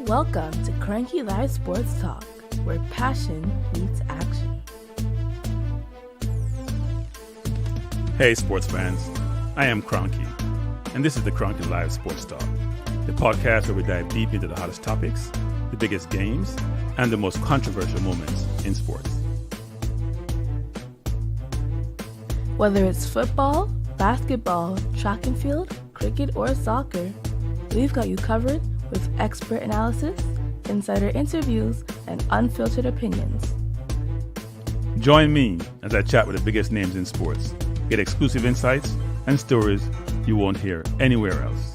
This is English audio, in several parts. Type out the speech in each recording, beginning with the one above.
Welcome to Cranky Live Sports Talk, where passion meets action. Hey sports fans, I am Cranky, and this is the Cranky Live Sports Talk, the podcast where we dive deep into the hottest topics, the biggest games, and the most controversial moments in sports. Whether it's football, basketball, track and field, cricket, or soccer, we've got you covered with expert analysis, insider interviews, and unfiltered opinions. Join me as I chat with the biggest names in sports, get exclusive insights and stories you won't hear anywhere else.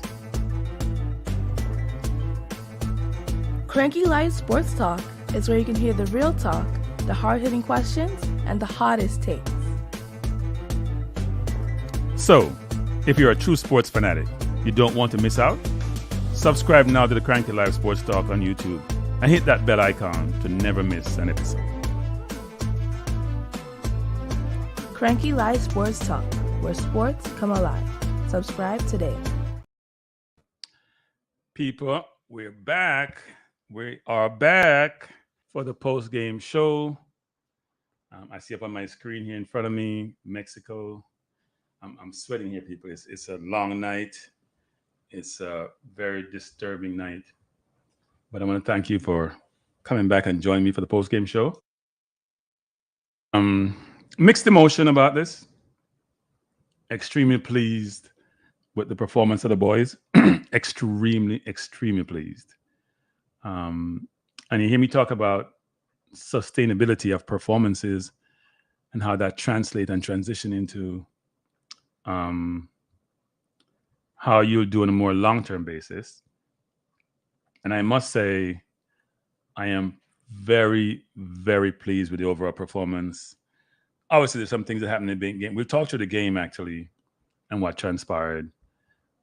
Cranky Live Sports Talk is where you can hear the real talk, the hard-hitting questions, and the hottest takes. So, if you're a true sports fanatic, you don't want to miss out? Subscribe now to the Cranky Live Sports Talk on YouTube and hit that bell icon to never miss an episode. Cranky Live Sports Talk, where sports come alive. Subscribe today. People, we're back. We are back for the post-game show. I see up on my screen here in front of me, Mexico. I'm sweating here, people. It's a long night. It's a very disturbing night. But I want to thank you for coming back and joining me for the post-game show. Mixed emotion about this. Extremely pleased with the performance of the boys. extremely pleased. And you hear me talk about sustainability of performances and how that translates and transition into how you'll do on a more long-term basis. And I must say, I am very, very pleased with the overall performance. Obviously, there's some things that happened in the game. We'll talk through the game, actually, and what transpired.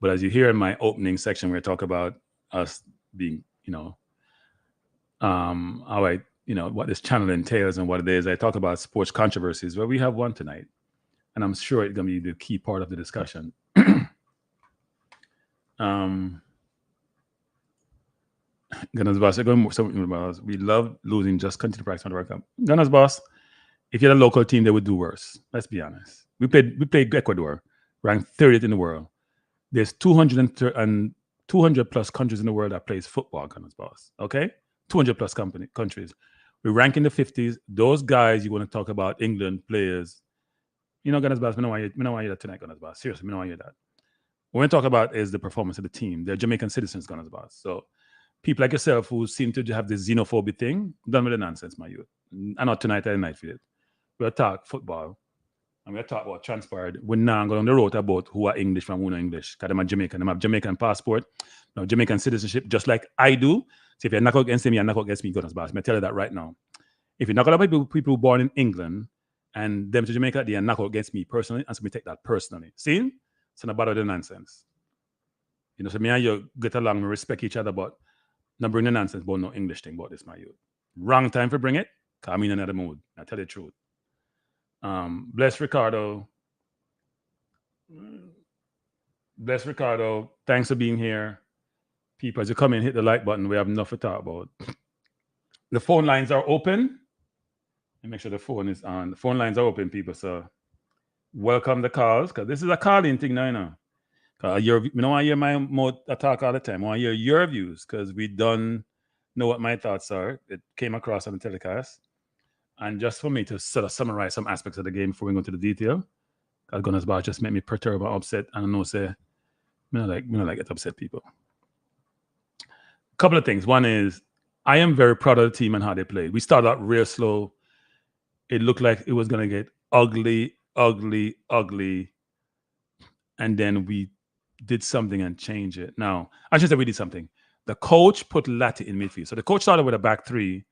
But as you hear in my opening section, where I talk about us being, what this channel entails and what it is, I talk about sports controversies, where we have one tonight. And I'm sure it's going to be the key part of the discussion. Gunners boss, we love losing. Just continue to practice on the World Cup. Gunners boss, if you're a local team, they would do worse. Let's be honest. We played Ecuador, ranked 30th in the world. There's 200 plus countries in the world that plays football. Gunners boss, okay? 200 plus countries. We rank in the 50s. Those guys you want to talk about, England players. Gunners boss, we don't want to hear that tonight, Gunners boss. Seriously, we don't want to hear that. What we're talking about is the performance of the team. They're Jamaican citizens, Gunners boss. So people like yourself who seem to have this xenophobic thing, done with the nonsense, my youth. And not tonight, I night for it. We'll talk football and we'll talk about transpired. We're now going on the road about who are English from who are English. Because they're Jamaican. They have Jamaican passport, Jamaican citizenship, just like I do. So if you knock out against me, you knock out against me, Gunners boss. I tell you that right now. If you knock out people born in England and them to Jamaica, they knock out against me personally, and so we take that personally. See? So not bother the nonsense. So me and you get along, we respect each other, but not bring the nonsense about no English thing about this, my youth. Wrong time for bring it, because I'm in another mood. I tell you the truth. Bless Ricardo. Thanks for being here. People, as you come in, hit the like button. We have enough to talk about. The phone lines are open. And make sure the phone is on. The phone lines are open, people. So welcome the calls, because this is a calling thing now. We don't want to hear my mouth talk all the time. I want to hear your views, because we don't know what my thoughts are. It came across on the telecast. And just for me to sort of summarize some aspects of the game before we go into the detail, because Gunners boss just make me perturbed and upset. And I know, say, I don't like get upset people. A couple of things. One is, I am very proud of the team and how they played. We started out real slow. It looked like it was going to get ugly. And then we did something and changed it. Now, I should say we did something. The coach put Latti in midfield. So the coach started with a back three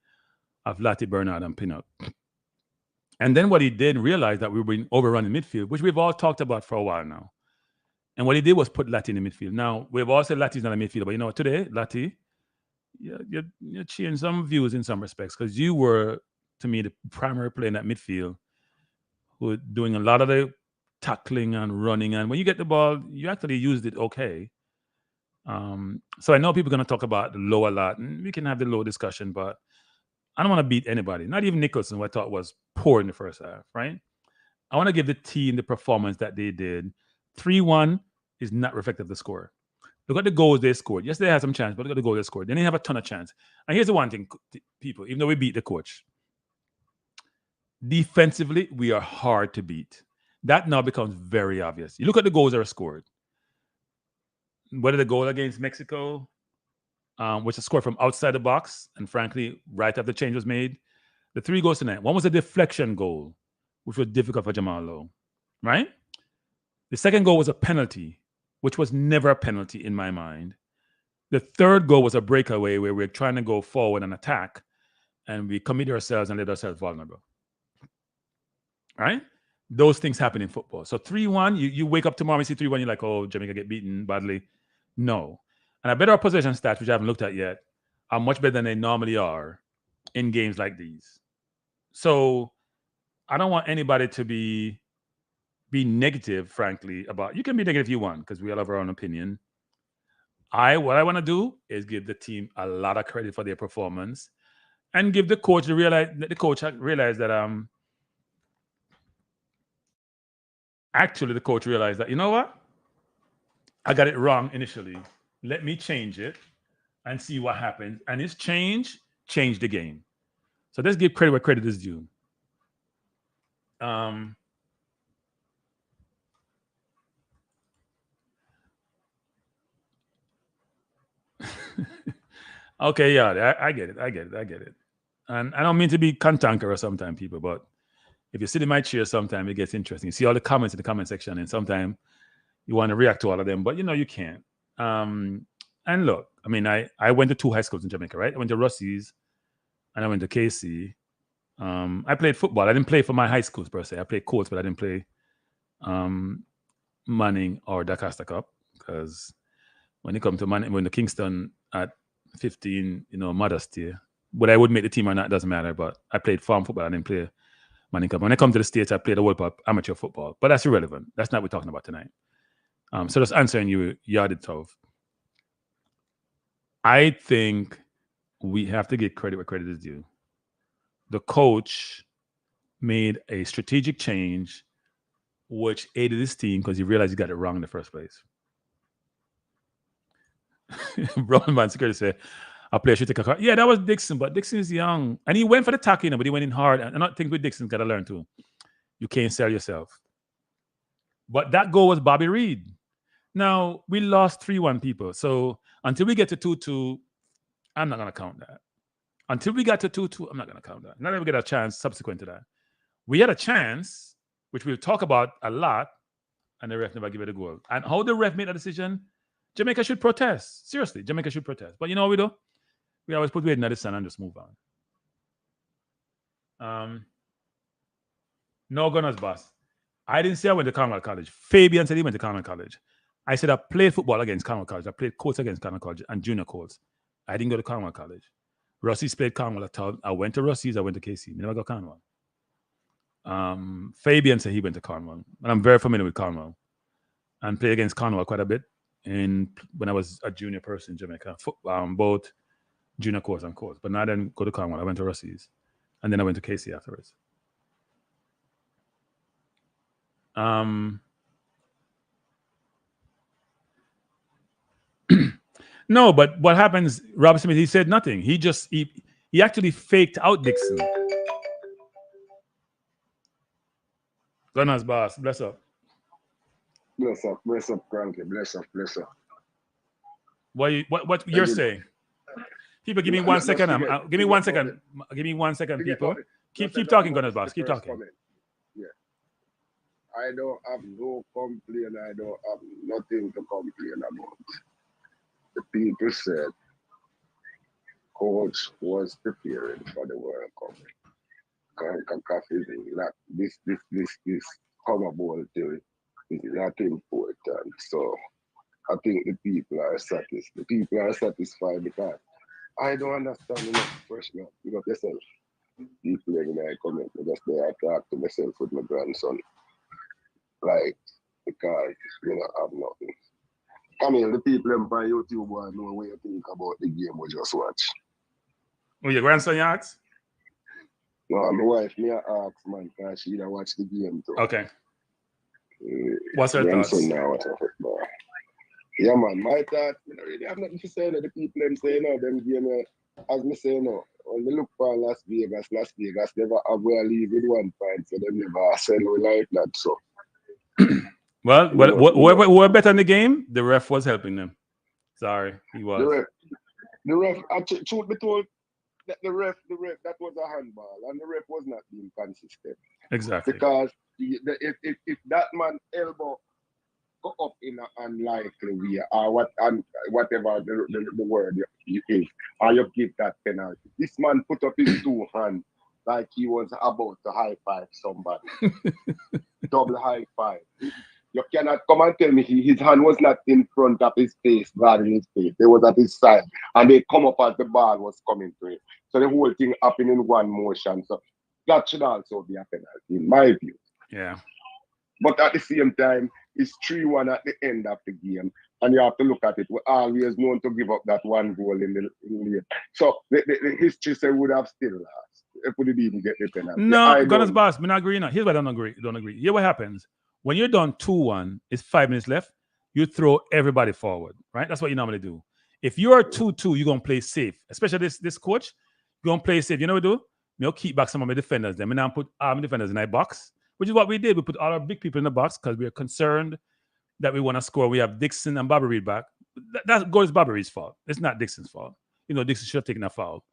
of Latti, Bernard, and Pinnock. And then what he did realize that we were being overrun in midfield, which we've all talked about for a while now. And what he did was put Latti in the midfield. Now, we've all said Latti's not a midfielder, but you know what? Today, Latti, you changed some views in some respects, because you were, to me, the primary player in that midfield who were doing a lot of the tackling and running. And when you get the ball, you actually used it okay. So I know people are going to talk about the low a lot, and we can have the low discussion, but I don't want to beat anybody, not even Nicholson, who I thought was poor in the first half, right? I want to give the team the performance that they did. 3-1 is not reflective of the score. Look at the goals they scored. Yes, they had some chance, but look at the goals they scored. They didn't have a ton of chance. And here's the one thing, people, even though we beat the coach, defensively, we are hard to beat. That now becomes very obvious. You look at the goals that are scored. Whether the goal against Mexico, which is scored from outside the box, and frankly, right after the change was made, the 3 goals tonight. One was a deflection goal, which was difficult for Jamal Lowe, right? The second goal was a penalty, which was never a penalty in my mind. The third goal was a breakaway where we're trying to go forward and attack, and we commit ourselves and let ourselves vulnerable. Right? Those things happen in football. So 3-1, you wake up tomorrow and see 3-1, you're like, oh, Jamaica get beaten badly. No. And I bet our possession stats, which I haven't looked at yet, are much better than they normally are in games like these. So I don't want anybody to be negative, frankly, about. You can be negative if you want, because we all have our own opinion. What I want to do is give the team a lot of credit for their performance, and give the coach realize that actually the coach realized that, you know what, I got it wrong initially. Let me change it and see what happens. And his change changed the game. So let's give credit where credit is due. Okay, yeah, I get it. And I don't mean to be cantankerous sometimes, people, but if you sit in my chair, sometimes it gets interesting. You see all the comments in the comment section, and sometimes you want to react to all of them, but you can't. And look, I mean, I went to 2 high schools in Jamaica, right? I went to Russie's and I went to KC. I played football. I didn't play for my high schools per se. I played courts, but I didn't play Manning or Dakasta Cup, because when it comes to Manning, when the Kingston at 15, modesty, whether I would make the team or not doesn't matter. But I played farm football. I didn't play Manning Cup. When I come to the States, I played the World Cup amateur football, but that's irrelevant. That's not what we're talking about tonight. So just answering you, Yarded Tov. I think we have to give credit where credit is due. The coach made a strategic change which aided his team because he realized he got it wrong in the first place. Roman Man Security said, a player should take a car. Yeah, that was Dixon, but Dixon is young. And he went for the tackle, but he went in hard. And I think with Dixon, got to learn too. You can't sell yourself. But that goal was Bobby Reed. Now, we lost 3-1, people. So until we get to 2-2, I'm not going to count that. Until we got to 2-2, I'm not going to count that. Not that we get a chance subsequent to that. We had a chance, which we'll talk about a lot, and the ref never give it a goal. And how the ref made a decision, Jamaica should protest. Seriously, Jamaica should protest. But you know what we do? We always put weight in the sun and just move on. No Gunners, boss. I didn't say I went to Carmel College. Fabian said he went to Carmel College. I said I played football against Carmel College. I played courts against Carmel College and junior courts. I didn't go to Carmel College. Russie's played Carmel at all. I went to Russie's. I went to KC. Never got Carmel. Fabian said he went to Carmel. And I'm very familiar with Carmel. And played against Carmel quite a bit when I was a junior person in Jamaica. Both junior courts and courts. But now I didn't go to Carmel. I went to Russie's. And then I went to KC afterwards. No, but what happens, Rob Smith, he said nothing. He actually faked out Dixon. Gunners, boss. Bless up. Bless up, Cranky. Bless up. What you're saying? People, give me 1 second. Give me 1 second. Give me 1 second, people. Keep talking, Gunners, boss. Keep talking. Yeah. I don't have no complaint. I don't have nothing to complain about. The people said coach was preparing for the World Cup. This come about to is not important. So I think the people are satisfied. The people are satisfied because I don't understand enough freshman. You got yourself. People in my comment, because they are talk to myself with my grandson. Like, because you know, have nothing. I mean, the people on YouTube want to know what you think about the game we just watch. Oh, your grandson yards? No, my wife, me ask, man, because she didn't watch the game too. Okay. What's her grandson thoughts? now watch football. Yeah, man, my thoughts, I don't really have nothing to say. The people them say, no, them game, as me say, no, when we look for Las Vegas never have where leave with 1 point, so them never sell we like that, so. Well, whoever bet on the game, the ref was helping them. Sorry, he was. The ref, truth be told, that the ref, that was a handball, and the ref was not being consistent. Exactly. Because if that man elbow go up in an unlikely way, or whatever the word you is, or you give that penalty. This man put up his 2 hands like he was about to high five somebody. Double high five. You cannot come and tell me his hand was not in front of his face, guarding his face. They was at his side, and they come up as the ball was coming to him. So the whole thing happened in one motion. So that should also be a penalty, in my view. Yeah. But at the same time, it's 3-1 at the end of the game, and you have to look at it. We're always known to give up that 1 goal in the lead. So the history say would have still lost if we didn't get the penalty. No, Gunners boss, I'm not agreeing. Here's what I don't agree. Here what happens. When you're done 2-1, it's 5 minutes left, you throw everybody forward, right? That's what you normally do. If you are 2-2, you're going to play safe. Especially this coach, you're going to play safe. You know what we do? We'll keep back some of my defenders. Then we now put our defenders in our box, which is what we did. We put all our big people in the box because we are concerned that we want to score. We have Dixon and Bobby Reed back. That goal is Bobby Reed's fault. It's not Dixon's fault. You know, Dixon should have taken a foul.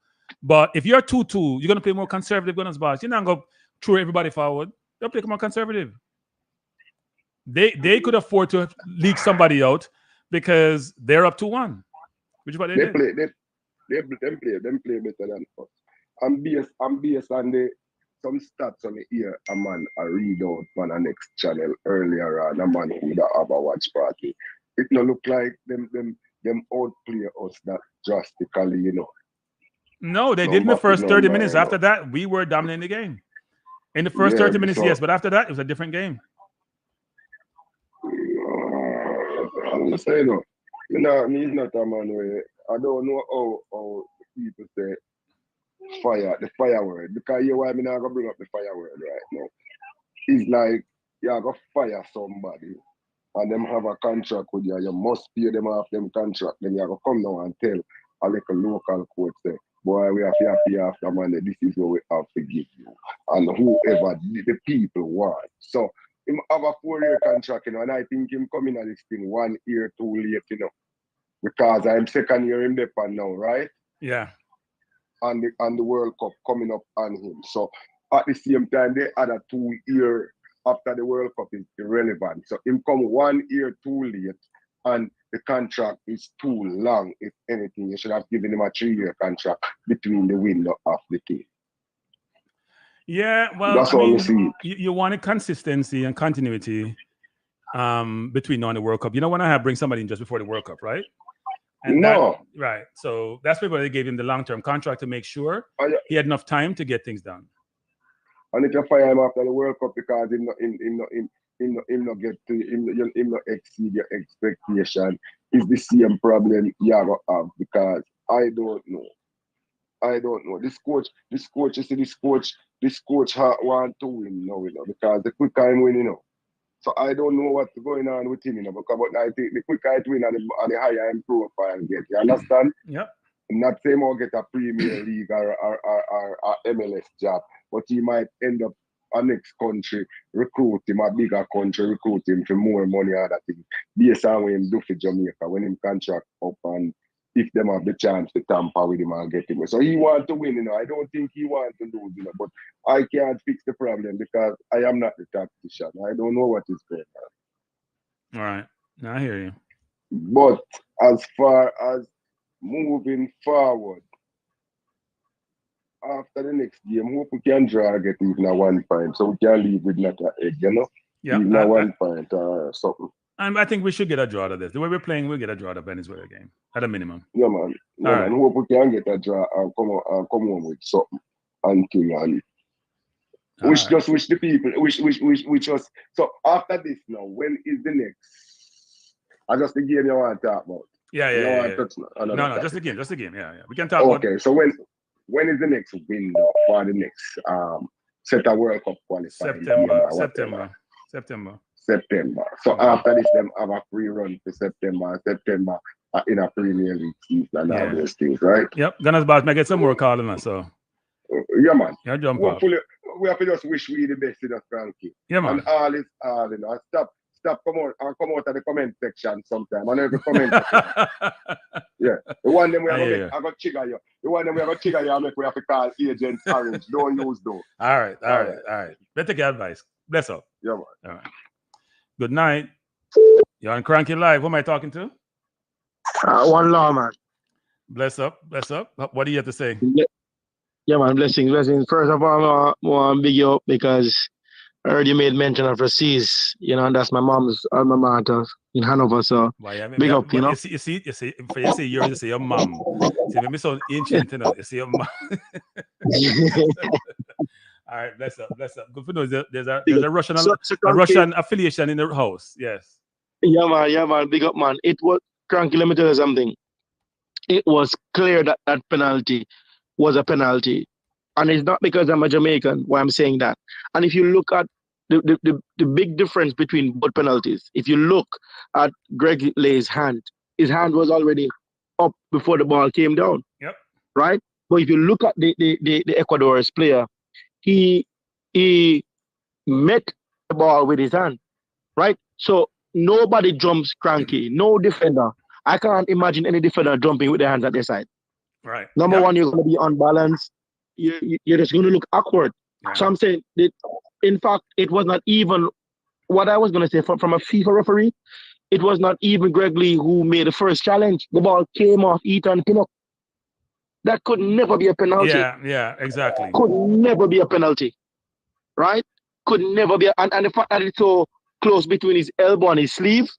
But if you're 2-2, you're going to play more conservative, Gunners boss. You're not going to throw everybody forward. They'll play more conservative. They could afford to leak somebody out because they're up 2-1, which is what they did. Play better than us. I'm based on some stats on the ear a man I read out on the next channel earlier on, a man who would have a watch party. It don't look like them outplay us that drastically, you know. No, they did in the first 30 minutes. After that, we were dominating the game. In the first 30 minutes, yes, but after that, it was a different game. I'm saying no. He's not a man where I don't know how people say the fire word. Because you why I'm not gonna bring up the fire word right now. It's like you're gonna fire somebody and them have a contract with you, you must pay them off them contract. Then you're gonna come down and tell a little local coach say, boy, we have to pay after money, this is what we have to give you. And whoever the people want. So him have a 4-year contract, you know, and I think him coming at this thing 1 year too late, you know. Because I'm 2nd year in Japan now, right? Yeah. And the World Cup coming up on him. So at the same time, they had a 2 year after the World Cup is irrelevant. So him come 1 year too late and the contract is too long. If anything, you should have given him a 3-year contract between the window of the team. Yeah, well, that's all we see. You wanted consistency and continuity between now and the World Cup. You don't want to bring somebody in just before the World Cup, right? And no. Right. So that's why they gave him the long-term contract to make sure he had enough time to get things done. And if you fire him after the World Cup because him not exceed your expectation, is the same problem you have because I don't know. This coach want to win now, you know, because the quicker him win, you know. So I don't know what's going on with him, you know, but I think the quicker it win and the higher him profile get. You understand? Yep. I'm not saying he'll get a Premier League or MLS job, but he might end up a next country, recruit him, a bigger country, recruit him for more money or that thing. Based on what him do for Jamaica, when him contract up and if them have the chance to tamper with him and get him. So he want to win, you know. I don't think he want to lose, you know, but I can't fix the problem because I am not the tactician. I don't know what is going on. All right. Now I hear you. But as far as moving forward, after the next game, hope we can draw get even a 1 point. So we can leave with not an egg, you know? Yeah. Even a 1 point or something. And I think we should get a draw out of this. The way we're playing, we'll get a draw out of Venezuela game at a minimum. Yeah, man. Yeah, man. Hope we can get a draw and come home with something and thing and wish the people wish us. So after this now, when is the next I just the game you want to talk about. Yeah. You don't want to touch another No, topic. just the game. Yeah. We can talk about. Okay, so when is the next window for the next set of World Cup qualifying? September. So after this, them have a free run for September in a Premier League season and all those things, right? Yep. Gunners boss may get some more calling us, so yeah, man. Yeah, jump Hopefully, we have to just wish we the best in us, Frankie. Yeah, man. And all is all, Stop come out of the comment section sometime. I know every comment section. Yeah. The one them we have to I got trigger you. The one them we have to trigger you and make we have to call Agent Orange. Don't use those. All right. Better take your advice. Bless up. Yeah, man. All right. Good night. You're on Cranky Live. Who am I talking to? One law, man. Bless up. What do you have to say? Yeah, man. Blessings. First of all, I want to big you up because I heard you made mention of Rasis, and that's my mom's alma mater in Hanover. So big up, You see, for you say yours, you say your mom. See, maybe so ancient, you say your mom. All right, bless up. Good for those. There's a Russian Russian affiliation in the house. Yes. Yeah, man. Big up, man. It was Cranky. Let me tell you something. It was clear that that penalty was a penalty. And it's not because I'm a Jamaican why I'm saying that. And if you look at the big difference between both penalties, if you look at Greg Lay's hand, his hand was already up before the ball came down. Yep. Right? But if you look at the Ecuador's player, he met the ball with his hand. Right? So nobody jumps Cranky. No defender. I can't imagine any defender jumping with their hands at their side. Right. Number one, you're going to be unbalanced. You're just going to look awkward. Yeah. So I'm saying, in fact, it was not even what I was going to say from a FIFA referee. It was not even Greg Lee who made the first challenge. The ball came off Ethan Pinnock. That could never be a penalty. Yeah, exactly. Could never be a penalty, right? Could never be. And the fact that it's so close between his elbow and his sleeve,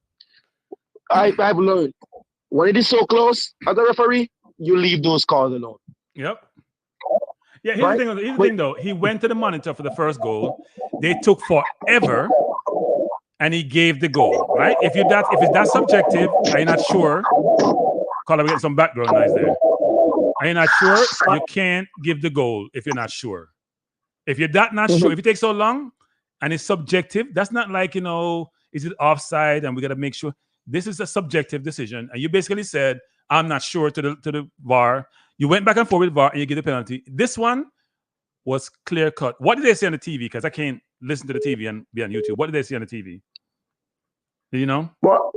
I've learned when it is so close as a referee, you leave those calls alone. Yep. Yeah, here's the thing though. He went to the monitor for the first goal. They took forever, and he gave the goal. Right? If it's that subjective, are you not sure? Call, we get some background noise there. Are you not sure? You can't give the goal if you're not sure. If you're not sure, if it takes so long and it's subjective, that's not like, is it offside and we got to make sure. This is a subjective decision. And you basically said, I'm not sure to the VAR. You went back and forth with VAR and you get the penalty. This one was clear cut. What did they say on the TV? Because I can't listen to the TV and be on YouTube. What did they say on the TV? Do you know? Well,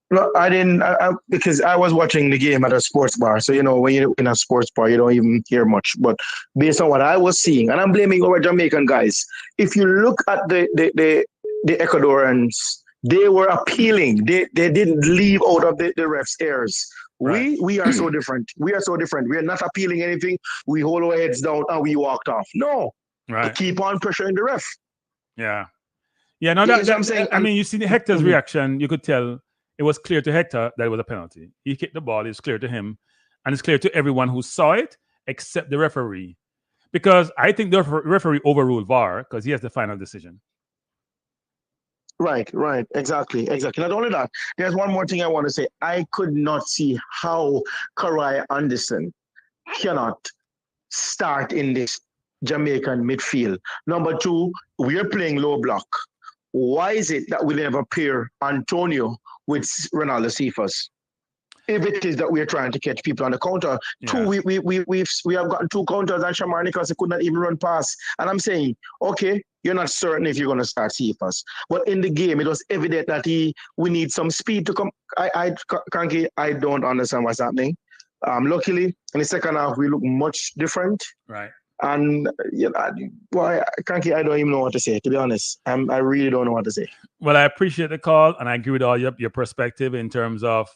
no, I didn't, because I was watching the game at a sports bar. So, when you're in a sports bar, you don't even hear much. But based on what I was seeing, and I'm blaming our Jamaican guys, if you look at the Ecuadorians, they were appealing. They didn't leave out of the ref's ears. Right. We are so different. We are not appealing anything. We hold our heads down and we walked off. No. Right. Keep on pressuring the ref. Yeah. Yeah, no, that's what I'm saying. I mean, you see Hector's reaction, you could tell it was clear to Hector that it was a penalty. He kicked the ball, it's clear to him, and it's clear to everyone who saw it except the referee. Because I think the referee overruled VAR because he has the final decision. Right. Exactly. Not only that, there's one more thing I want to say. I could not see how Karai Anderson cannot start in this Jamaican midfield. Number two, we are playing low block. Why is it that we never pair Antonio with Ronaldo Cephas? If it is that we are trying to catch people on the counter. Yeah. Two, we have gotten 2 counters and Shamar Nicholas could not even run past. And I'm saying, okay, you're not certain if you're going to start Cephas. But in the game, it was evident that we need some speed to come. I don't understand what's happening. Luckily, in the second half, we look much different. Right. And Cranky, I don't even know what to say, to be honest. I really don't know what to say. Well, I appreciate the call, and I agree with all your perspective in terms of,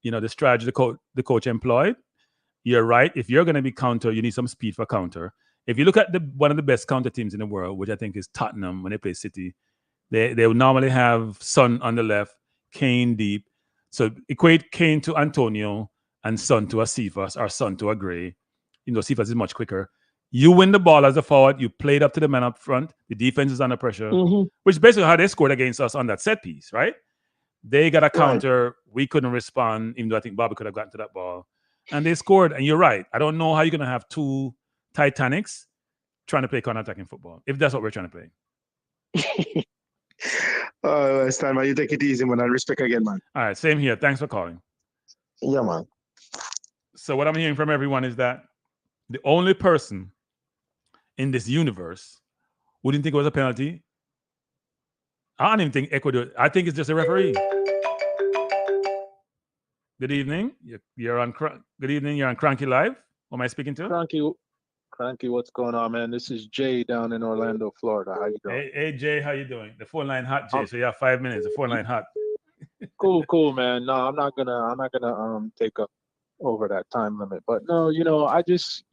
the strategy the coach employed. You're right. If you're going to be counter, you need some speed for counter. If you look at one of the best counter teams in the world, which I think is Tottenham when they play City, they will normally have Son on the left, Kane deep. So equate Kane to Antonio and Son to a Cephas or Son to a Gray. Cephas is much quicker. You win the ball as a forward. You play it up to the man up front. The defense is under pressure, which is basically how they scored against us on that set piece, right? They got a Right. counter. We couldn't respond, even though I think Bobby could have gotten to that ball. And they scored. And you're right. I don't know how you're going to have two Titanics trying to play counter-attacking football, if that's what we're trying to play. It's time, man. You take it easy, man. And respect again, man. All right, same here. Thanks for calling. Yeah, man. So what I'm hearing from everyone is that the only person in this universe who didn't think it was a penalty, I don't even think Ecuador, I think it's just a referee. Good evening. You're on Good evening. You're on Cranky Live. Who am I speaking to? Cranky, what's going on, man? This is Jay down in Orlando, Florida. How you doing? Hey Jay, how you doing? The phone line hot, Jay. So you have 5 minutes. The phone line hot. Cool, man. No, I'm not gonna take up over that time limit. But no, I just,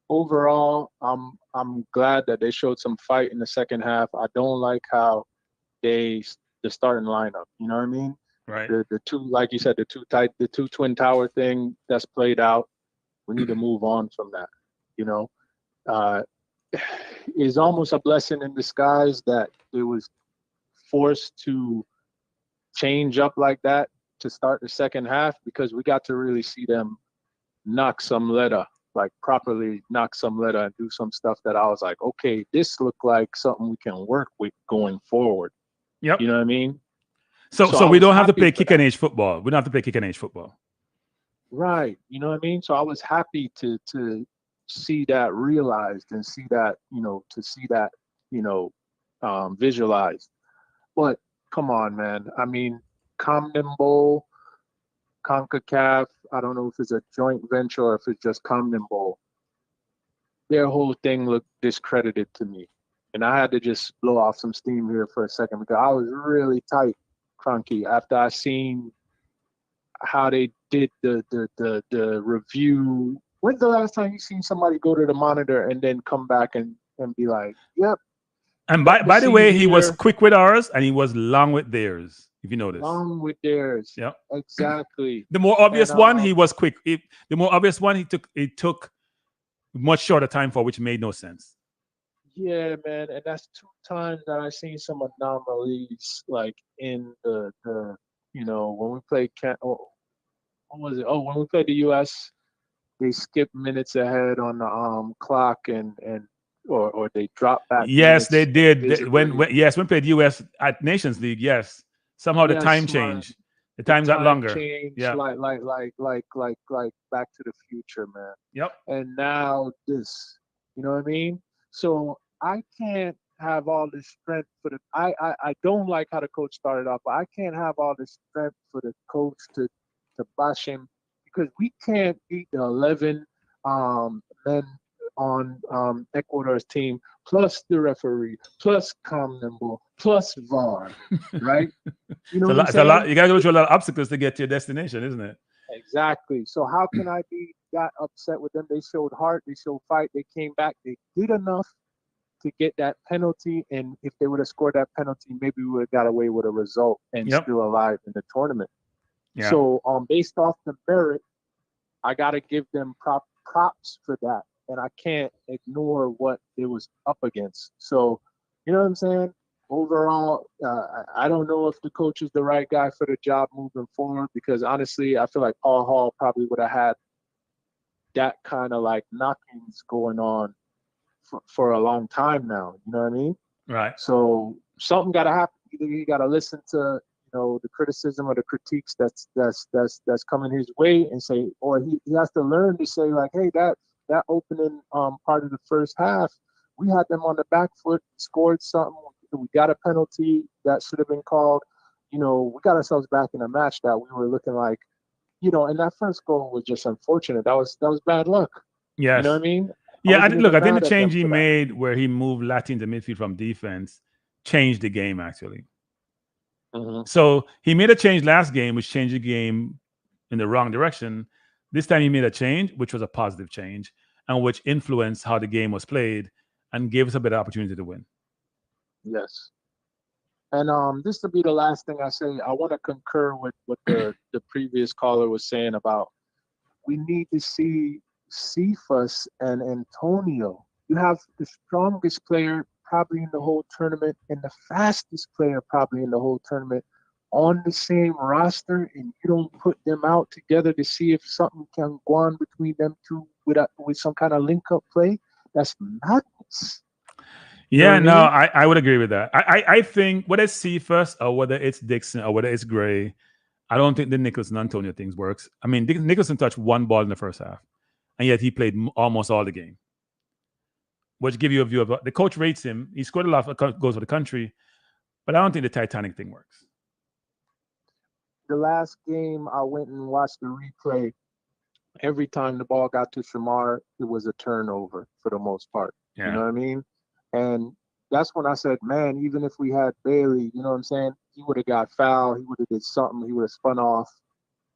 overall, I'm glad that they showed some fight in the second half. I don't like how the starting lineup. You know what I mean? Right. The two, like you said, the two twin tower thing that's played out. We need to move on from that. Is almost a blessing in disguise that it was forced to change up like that to start the second half, because we got to really see them knock some letter, like properly knock some letter and do some stuff that I was like, okay, this looked like something we can work with going forward. Yep. You know what I mean? So we don't have to play kick and age football. We don't have to play kick and age football. Right. You know what I mean? So I was happy to see that realized and see that, visualized. But come on, man. I mean, Camden Bowl, CONCACAF, I don't know if it's a joint venture or if it's just Camden Bowl. Their whole thing looked discredited to me. And I had to just blow off some steam here for a second because I was really tight, Cranky, after I seen how they did the review. When's the last time you seen somebody go to the monitor and then come back and be like, yep. And by the way, he was quick with ours and he was long with theirs, if you notice. Long with theirs. Yep. Exactly. The more obvious one, he was quick. The more obvious one, he took much shorter time for, which made no sense. Yeah, man. And that's 2 times that I've seen some anomalies, like in the when we played what was it? Oh, when we played the US, they skipped minutes ahead on the clock or they dropped back. Yes, they did. When we played US at Nations League, yes. Somehow the time changed. The time got longer. Changed, yeah. Like Back to the Future, man. Yep. And now this. You know what I mean? So I can't have all this strength for the I don't like how the coach started off, but I can't have all this strength for the coach to bash him, because we can't beat the 11 men on Ecuador's team, plus the referee, plus Comnable, plus VAR, right? You know what I'm saying? You got to go through a lot of obstacles to get to your destination, isn't it? Exactly. So how can I be that upset with them? They showed heart, they showed fight, they came back, they did enough to get that penalty, and if they would have scored that penalty, maybe we would have got away with a result and still alive in the tournament. Yeah. So based off the merit, I got to give them props for that, and I can't ignore what it was up against. So, you know what I'm saying? Overall, I don't know if the coach is the right guy for the job moving forward, because honestly, I feel like Paul Hall probably would have had that kind of like knockings going on for a long time now. You know what I mean? Right. So something got to happen. Either you got to listen to the criticism or the critiques that's coming his way and say, or he has to learn to say like, hey, that opening part of the first half, we had them on the back foot, scored something. We got a penalty that should have been called. We got ourselves back in a match that we were looking like, and that first goal was just unfortunate. That was bad luck. Yes. You know what I mean? Yeah, I think the change he made where he moved Latin to midfield from defense changed the game, actually. Mm-hmm. So he made a change last game, which changed the game in the wrong direction. This time he made a change, which was a positive change, and which influenced how the game was played and gave us a better opportunity to win. Yes. And this will be the last thing I say. I want to concur with what the previous caller was saying about we need to see Cephas and Antonio. You have the strongest player probably in the whole tournament and the fastest player probably in the whole tournament on the same roster and you don't put them out together to see if something can go on between them two with some kind of link up play, that's madness. Yeah, You know no, what I mean? I would agree with that. I think whether it's Cephas or whether it's Dixon or whether it's Gray, I don't think the Nicholson Antonio things works. I mean, Nicholson touched one ball in the first half, and yet he played almost all the game, which give you a view of the coach rates him. He scored a lot of goals for the country, but I don't think the Titanic thing works. The last game I went and watched the replay. Every time the ball got to Shamar, it was a turnover for the most part. Yeah. You know what I mean? And that's when I said, man, even if we had Bailey, you know what I'm saying? He would have got fouled. He would have did something. He would have spun off.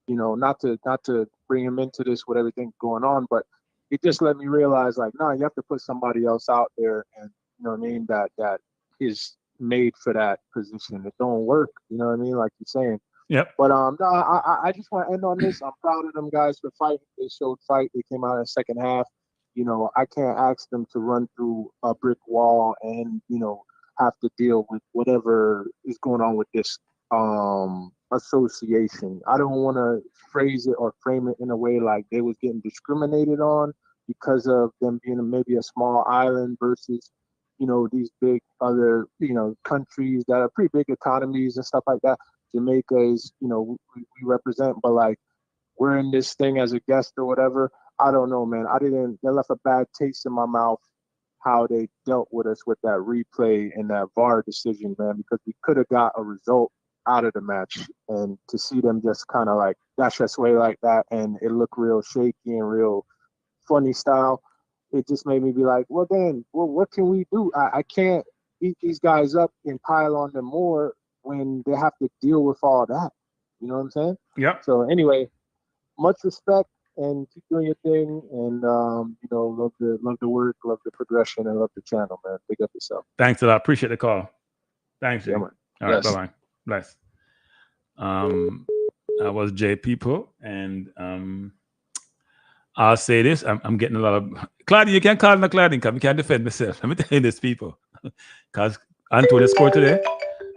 You know, not to bring him into this with everything going on, but it just let me realize, like, no, you have to put somebody else out there, and you know what I mean, that is made for that position. It don't work. You know what I mean? Like you're saying. Yep. But no, I just want to end on this. I'm proud of them guys for fighting. They showed fight. They came out in the second half. You know, I can't ask them to run through a brick wall and, you know, have to deal with whatever is going on with this association. I don't want to phrase it or frame it in a way like they was getting discriminated on because of them being maybe a small island versus, you know, these big other, you know, countries that are pretty big economies and stuff like that. Jamaica is, you know, we represent, but like we're in this thing as a guest or whatever. I don't know, man. They left a bad taste in my mouth how they dealt with us with that replay and that VAR decision, man, because we could have got a result out of the match. And to see them just kind of like dash us away like that and it looked real shaky and real funny style, it just made me be like, well, then, what can we do? I can't beat these guys up and pile on them more when they have to deal with all that. You know what I'm saying? Yep. So anyway, much respect and keep doing your thing. And you know, love the work, love the progression, and love the channel, man. Big up yourself. Thanks a lot. Appreciate the call. Thanks, Jay. Yeah, man. All right, Yes. bye-bye. Bless. I was Jay People, and I'll say this. I'm getting a lot of Claudia. You can't call me Claudia because I can't defend myself. Let me tell you this, people. Because Antonio scored today,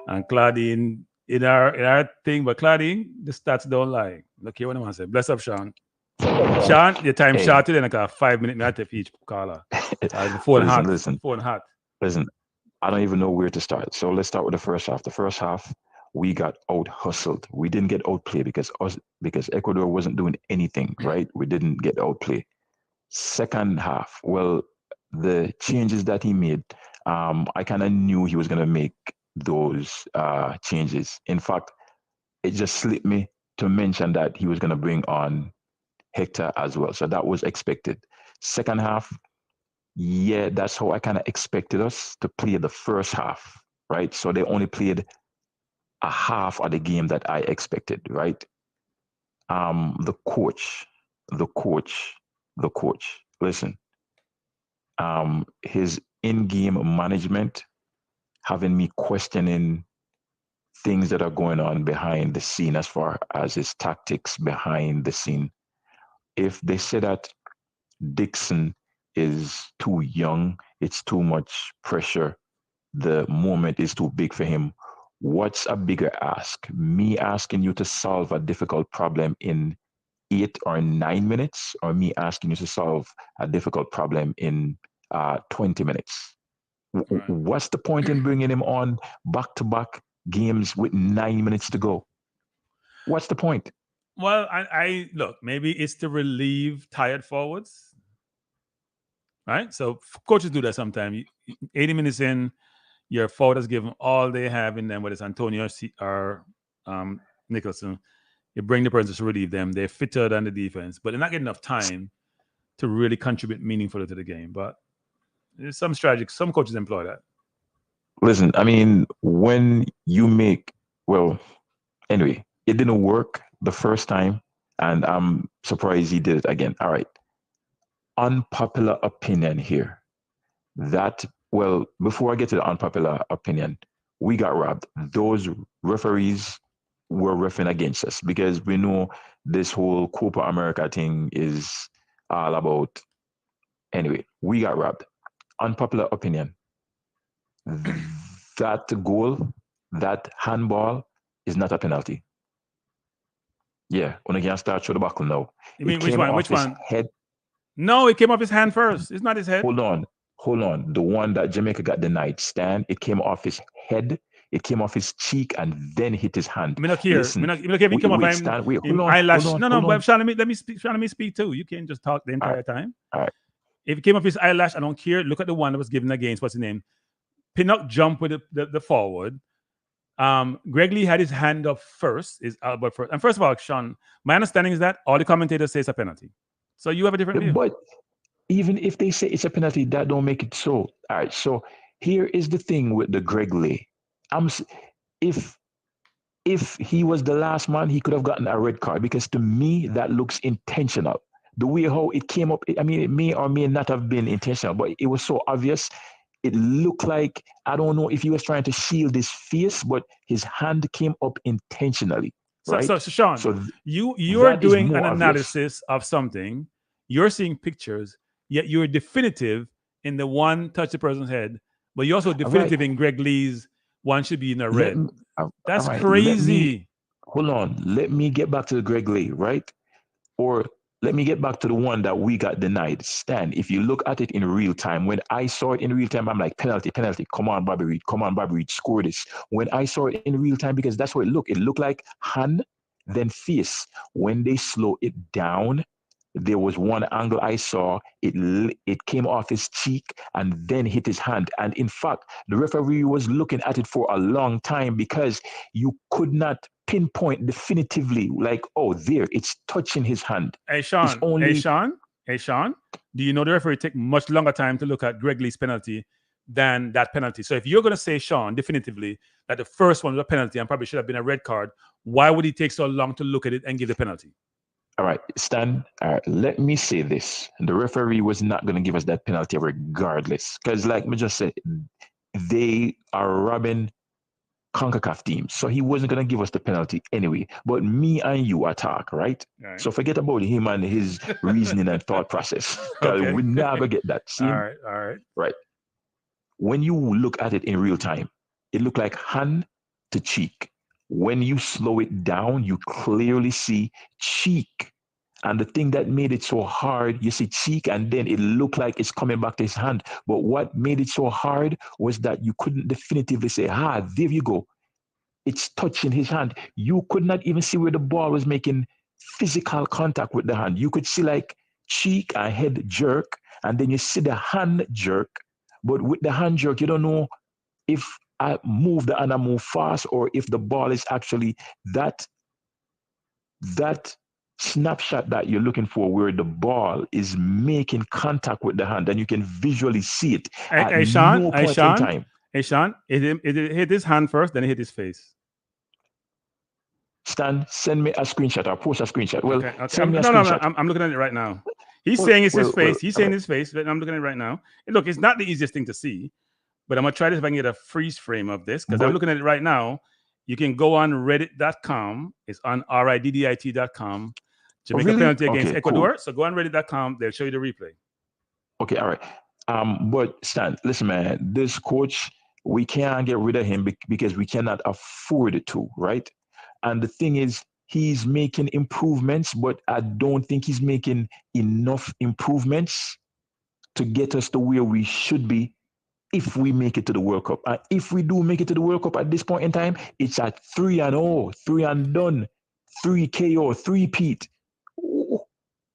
and Claudine in our thing, but Claudine, the stats don't lie. Look here what I'm gonna say. Bless up, Sean. Sean, your time short today, like a 5 minute minute for each caller. The phone hot. Listen, I don't even know where to start. So let's start with the first half. The first half, we got out hustled. We didn't get outplayed because Ecuador wasn't doing anything, right? We didn't get outplayed. Second half, well, the changes that he made, I kind of knew he was going to make those changes. In fact, it just slipped me to mention that he was going to bring on Hector as well. So that was expected. Second half, yeah, that's how I kind of expected us to play the first half, right? So they only played a half of the game that I expected, right? The coach. Listen, his in-game management having me questioning things that are going on behind the scene as far as his tactics behind the scene. If they say that Dixon is too young, it's too much pressure, the moment is too big for him, what's a bigger ask? Me asking you to solve a difficult problem in 8 or 9 minutes, or me asking you to solve a difficult problem in 20 minutes? Right. What's the point in bringing him on back-to-back games with 9 minutes to go? What's the point? Well, I look, maybe it's to relieve tired forwards, right? So coaches do that sometimes. 80 minutes in, your forwards give them all they have in them, whether it's Antonio or Nicholson. You bring the person to relieve them. They're fitter than the defense, but they're not getting enough time to really contribute meaningfully to the game. But there's some strategy. Some coaches employ that. Listen, I mean, when you make, well, anyway, it didn't work the first time, and I'm surprised he did it again. All right. Unpopular opinion here. Well, before I get to the unpopular opinion, we got robbed. Those referees were reffing against us because we know this whole Copa America thing is all about. Anyway, we got robbed. Unpopular opinion. That goal, that handball is not a penalty. Yeah, when again start through the buckle now. You mean It which came one? off Which his one? head. No, it came off his hand first. It's not his head. Hold on. The one that Jamaica got denied, Stan, it came off his head, it came off his cheek, and then hit his hand. I mean, look here. Listen, I mean, look, if he come off Stan, wait, him hold on, eyelash. hold on, No, hold but on. Sean, let me speak. Sean, let me speak too. You can't just talk the entire time. All right. If it came off his eyelash, I don't care. Look at the one that was given against what's his name? Pinnock jump with the forward. Greg Lee had his hand up first, his elbow first. And first of all, Sean, my understanding is that all the commentators say it's a penalty. So you have a different view. But even if they say it's a penalty, that don't make it so. All right. So here is the thing with the Greg Lee. If he was the last man, he could have gotten a red card, because to me that looks intentional. The way how it came up, I mean, it may or may not have been intentional, but it was so obvious. It looked like, I don't know if he was trying to shield his face, but his hand came up intentionally. Right? So Sean, so you're doing an obvious analysis of something. You're seeing pictures, yet you're definitive in the one touch the person's head, but you're also definitive in Greg Lee's one should be in a red. That's crazy. Hold on. Let me get back to the Greg Lee, right? Or let me get back to the one that we got denied. Stan, if you look at it in real time, when I saw it in real time, I'm like, penalty. Come on, Bobby Reed, score this. When I saw it in real time, because that's what it looked like hand, then face. When they slow it down, there was one angle I saw, it came off his cheek and then hit his hand. And in fact, the referee was looking at it for a long time, because you could not pinpoint definitively, like, oh, there, it's touching his hand. Hey, Sean, do you know the referee take much longer time to look at Greg Lee's penalty than that penalty? So if you're going to say, Sean, definitively, that the first one was a penalty and probably should have been a red card, why would he take so long to look at it and give the penalty? All right, Stan, let me say this. The referee was not going to give us that penalty regardless. Because like me just said, they are robbing CONCACAF teams. So he wasn't going to give us the penalty anyway. But me and you attack, right? So forget about him and his reasoning and thought process. Because we never get that. See? All right. Right. When you look at it in real time, it looked like hand to cheek. When you slow it down, you clearly see cheek. And the thing that made it so hard, you see cheek, and then it looked like it's coming back to his hand. But what made it so hard was that you couldn't definitively say, there you go. It's touching his hand. You could not even see where the ball was making physical contact with the hand. You could see like cheek and head jerk, and then you see the hand jerk. But with the hand jerk, you don't know if I move the hand and move fast, or if the ball is actually that snapshot that you're looking for, where the ball is making contact with the hand and you can visually see it at no point in time. Hey, Sean, it hit his hand first, then it hit his face. Stan, send me a screenshot or post a screenshot. Well, okay. Send me a screenshot. No, I'm looking at it right now. He's saying it's his face. He's saying his face, but I'm looking at it right now. And look, it's not the easiest thing to see, but I'm going to try this if I can get a freeze frame of this, because I'm looking at it right now. You can go on reddit.com. It's on riddit.com. Jamaica penalty against Ecuador. Cool. So go on reddit.com. They'll show you the replay. Okay, all right. But Stan, listen, man, this coach, we can't get rid of him because we cannot afford it to, right? And the thing is, he's making improvements, but I don't think he's making enough improvements to get us to where we should be if we make it to the World Cup. And if we do make it to the World Cup at this point in time, it's at 3-0, 3 and done, 3 KO, 3-peat.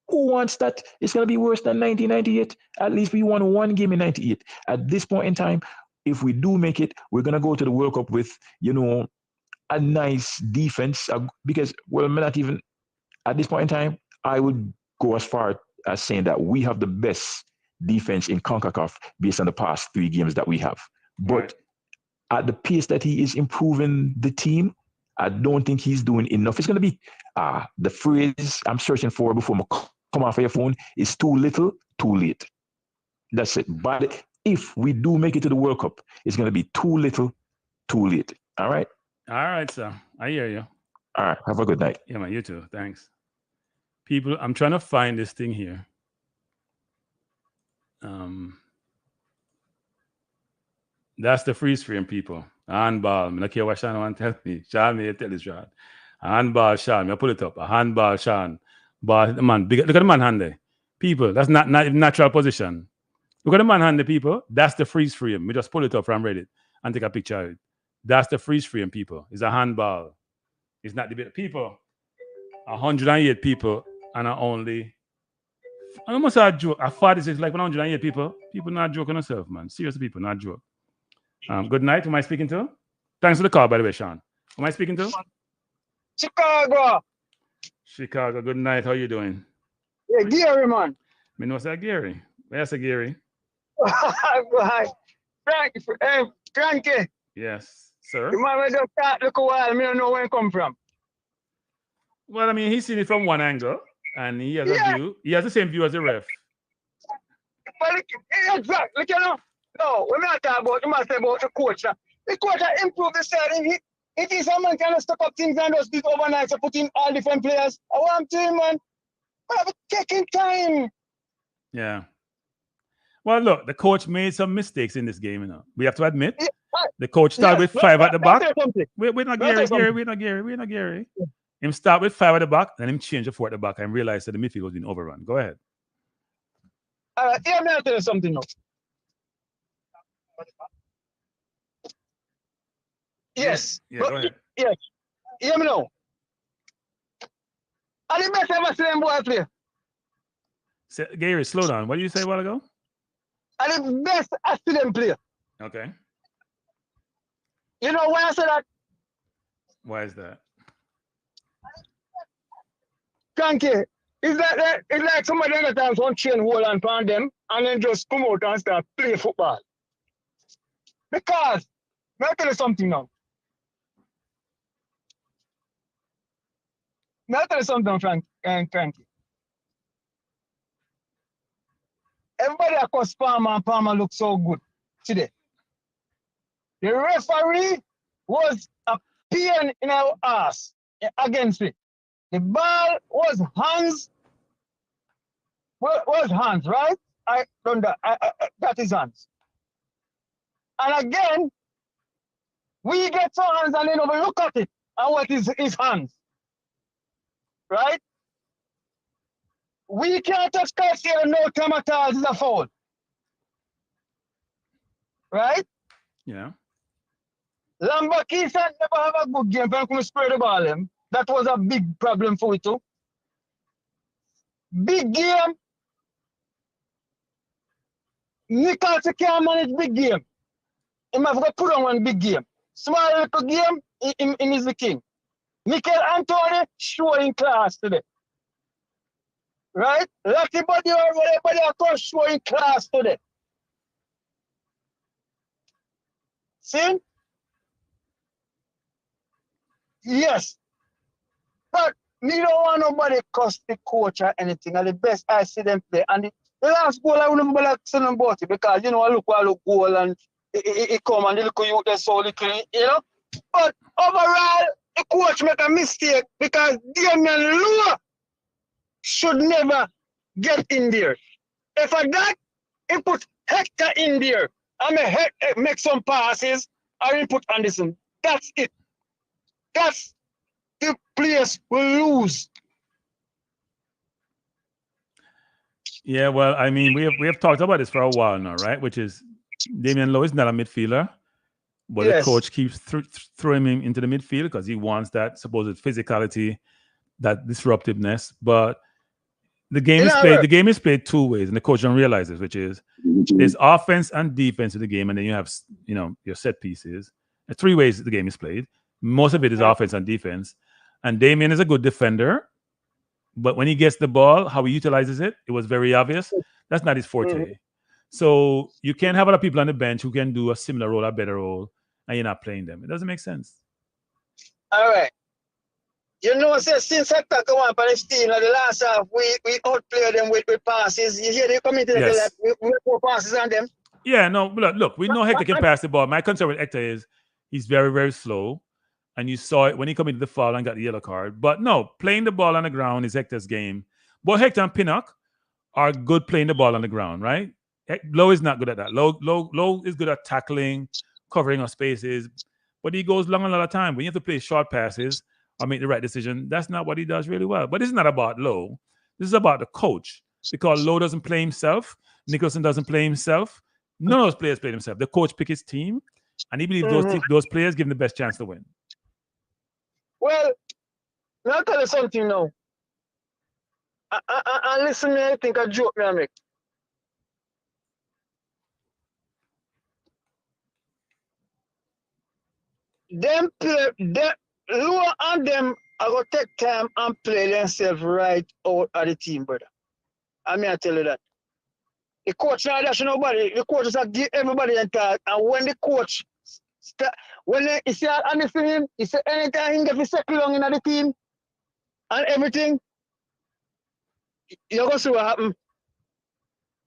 Who wants that? It's going to be worse than 1998. At least we won one game in 98. At this point in time, if we do make it, we're going to go to the World Cup with, a nice defense. Because, not even at this point in time, I would go as far as saying that we have the best defense in CONCACAF based on the past 3 games that we have. But at the pace that he is improving the team, I don't think he's doing enough. It's going to be the phrase I'm searching for before I come off of your phone is too little, too late. That's it. But if we do make it to the World Cup, it's going to be too little, too late. All right? All right, sir. I hear you. All right. Have a good night. Yeah, man. You too. Thanks. People, I'm trying to find this thing here. That's the freeze frame, people. Handball. I don't care what Sean want to tell me. Sean, me tell this, Sean. Handball, Sean. I pull it up. A handball, Sean. Ball, man. Big, look at the man hand there. People, that's not natural position. Look at the man hand there, people. That's the freeze frame. We just pull it up from Reddit and take a picture of it. That's the freeze frame, people. It's a handball. It's not the bit. People, 108 people, and I only. I almost a joke. I thought this is like 108 people. People not joking themselves, man. Serious people, not joke. Good night. Who am I speaking to? Thanks for the call, by the way, Sean. Who am I speaking to? Chicago. Chicago. Good night. How you doing? Yeah, Gary, man. Me know say Gary. Where's the Gary? Frankie. Yes, sir. The man just start look a while. Me don't know where he come from. Well, I mean, he's seen it from one angle, and he has a view. He has the same view as the ref. But exactly, you know. No, we're not talking about. You must say about the coach. The coach has improved the setting. It is someone kind of step up things and just do it overnight. So put in all different players. I want to, man. But taking time. Yeah. Well, look, the coach made some mistakes in this game, you know. We have to admit. Yeah, the coach started with 5 at the back. We're not Let me Gary. Yeah. Him start with 5 at the back, and him change the 4 at the back and realize that the midfield was being overrun. Go ahead. Yeah, may I tell you something now? Yes. Yeah, go ahead. Yes. Hear me now. And the best ever see them boy play. Gary, slow down. What did you say a while ago? And the best I see them play. Okay. You know why I say that? Why is that? Thank you. It's like somebody other times one chain hold and pound them and then just come out and start play football. Because, let me tell you something now. Let me tell you something, Frankie. Everybody across Palmer and Palmer look so good today. The referee was a pain in our ass against it. The ball was hands. Was hands, right? That is hands. And again, we get some hands and then we look at it and what is his hands. Right? We can't touch Garcia no time at all. This is a foul. Right? Yeah. Lambaki said never have a good game when come spray the ball him. That was a big problem for it too. Big game. Nicholson can't manage big game. He have to put on one big game. Small little game, he is the king. Mikel Anthony showing class today. Right? Lucky body or everybody are showing class today. See? Yes. But me don't want nobody cuss the coach or anything. And the best I see them play. And the last goal I wouldn't be like saying about it because you know I look goal and it come and the little youth they so little, you know. But overall, the coach make a mistake because Damian Lua should never get in there. If for that, he put Hector in there. I mean, make some passes, or he put Anderson. That's it. That's the players will lose. Yeah, well, I mean, we have talked about this for a while now, right? Which is Damian Lowe is not a midfielder, but Yes. the coach keeps throwing him into the midfield because he wants that supposed physicality, that disruptiveness. But the game is played. The game is played 2 ways, and the coach don't realize this, which is there's offense and defense in the game, and then you have your set pieces. There's 3 ways the game is played. Most of it is offense and defense. And Damian is a good defender, but when he gets the ball, how he utilizes it, it was very obvious. That's not his forte. Mm-hmm. So you can't have other people on the bench who can do a similar role, a better role, and you're not playing them. It doesn't make sense. All right. You know, since Hector come up on the team, the last half, we outplay them with passes. You hear they come into Yes. we put passes on them. Yeah, no, look, we know Hector can pass the ball. My concern with Hector is he's very, very slow. And you saw it when he committed the foul and got the yellow card. But no, playing the ball on the ground is Hector's game. Both Hector and Pinnock are good playing the ball on the ground, right? Lowe is not good at that. Lowe is good at tackling, covering up spaces. but he goes long a lot of time. When you have to play short passes or make the right decision, that's not what he does really well. But it's not about Lowe. This is about the coach. Because Lowe doesn't play himself, Nicholson doesn't play himself. None of those players play themselves. The coach pick his team, and he believes those players give him the best chance to win. Well, I'll tell you something now. I listen to me, I think a joke me I make. Them play, Lower and them are going to take time and play themselves right out of the team, brother. I mean, I tell you that. The coach not dash nobody. The coach just give everybody a task. And when the coach he see anything him, he say anytime he get to settle along in the team and everything, you're going to see what happen.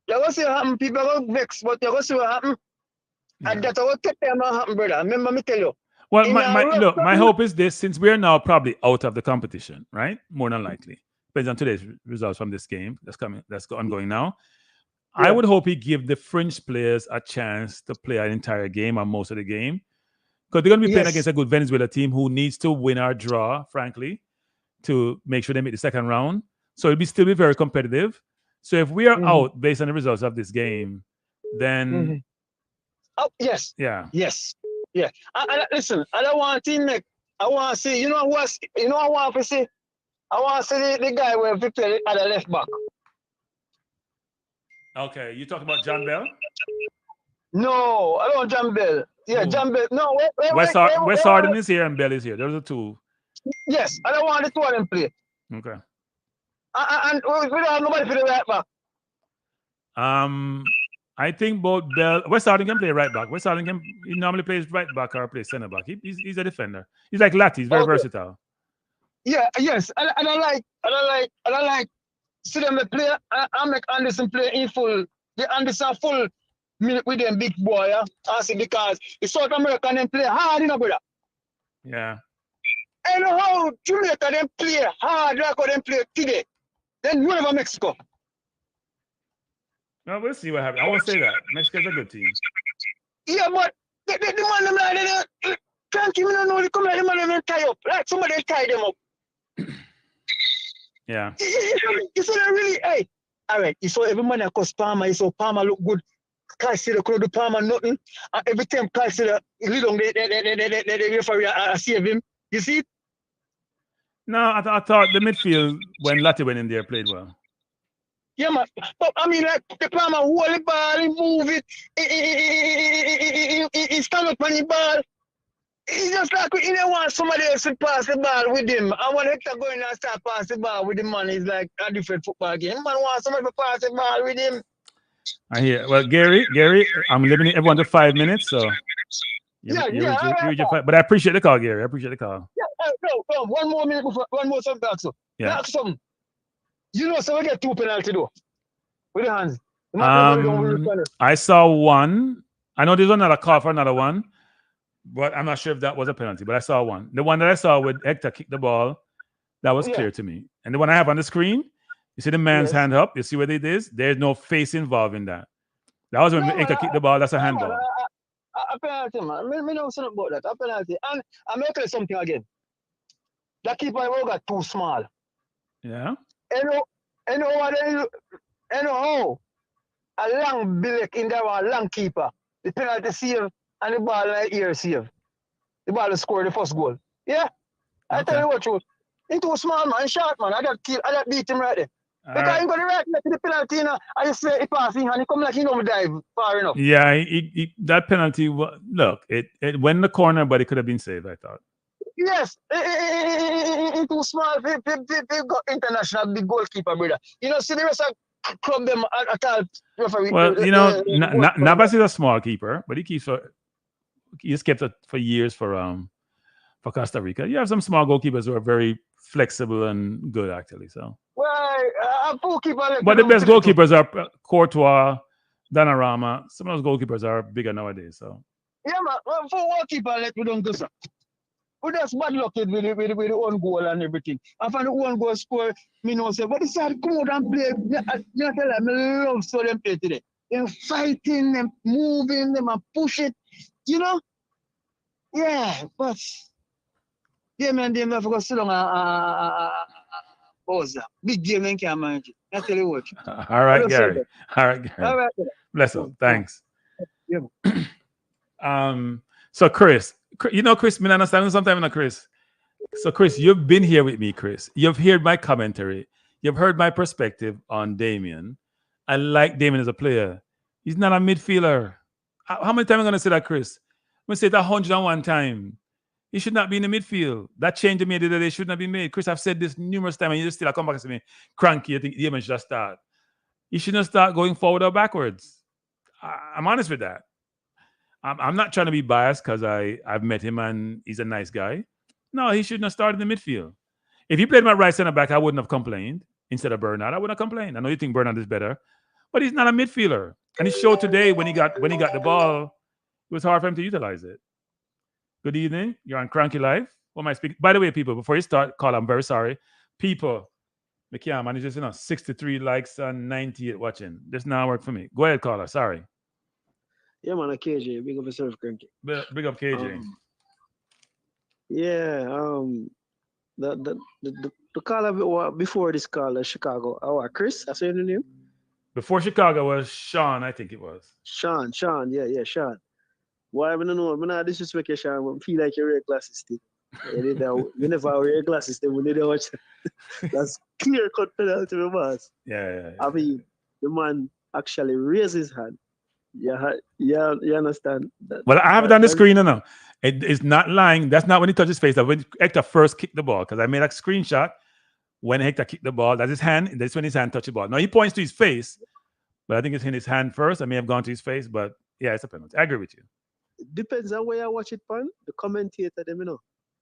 You're going to see what happen. People are going to vex, but you're going to see what happen. Yeah. And that's what take time to happen, brother. Remember me tell you. Well, my hope is this: since we are now probably out of the competition, right? More than likely, depends on today's results from this game that's ongoing now. Yeah. I would hope he give the fringe players a chance to play an entire game or most of the game, because they're going to be playing against a good Venezuela team who needs to win or draw, frankly, to make sure they make the second round. So it'll still be very competitive. So if we are out based on the results of this game, then oh yes, yeah, yes. Yeah, listen. I don't want to make. I want to see. You know what? You know what I want to see. I want to see the guy where we play at the left back. Okay, you talking about John Bell? No, I don't want John Bell. Yeah, John Bell. No, West Harden is here and Bell is here. Those are two. Yes, I don't want the two of them play. Okay. And we don't have nobody for the right back. I think both Bell, West Harden can play right back. West Harden he normally plays right back or plays center back. He's a defender. He's like Latty. He's very versatile. Yeah, yes. I don't like see them play. I make Anderson play in full. The Anderson full minute with them big boy. I see because the South American them play hard, you know, brother. Yeah. And how Jamaica them play hard like how them play today. Then whatever Mexico. No, we'll see what happens. I won't say that. Mexico's a good team. Yeah, but the man them like can't even know they come like the man them tie up. Like somebody tie them up. Yeah. You saw that really, hey. All right, you saw every man that cost Palmer, you saw Palmer look good. Kyle Cedar could do Palmer nothing. And every time Kyle Cedar lead on the referee save him. You see it? No, I thought the midfield when Latty went in there played well. Yeah, man. But I mean, like the Palmer hold the ball, he move it, he stand up on the ball. It's just like he don't want somebody else to pass the ball with him. And when Hector go in and start pass the ball with the man, it's like a different football game. Man wants somebody to pass the ball with him. I hear. Well, Gary, I'm limiting everyone to 5 minutes, so but I appreciate the call, Gary. I appreciate the call. Yeah, no, 1 more minute before, 1 more something. So. Yeah. That's something. You know, so we get 2 penalties though. With the hands. I saw one. I know there's another call for another one, but I'm not sure if that was a penalty. But I saw one. The one that I saw with Hector kick the ball, that was clear to me. And the one I have on the screen, you see the man's hand up. You see what it is? There's no face involved in that. That was when Hector kicked the ball. That's a handball. A penalty, man. I know something about that. A penalty. And I'm going to tell you something again. That keeper got too small. Yeah. Anyhow, a long billet in there, a long keeper. The penalty save and the ball like ear save. The ball will score the first goal. Yeah. I tell you what, truth. He's too small, man. Short, man. I got beat him right there. Because he got the right to the penalty, I just say he passing and he come like he don't dive far enough. Yeah, that penalty, look, it went in the corner, but it could have been saved, I thought. Yes, he's too small. He got international big goalkeeper, brother. You know, see the rest of club them at all. Well, you know, Navas is a small keeper, but he's kept it for years for Costa Rica. You have some small goalkeepers who are very flexible and good, actually. So. Well, but the best goalkeepers are Courtois, Donnarumma. Some of those goalkeepers are bigger nowadays. So. Yeah, man. Well, for goalkeeper, we don't do so. We just bad luck with the own goal and everything. After the own goal score, me know say, but this side come out and play. You tell them, I love so them play today. They're fighting, them moving, them and push it. You know? Yeah, but game and them have to go sit down pause. Big game and can't manage it. I tell you what. All right, Gary. All right, Gary. All right. Bless up. Thanks. Yeah. So Chris, you know Chris, me understand sometimes, not Chris. So Chris, you've been here with me, Chris. You've heard my commentary. You've heard my perspective on Damien. I like Damien as a player. He's not a midfielder. How many times am I going to say that, Chris? I'm going to say that 101 times. He should not be in the midfield. That change he made the other day should not be made. Chris, I've said this numerous times, and you still come back and say me, cranky, I think Damien should start. He shouldn't start going forward or backwards. I'm honest with that. I'm not trying to be biased because I've met him and he's a nice guy. No, he shouldn't have started in the midfield. If he played my right center back, I wouldn't have complained. Instead of Bernard, I wouldn't have complained. I know you think Bernard is better, but he's not a midfielder. And he showed today when he got the ball, it was hard for him to utilize it. Good evening. You're on Cranky Live. What am I speaking? By the way, people, before you start, call, I'm very sorry. People, I can't manage this, 63 likes and 98 watching. This now work for me. Go ahead, caller. Sorry. Yeah, man, KJ, big up yourself, Cranky. Big up KJ. The caller before this caller, Chicago. Chris, I said the name? Before Chicago was Sean, I think it was. Sean, yeah, Sean. Why I don't know, I'm not disrespect you, Sean. I feel like you wear glasses still. You never wear glasses still when you watch. That's clear cut penalty, my boss. Yeah. I mean, the man actually raised his hand. Yeah, you understand that. Well, I have it on the screen now. It's not lying. That's not when he touched his face. That when Hector first kicked the ball, because I made a screenshot when Hector kicked the ball. That's his hand. That's when his hand touched the ball. Now he points to his face, but I think it's in his hand first. I may have gone to his face, but yeah, it's a penalty. I agree with you. Depends on where I watch it, pan. The commentator, them,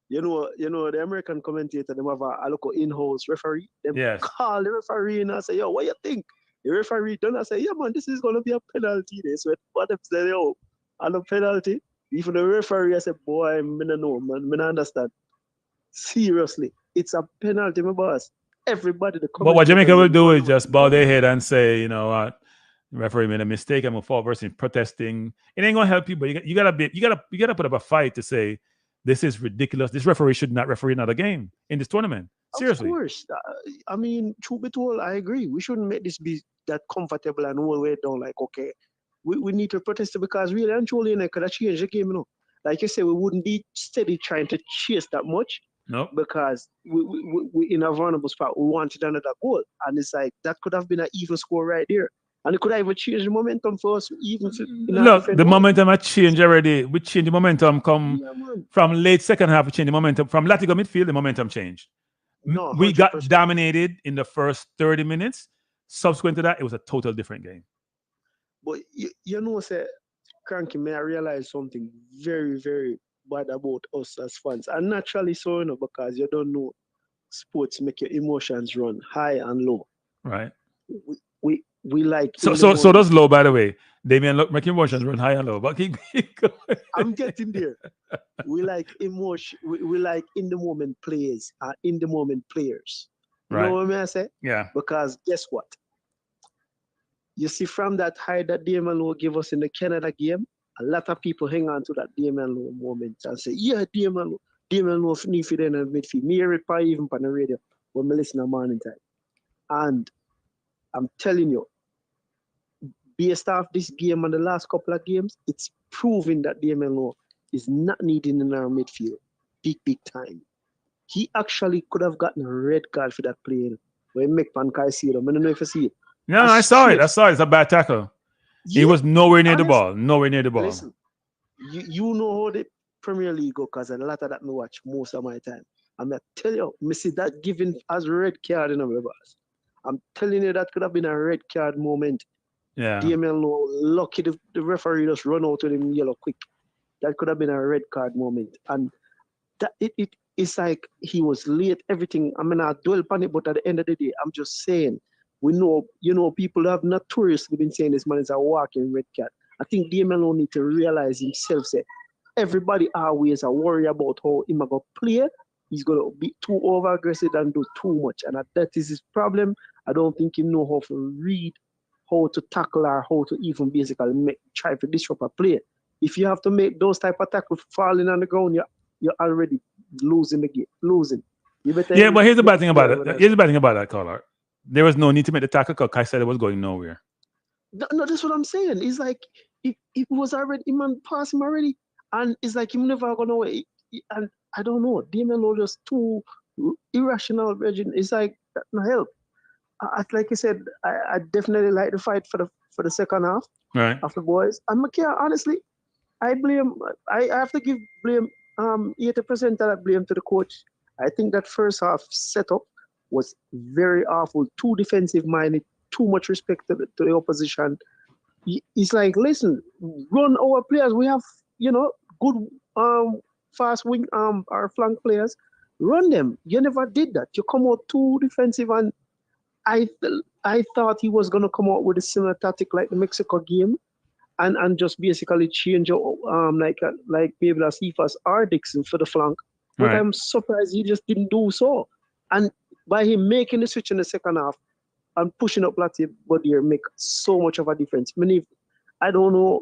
you know, the American commentator, them have a local in-house referee. Them call the referee and I say, yo, what you think? The referee done, I say, yeah, man, this is going to be a penalty. They said, what if they say, yo, and a penalty? Even the referee, I said, boy, I don't know, man, I don't understand. Seriously, it's a penalty, my boss. Everybody, the But what Jamaica will do is just bow their head and say, you know what, the referee made a mistake. I'm a foul person protesting. It ain't gonna help you, but you gotta put up a fight to say this is ridiculous. This referee should not referee another game in this tournament. Seriously. Of course. I mean, truth be told, I agree. We shouldn't make this be that comfortable and all the way down. Like, okay, we need to protest it because really and truly, could have changed the game, Like you say, we wouldn't be steady trying to chase that much. No. Because we in a vulnerable spot. We wanted another goal. And it's like, that could have been an even score right there. And it could have even changed the momentum for us. Look, the momentum had changed already. We changed the momentum from late second half. We changed the momentum. From Latigo midfield, the momentum changed. No, we got dominated in the first 30 minutes. Subsequent to that, it was a total different game. But say, Cranky, may I realize something very, very bad about us as fans. And naturally so, because you don't know sports make your emotions run high and low. Right. We like... So does low, by the way. Damien, look, make emotions run high and low. But keep going. I'm getting there. We like emotion. We like in the moment players and in the moment players. You know what I say? Yeah. Because guess what? You see, from that high that Damien Lowe gave us in the Canada game, a lot of people hang on to that Damien Lowe moment and say, yeah, Damien Lowe need for them in the midfield. Me hear it even on the radio when I listen to morning time. And I'm telling you, based off this game and the last couple of games, it's proving that Damien Lowe is not needed in our midfield. Big time. He actually could have gotten a red card for that play when make Pankai see it. I don't know if you see it. No, I saw it. It's a bad tackle. Yeah. He was nowhere near the ball. Nowhere near the ball. Listen, you know how the Premier League go, because a lot of that me watch most of my time. I'm going to tell you, I see that given as a red card in our boss. I'm telling you that could have been a red card moment. Yeah. Damien Lowe, lucky the referee just run out with him yellow quick. That could have been a red card moment. And that it's like he was late, everything. I mean, I dwell upon it, but at the end of the day, I'm just saying, we know, people have notoriously been saying this man is a walking red card. I think Damien Lowe need to realize himself, say, everybody always worry about how he might go play. He's going to be too over-aggressive and do too much. And that is his problem. I don't think he know how to read, how to tackle, or how to even basically try to disrupt a play. If you have to make those type of tackles falling on the ground, you're already losing the game. Losing. You better. Yeah, but here's the bad thing about it. Here's the bad thing about that, caller. There was no need to make the tackle because Kai said it was going nowhere. No, that's what I'm saying. It's like it was already man pass him already, and it's like him never gonna away. And I don't know, Damien just too irrational. Virgin. It's like that no help. Like I said, I definitely like the fight for the second half Right. of the boys. And McKay, honestly, I have to give blame 80% of that blame to the coach. I think that first half setup was very awful, too defensive minded, too much respect to the opposition. It's like, listen, run our players. We have, good fast wing our flank players. Run them. You never did that. You come out too defensive, and I thought he was gonna come out with a similar tactic like the Mexico game, and just basically change like maybe a Cephas or Dixon for the flank. But Right. I'm surprised he just didn't do so. And by him making the switch in the second half and pushing up Latif Bodier make so much of a difference. I don't know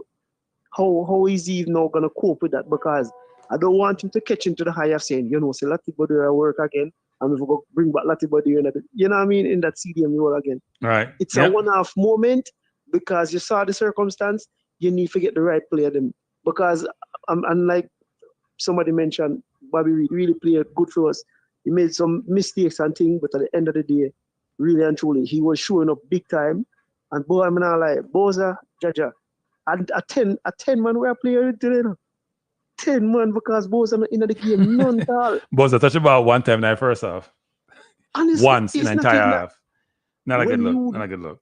how he's even now gonna cope with that, because I don't want him to catch into the high of saying, say Latif Bodier work again, and we're gonna bring back Latif Bodier in in that CDM role again. Right. It's a one-off moment because you saw the circumstance. You need to get the right player them, because unlike somebody mentioned, Bobby Reed really played good for us. He made some mistakes and things, but at the end of the day, really and truly, he was showing up big time. And boy, I'm not like Boza, Jaja, and a 10 man we are playing today. 10 man, because Boza not in the game, none at all. Boza touched about one time in that first half. Honestly, Once in the entire half. Not a good look. you- Not a good look.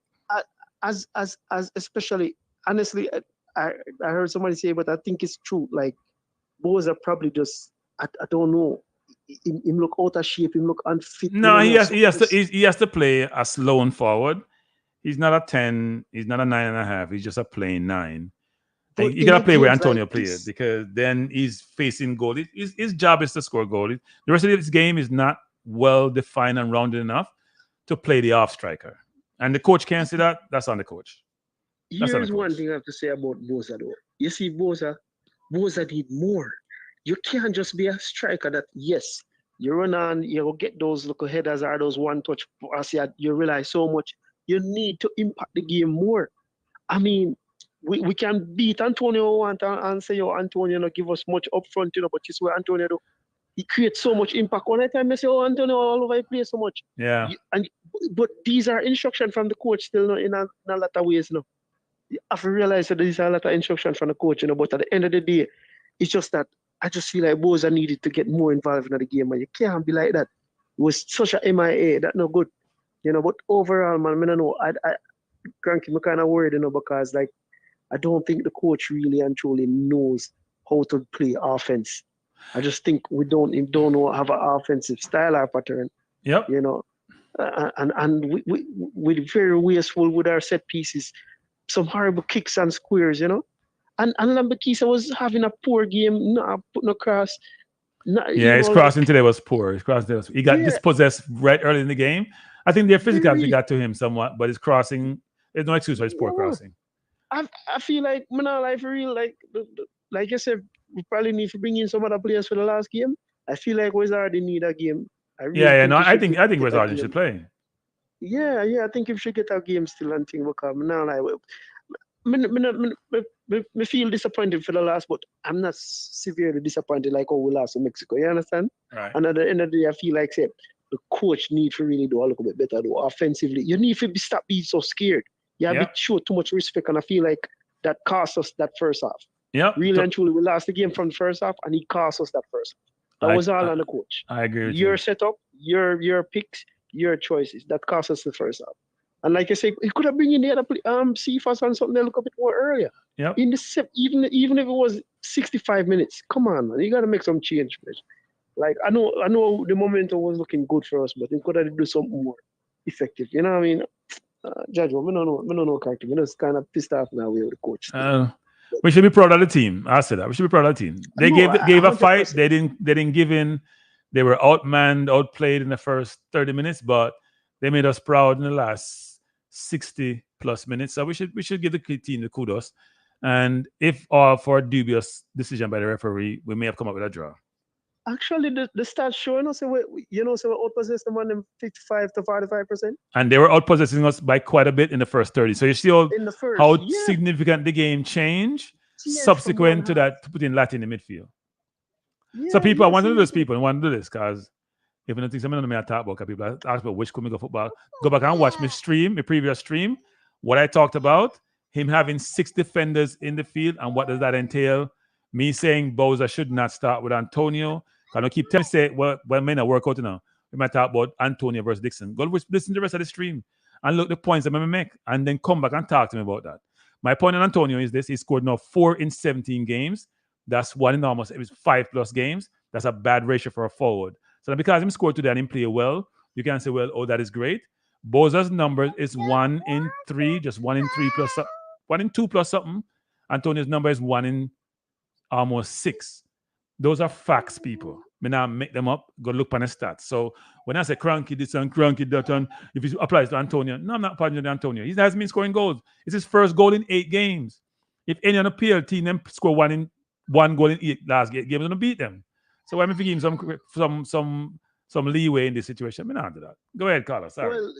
As especially, honestly, I heard somebody say, but I think it's true. Like Boza probably just, I don't know, him look out of shape, him look unfit. No, he has to play a slow and forward. He's not a 10. He's not a 9.5. He's just a plain 9. But You gotta play where Antonio like plays, because then he's facing goal. His job is to score goal. The rest of his game is not well defined and rounded enough to play the off striker. And the coach can't see that. That's on the coach. Here's one thing I have to say about Boza though. You see, Boza need more. You can't just be a striker that, yes, you run on, you get those little headers or those one touch passes, you realize so much. You need to impact the game more. I mean, we can beat Antonio and say, Antonio give us much up front, but you see what Antonio do? He creates so much impact. One time I say, Antonio all over the place so much. Yeah. But these are instructions from the coach still in a lot of ways. You have to realize that these are a lot of instructions from the coach, but at the end of the day, it's just that I just feel like Boza needed to get more involved in the game, and you can't be like that. It was such a MIA, that no good. But overall, man, I don't know. Cranky, I'm kind of worried, because like I don't think the coach really and truly knows how to play offense. I just think we don't know have an offensive style or pattern. Yep. And we're very wasteful with our set pieces. Some horrible kicks and squares, And Lambakisa was having a poor game, not putting across. His crossing today was poor. He got dispossessed right early in the game. I think their physicality got to him somewhat, but his crossing, there's no excuse for his poor crossing. I feel like, for real, like I said, we probably need to bring in some other players for the last game. I feel like Wizard need a game. I think Wizard should play. Yeah, I think if she get a game still and thing, because now I feel disappointed for the last, but I'm not severely disappointed like we lost to Mexico. You understand? Right. And at the end of the day, I feel like the coach need to really do a little bit better though, offensively. You need to stop being so scared. You have to show too much respect, and I feel like that cost us that first half. Yeah. Really and truly, we lost the game from the first half, and he cost us that first half. That was all on the coach. I agree with your setup, your picks, your choices. That cost us the first half. And like I said, he could have bring in the other Cephas and something that look a bit more earlier. Yep. In the even if it was 65 minutes, come on, man, you got to make some change, man. Like I know the momentum was looking good for us, but he could have do something more effective. You know what I mean? Judge, we don't know, character. We're just kind of pissed off now with the coach. We should be proud of the team. I said that. We should be proud of the team. They gave a fight. They didn't give in. They were outmanned, outplayed in the first 30 minutes, but they made us proud in the last 60 plus minutes. So we should give the team the kudos. And if all for a dubious decision by the referee, we may have come up with a draw. Actually, the stats showing us, so we outpossessed them on them 55 to 45%. And they were outpossessing us by quite a bit in the first 30. So you see In the first, how yeah. significant the game changed Change subsequent to from one that, to put in Latin in the midfield. half. So people, I want to do this, see, people. I want to do this because if you don't think something I talk about, 'cause people ask about which could make a football, go back and watch my previous stream, what I talked about, him having 6 defenders in the field, and what does that entail? Me saying Bowser should not start with Antonio. Can I keep telling me say, well, may not work out now. We might talk about Antonio versus Dixon. Go listen to the rest of the stream and look the points I'm going to make, and then come back and talk to me about that. My point on Antonio is this: he scored now 4 in 17 games. That's one in almost, it was 5+ games. That's a bad ratio for a forward. So because him scored today and him play well, you can say, well, oh, that is great. Boza's number is 1 in 3, just 1 in 3 plus 1 in 2 plus something. Antonio's number is 1 in almost 6. Those are facts, people. Me now make them up, go look on the stats. So when I say cranky this and cranky that, and if it applies to Antonio, no, I'm not applying to Antonio. He hasn't been scoring goals. It's his first goal in 8 games. If any on the PL team them score 1 goal in 8 last game, gonna beat them. So why am I give him some leeway in this situation? Me not do that. Go ahead, Carlos. Sorry. Well,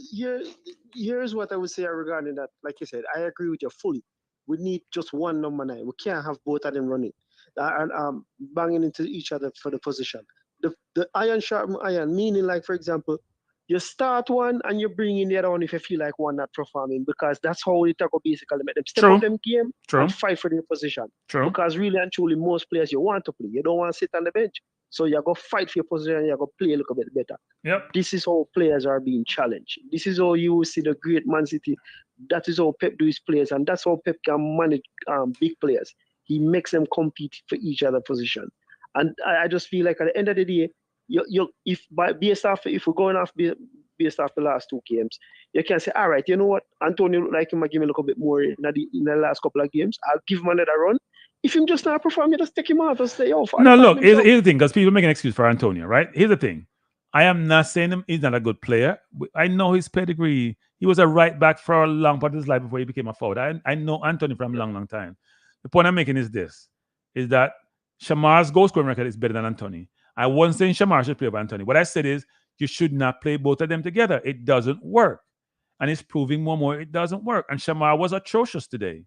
here's what I would say regarding that. Like you said, I agree with you fully. We need just one number 9. We can't have both of them running and banging into each other for the position. The iron sharpen iron, meaning, like, for example, you start one and you bring in the other one if you feel like one not performing, because that's how it tackle basically make them step up them game and fight for their position. Because really and truly, most players you want to play, you don't want to sit on the bench. So you go fight for your position and you go play a little bit better. Yep. This is how players are being challenged. This is how you see the great Man City. That is how Pep do his players, and that's how Pep can manage big players. He makes them compete for each other position. And I just feel like at the end of the day, if we're going off based off the last 2 games, you can say, all right, you know what, Antonio look like him might give me a little bit more in the last couple of games. I'll give him another run. If him just not perform, you just take him out and say, oh, no, look, here's the thing, because people make an excuse for Antonio, right? Here's the thing. I am not saying he's not a good player. I know his pedigree. He was a right back for a long part of his life before he became a forward. I know Antonio from a long time. The point I'm making is this, is that Shamar's goal scoring record is better than Antonio. I wasn't saying Shamar should play over Antonio. What I said is you should not play both of them together. It doesn't work. And it's proving more and more it doesn't work. And Shamar was atrocious today.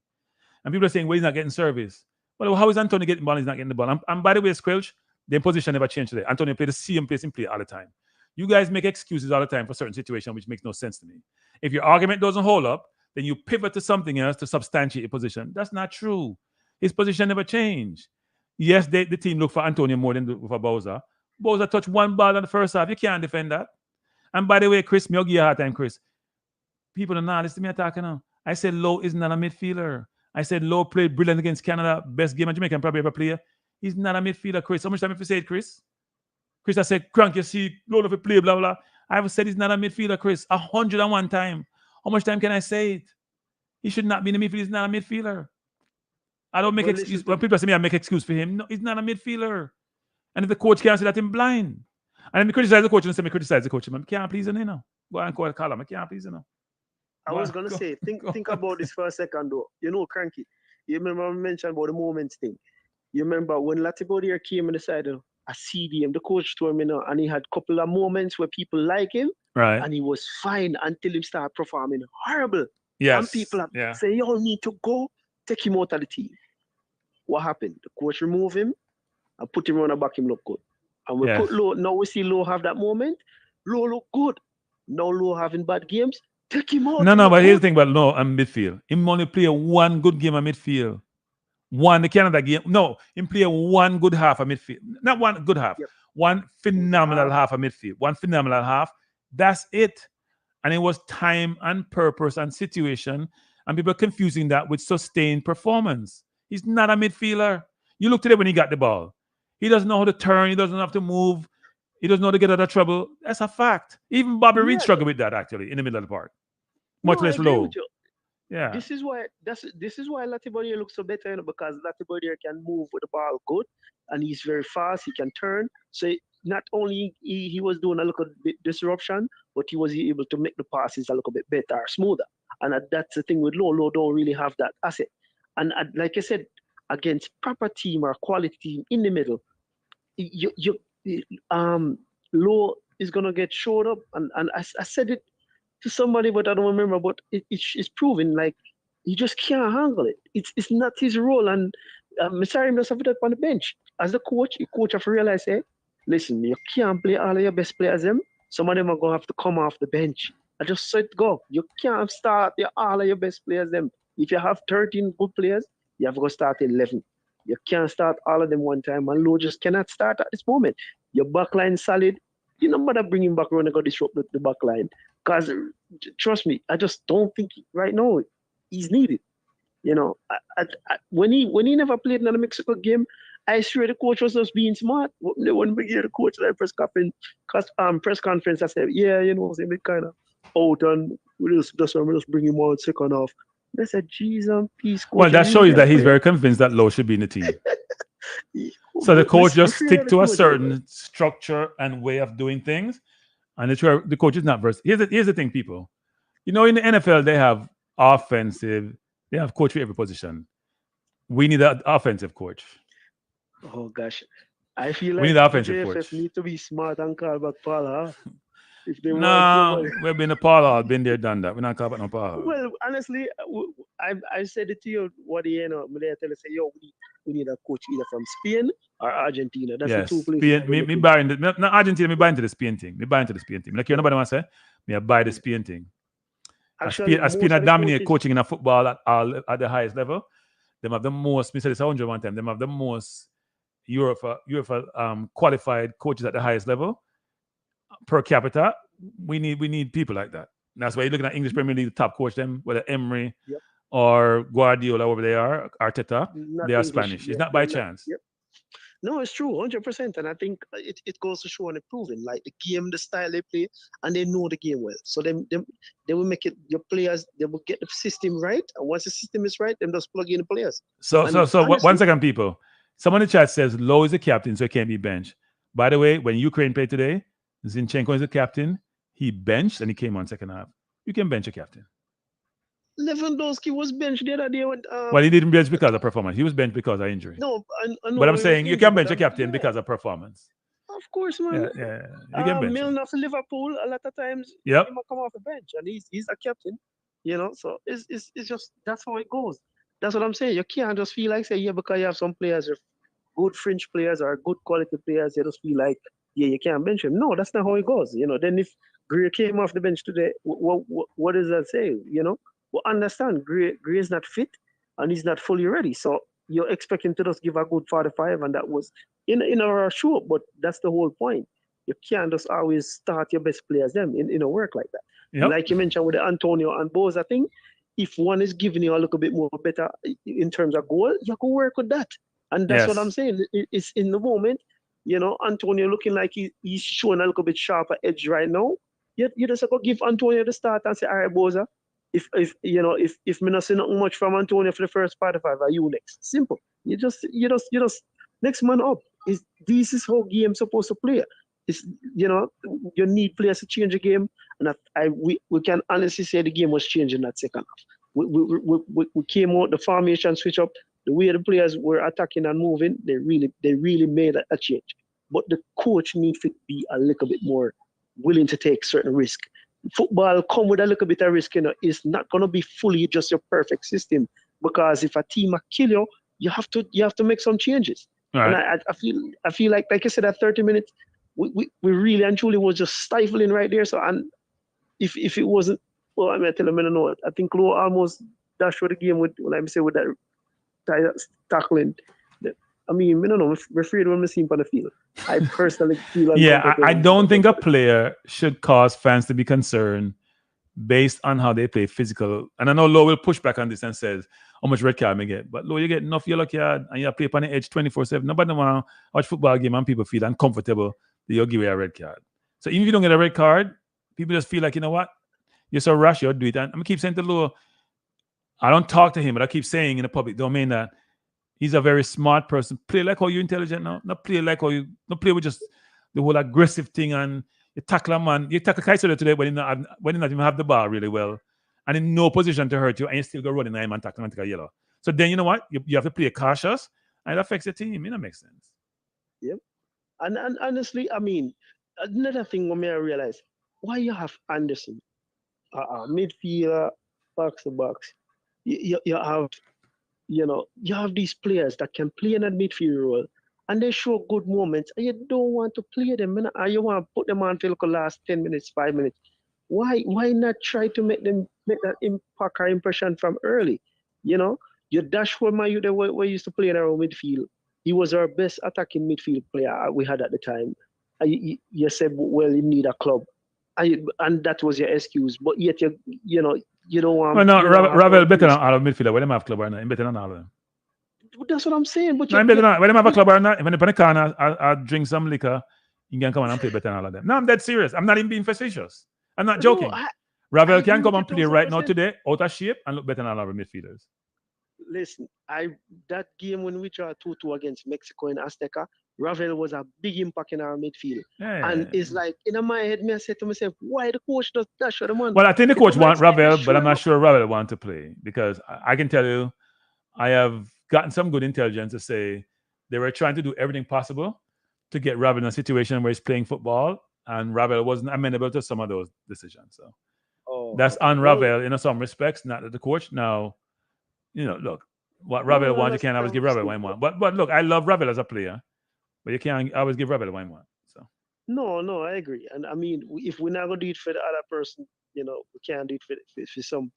And people are saying, well, he's not getting service. Well, how is Antonio getting the ball? He's not getting the ball. And by the way, Squelch, their position never changed today. Antonio played the same place in play all the time. You guys make excuses all the time for certain situations, which makes no sense to me. If your argument doesn't hold up, then you pivot to something else to substantiate your position. That's not true. His position never changed. Yes, the team looked for Antonio more than for Bowser. Bowser touched 1 ball in the first half. You can't defend that. And by the way, Chris, me give you a hard time, Chris. People are not listening to me talking now. I said Lowe is not a midfielder. I said Lowe played brilliant against Canada. Best game of Jamaica probably ever play. He's not a midfielder, Chris. How much time have you said, Chris? Chris, I said, crank, you see, Lowe of a play, blah, blah. I have said he's not a midfielder, Chris. 101 times. How much time can I say it? He should not be in the midfield. He's not a midfielder. I don't make excuse. When people say me, I make excuse for him. No, he's not a midfielder. And if the coach can't say that, I'm blind. And then me criticize the coach and say me criticize the coach. I can't please him, you know. Go and call him. I can't please him, you know. I was gonna say, think about this for a second though. You know, Cranky. You remember I mentioned about the moments thing. You remember when Latibodier came in the side of a CDM, the coach told me, and he had a couple of moments where people like him, right? And he was fine until he started performing horrible. Yes. And people say, y'all need to go take him out of the team. What happened? The coach removed him and put him on the back. Him look good. And we put Lowe. Now we see Lowe have that moment. Lowe look good. Now Lowe having bad games. Take him out. No, but here's the thing about Lowe and midfield. Him only play 1 good game of midfield. The Canada game. No, him play 1 good half of midfield. Not 1 good half. Yep. 1 phenomenal half of midfield. 1 phenomenal half. That's it. And it was time and purpose and situation. And people are confusing that with sustained performance. He's not a midfielder. You looked at it when he got the ball. He doesn't know how to turn. He doesn't have to move. He doesn't know how to get out of trouble. That's a fact. Even Bobby Reed struggled with that, actually, in the middle of the park. Much less Lowe. Yeah. This is why Latibodier looks so better, because Latibodier can move with the ball good, and he's very fast. He can turn. So not only he was doing a little bit disruption, but he was able to make the passes a little bit better, smoother. And that's the thing with Lowe. Lowe don't really have that asset. And like I said, against proper team or quality team in the middle, Low is gonna get showed up. And I said it to somebody, but I don't remember. But it's proven like he just can't handle it. It's not his role. And Mr. must have it up on the bench as the coach. The coach have to realize, hey, listen, you can't play all of your best players. Them some of them are gonna have to come off the bench. I just said go. You can't start all of your best players. Them if you have 13 good players, you have to go start 11. You can't start all of them one time, and Low just cannot start at this moment. Your backline solid. You no matter bringing back around and go disrupt the backline. Because trust me, I just don't think right now he's needed. You know, when he never played in the Mexico game, I swear the coach was just being smart. When we hear the coach at the press conference, I said, yeah, you know, they make kind of out and we just bring him out second half. They said, geez, peace. Well, that shows that he's very convinced that Lowe should be in the team. So the coach just stick to a certain structure and way of doing things. And the coach is not versatile. Here's the thing, people. You know, in the NFL, they have they have coach for every position. We need an offensive coach. Oh, gosh. I feel like we need an offensive JFF coach. need to be smart and call back Paul. If they we've been to Paul, been there, done that. We're not calling back no Paul. Well, honestly, I said it to you. What do you know? I tell you, say, yo, we need a coach either from Spain or Argentina. That's the two places. Me buying not Argentina. Me buying to the Spain thing. Like you nobody want to say. Me buy the Spain thing. Actually, Spain dominate coaching in a football at the highest level. They have the most. Me said this 100 one time. They have the most UEFA qualified coaches at the highest level. Per capita, we need people like that. That's why you're looking at English Premier League, the top coach them, whether Emery or Guardiola, wherever they are, Arteta, they are Spanish. It's not by chance. Yep. No, it's true, 100%. And I think it goes to show and improving. Like the game, the style they play, and they know the game well. So they will make it, your players, they will get the system right. And once the system is right, then just plug in the players. So honestly, 1 second, people. Someone in the chat says Lowe is the captain, so he can't be benched. By the way, when Ukraine played today, Zinchenko is the captain. He benched and he came on second half. You can bench a captain. Lewandowski was benched the other day. Well, he didn't bench because of performance. He was benched because of injury. No, I know. But I'm saying you can bench a captain because of performance. Of course, man. Yeah. You can bench. Milner for Liverpool, a lot of times, he might come off the bench and he's a captain. You know, so it's just that's how it goes. That's what I'm saying. You can't just feel like because you have some players, good French players or good quality players, you just feel like you can't bench him. No, that's not how it goes. You know, then if Gray came off the bench today, what does that say? You know, well, understand Gray is not fit and he's not fully ready. So you're expecting to just give a good 45, and that was in our show. But that's the whole point. You can't just always start your best players them in a work like that. Yep. Like you mentioned with the Antonio and Boza thing, if one is giving you a little bit more better in terms of goal, you can work with that. And that's what I'm saying. It's in the moment. You know, Antonio looking like he's showing a little bit sharper edge right now. You just have to give Antonio the start and say, all right, Boza, if me not see nothing much from Antonio for the first 45, are you next? Simple. You just next man up. This is how game's supposed to play. It's, you know, you need players to change the game, and we can honestly say the game was changing that second half. We came out, the formation switch up. The way the players were attacking and moving, they really made a change. But the coach needs to be a little bit more willing to take certain risk. Football come with a little bit of risk, you know. It's not gonna be fully just your perfect system, because if a team kill you, you have to make some changes. Right. And I feel like I said, at 30 minutes, we really and truly was just stifling right there. So, and if it wasn't, well, I mean, I tell them I don't know. I think Lowe almost dashed for the game with that tackling. I mean, I don't know. I'm afraid when I see him on the field. I personally feel I don't think a player should cause fans to be concerned based on how they play physical. And I know Lowe will push back on this and says, how much red card I get? But Lowe, you get enough yellow card and you play on the edge 24/7. Nobody want to watch football game and people feel uncomfortable that you'll give away a red card. So even if you don't get a red card, people just feel like, you know what? You're so rash, you'll do it. And I'm going to keep saying to Lowe, I don't talk to him, but I keep saying in the public domain that he's a very smart person. Play like how you're intelligent now. Not play like how you, not play with just the whole aggressive thing and you tackle a man. You tackle Kaiser today when he not even have the ball really well and in no position to hurt you, and you still go running and tackle and take a yellow. So then you know what? You have to play cautious, and it affects your team. It don't make sense. Yep. And honestly, I mean, another thing when I realize why you have Anderson, midfielder, box to box. You have, you have these players that can play in a midfield role and they show good moments and you don't want to play them, and you want to put them on till the last 10 minutes, 5 minutes. Why not try to make that impact or impression from early? Your Dashwood man, we used to play in our midfield. He was our best attacking midfield player we had at the time. You said, well, you need a club. And that was your excuse. But yet, you don't want... Well, no, you don't have Ravel no better excuse. than all of midfielder. When them have club or not, he better than all of them. That's what I'm saying. But No, he better than when them have a club or not. When they put a corner, I drink some liquor. You can come on and play better than all of them. No, I'm dead serious. I'm not even being facetious. I'm not joking. No, I Ravel can agree come with and you play right now 1000%. today, out of shape, and look better than all of our midfielders. Listen, that game when we tried 2-2 against Mexico in Azteca, Ravel was a big impact in our midfield. Yeah. And it's like, in my head, I said to myself, why the coach does that show the man? Well, I think the coach Because want I said, Ravel, they but I'm show not sure Ravel want to play because I can tell you, I have gotten some good intelligence to say they were trying to do everything possible to get Ravel in a situation where he's playing football, and Ravel wasn't amenable to some of those decisions. So that's okay. on Well, Ravel in some respects, not the coach. Now, look, what no, Ravel no, wants, you that's can't always give Ravel what he wants. But look, I love Ravel as a player, but you can't always give Ravel what he wants. So no, I agree. And I mean, if we're not going to do it for the other person, we can't do it for some.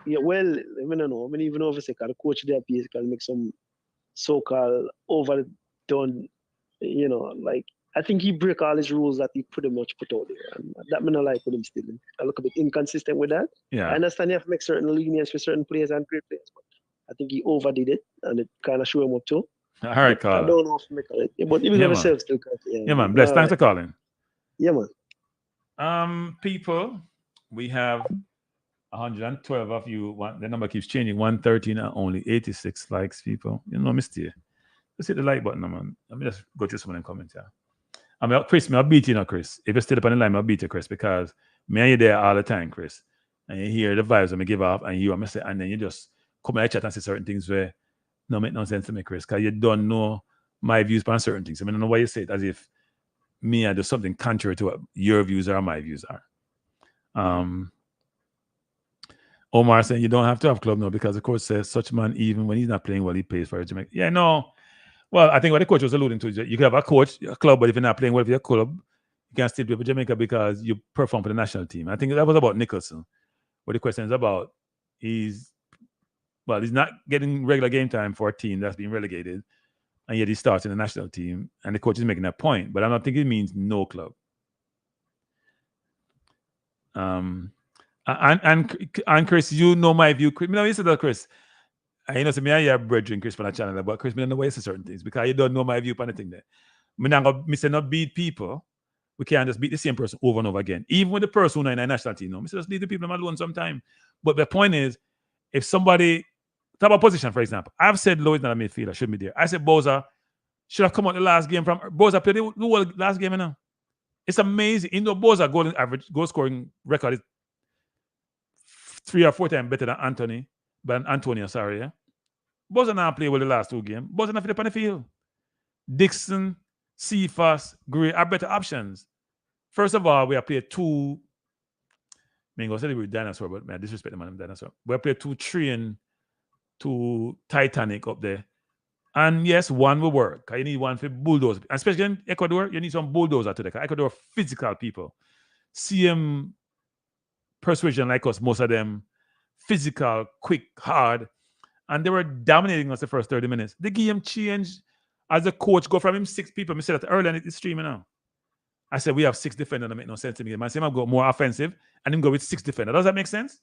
Yeah, well, I don't know. I mean, even over the coach there basically make some so-called overdone, like, I think he break all his rules that he pretty much put out there. And that me not like with him still. I look a bit inconsistent with that. yeah. I understand you have to make certain lenience for certain players and great players, but I think he overdid it and it kind of showed him up too. All right, But I Carla. don't know if make it. But even Yeah, yeah, man. myself still can't. Yeah, man. Bless. Thanks for calling. Yeah, man. People, we have 112 of you. The number keeps changing. 113 and only 86 likes, people. Mistake. Just hit the like button, man. Let me just go through some of them comments here. Chris, I'll beat you now, Chris. If you're still up on the line, I'll beat you, Chris, because me and you there all the time, Chris. And you hear the vibes that me give off, and you say, and then you just come and chat and say certain things where no make no sense to me, Chris, because you don't know my views on certain things. I mean, I don't know why you say it as if me I do something contrary to what your views are or my views are. Omar saying you don't have to have club now because the coach says such man, even when he's not playing well, he pays for it. Jamaica. Yeah, no. Well, I think what the coach was alluding to is you can have a coach, a club, but if you're not playing well for your club, you can still play for Jamaica because you perform for the national team. I think that was about Nicholson. What the question is about, he's not getting regular game time for a team that's been relegated, and yet he starts in the national team, and the coach is making that point. But I don't think it means no club. And Chris, you know my view. Chris, you said that, Chris. I know me and your brethren, Chris, for the channel, but Chris, me don't know why you say certain things because you don't know my view on the thing there. Me say not beat people. We can't just beat the same person over and over again. Even with the person who in a national team, me say just leave the people alone sometime. But the point is, if somebody talk about position, for example, I've said Lowe is not a midfielder, shouldn't be there. I said Boza should have come out the last game from Boza played the whole last game now. It's amazing. Boza goal scoring record is 3 or 4 times better than Antonio, sorry. Yeah? Boza now play well the last 2 games. Boza not fit up on the field. Dixon, Cephas, Gray are better options. First of all, we have played 2. I go say we're dinosaur, but man, disrespect the man, dinosaur. We have played 2 train, 2 Titanic up there. And yes, 1 will work. You need 1 for bulldozer. Especially in Ecuador, you need some bulldozer today. Ecuador are physical people. CM persuasion like us, most of them physical, quick, hard. And they were dominating us the first 30 minutes. The game changed as the coach go from him 6 people. I said that earlier in the stream now. I said we have 6 defenders that make no sense to me. Man, say I'm go more offensive and him go with 6 defenders. Does that make sense?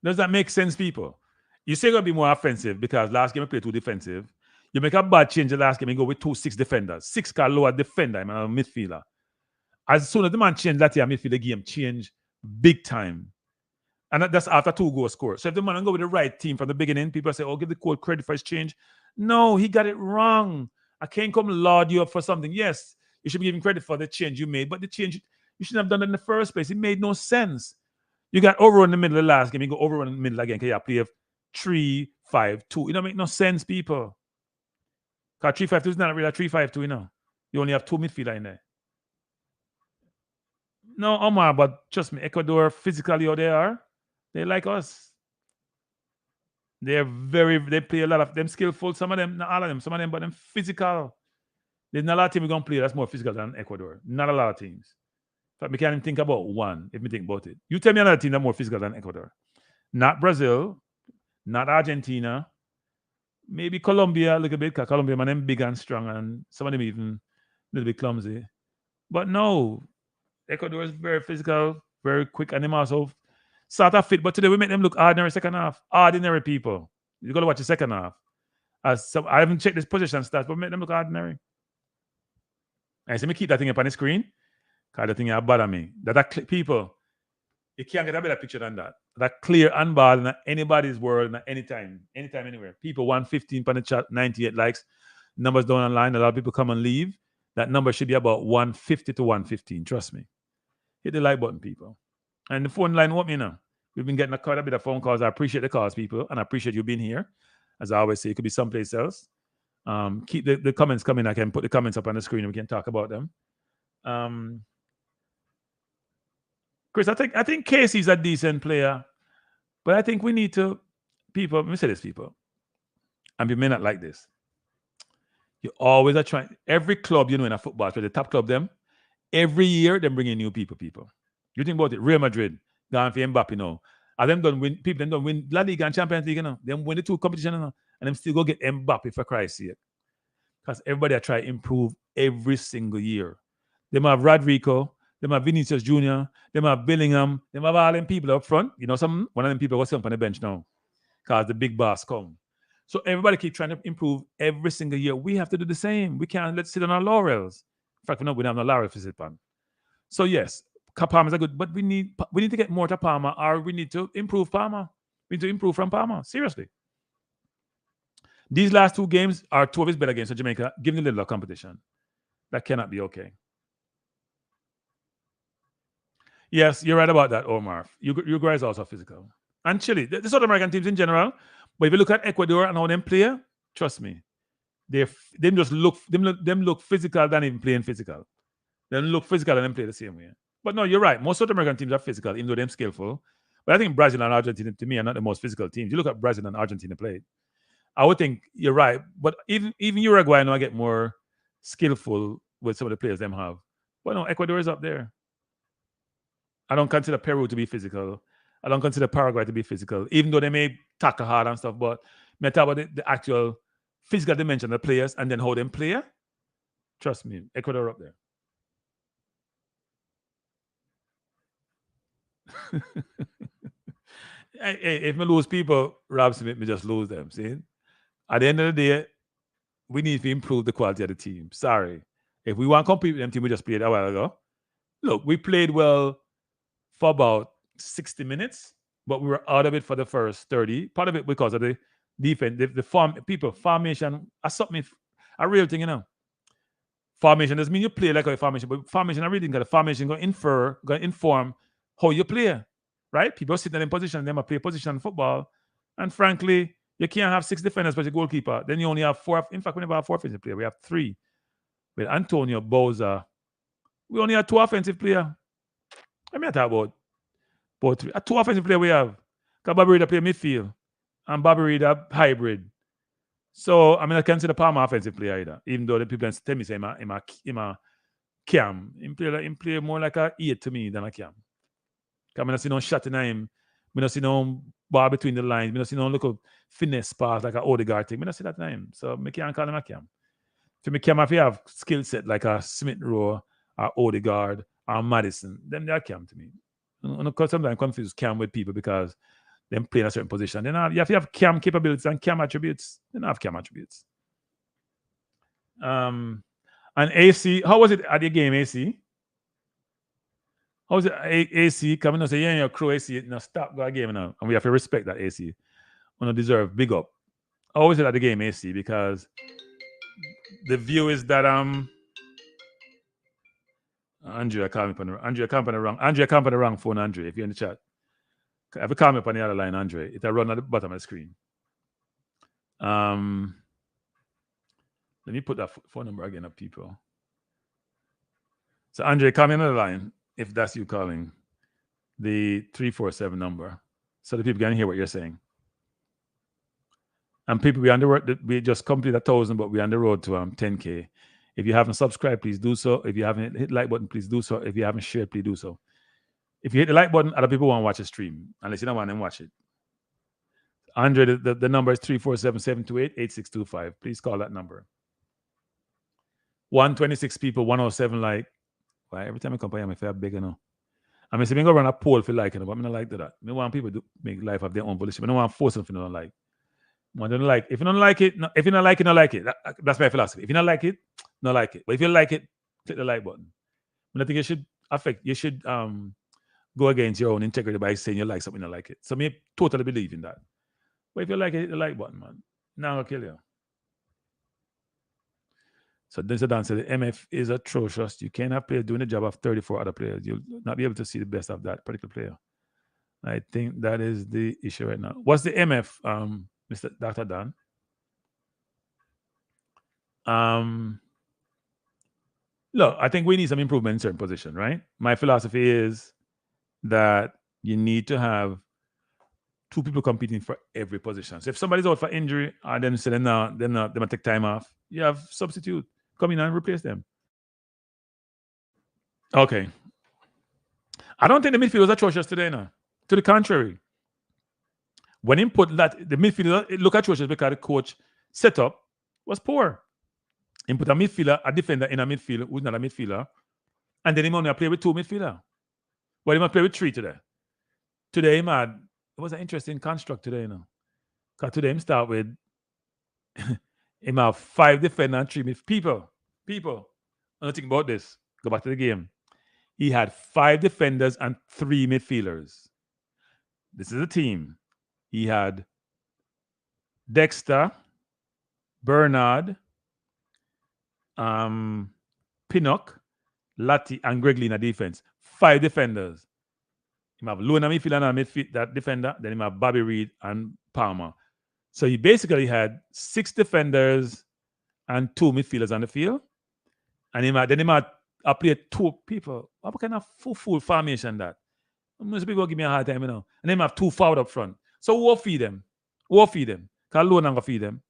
Does that make sense, people? You say you're going to be more offensive because last game you played 2 defensive. You make a bad change the last game and go with 2 6 defenders. 6 can lower defender, I'm a midfielder. As soon as the man changed that year, midfield, the game changed big time. And that's after 2 goals scored. So if the man go with the right team from the beginning, people say, oh, give the coach credit for his change. No, he got it wrong. I can't come laud you up for something. Yes, you should be giving credit for the change you made, but the change, you shouldn't have done it in the first place. It made no sense. You got overrun in the middle of the last game. You go overrun in the middle again because you play 3-5-2. It don't make no sense, people. Because 3-5-2 is not really a 3-5-2, you know. You only have 2 midfielder in there. No, Omar, but trust me, Ecuador, physically how they are, they like us. They play a lot of them skillful. Some of them, not all of them, some of them, but them physical. There's not a lot of teams we're going to play that's more physical than Ecuador. Not a lot of teams. But we can't even think about one if we think about it. You tell me another team that's more physical than Ecuador. Not Brazil, not Argentina, maybe Colombia a little bit, because Colombia, man, them big and strong, and some of them even a little bit clumsy. But no, Ecuador is very physical, very quick, and them also sort of fit. But today we make them look ordinary second half. Ordinary people. You got to watch the second half. I haven't checked this position stats, but make them look ordinary. And so me keep that thing up on the screen, because the thing bother me. People, you can't get a better picture than that. That clear and bad in anybody's world, anytime, anywhere. People 115 on the chat, 98 likes. Numbers down online. A lot of people come and leave. That number should be about 150 to 115. Trust me. Hit the like button, people. And the phone line open now. We've been getting quite a bit of phone calls. I appreciate the calls, people, and I appreciate you being here. As I always say, it could be someplace else. Keep the comments coming. I can put the comments up on the screen and we can talk about them. Chris, I think Casey's a decent player, but I think we need to, people, let me say this, people, and you may not like this. You always are trying, every club, in a football, the top club, them, every year, they bring in new people. You think about it, Real Madrid, gone for Mbappe now. And them don't win La Liga and Champions League, Them win the two competitions, and them still go get Mbappe for Christ's sake. Because everybody are trying to improve every single year. They might have Rodrigo, they might have Vinicius Jr., they might have Bellingham, they might have all them people up front. One of them people was sitting on the bench now. Because the big boss come. So everybody keep trying to improve every single year. We have to do the same. We can't let's sit on our laurels. In fact, we don't have no laurels to sit on. So yes, Palmer's are good, but we need to get more to Palmer, or we need to improve Palmer. We need to improve from Palmer. Seriously. These last 2 games are 2 of his better games for Jamaica. Give him a little competition. That cannot be okay. Yes, you're right about that, Omar. You guys are also physical. And Chile, the South American teams in general, but if you look at Ecuador and how them play, trust me, them look physical than even playing physical. They look physical and them play the same way. But no, you're right. Most South American teams are physical, even though they're skillful. But I think Brazil and Argentina, to me, are not the most physical teams. You look at Brazil and Argentina play. I would think you're right. But even Uruguay, I know I get more skillful with some of the players them have. But no, Ecuador is up there. I don't consider Peru to be physical. I don't consider Paraguay to be physical, even though they may tackle hard and stuff. But I talk about the actual physical dimension of the players and then how them play. Trust me, Ecuador up there. If we lose people, Rob Smith, me just lose them. See, at the end of the day, we need to improve the quality of the team. Sorry, if we want to compete with them team we just played a while ago. Look, we played well for about 60 minutes, but we were out of it for the first 30. Part of it because of the defense, formation. Something, a real thing, Formation doesn't mean you play like a formation, but formation, I really think that the formation going to inform how you play, right? People sitting in position, they might play position in football, and frankly, you can't have 6 defenders but your goalkeeper. Then you only have 4. In fact, we never have 4 offensive players. We have 3. With Antonio, Bowser, we only have 2 offensive players. Let me talk about 3. 2 offensive players we have. Because Bobby Reed play midfield, and Bobby Reed a hybrid. So, I consider Palmer offensive player either. Even though the people tell me say I'm a cam. He play more like a 8 to me than a cam. Because I don't see no shot in him. I don't see no ball between the lines. I don't see no little finesse pass like a Odegaard thing. I don't see that in him. So I can't call him a cam. For me, cam, if you have skill set like a Smith Rowe or Odegaard or Madison, then they're cam to me. Because sometimes I confuse cam with people because them play in a certain position. Then you have to have cam capabilities and cam attributes. They don't have cam attributes. And AC, how was it at the game, AC? How was it AC? Coming and say, yeah, your crew AC, now stop the game now. And we have to respect that AC. We don't deserve big up. How was it at the game, AC? Because the view is that Andrea can't put the wrong phone, Andrea, if you're in the chat. If you call me up on the other line, Andre, it'll run at the bottom of the screen. Let me put that phone number again up, people. So, Andre, call me on the line if that's you calling. The 347 number, so the people can hear what you're saying. And people, we on the road, we just completed 1,000, but we're on the road to 10K. If you haven't subscribed, please do so. If you haven't hit the like button, please do so. If you haven't shared, please do so. If you hit the like button, other people won't watch the stream unless you don't want them to watch it. Andre, the number is 347-728-8625. Please call that number. 126 people, 107 like. Why every time I come here, I feel big enough. I mean, so I'm going to run a poll for liking it, but I don't like that. I want people to make life of their own volition. I don't want to force something they don't like. I don't like. If you don't like it, no, if you don't like it, don't like it. That's my philosophy. If you don't like it, don't like it. But if you like it, click the like button. I think you should go against your own integrity by saying you like something, you don't like it. So me totally believe in that. But if you like it, hit the like button, man. Now I'll kill you. So this is the answer. The MF is atrocious. You cannot play doing the job of 34 other players. You'll not be able to see the best of that particular player. I think that is the issue right now. What's the MF, Mr. Dr. Dan? Look, I think we need some improvement in certain position, right? My philosophy is that you need to have two people competing for every position. So if somebody's out for injury, and then say they might take time off, you have substitute. Come in and replace them. Okay. I don't think the midfield was atrocious today now. To the contrary. When he put that, the midfielder, it looked atrocious because the coach setup was poor. He put a midfielder, a defender in a midfield who's not a midfielder, and then he only play with two midfielders. But he might play with three today. Today, it was an interesting construct today, you know. Because today, he start with him have 5 defenders and 3 midfielders. People, when I think about this, go back to the game. He had 5 defenders and 3 midfielders. This is a team. He had Dexter, Bernard, Pinnock, Latti, and Greg Lee in the defense. 5 defenders. He have Luna midfielder and that defender. Then he have Bobby Reed and Palmer. So he basically had 6 defenders and 2 midfielders on the field. And he might play 2 people. What kind of full formation that? Most people give me a hard time, you know. And then have 2 forward up front. So who will feed them? Because Lone not going to feed them.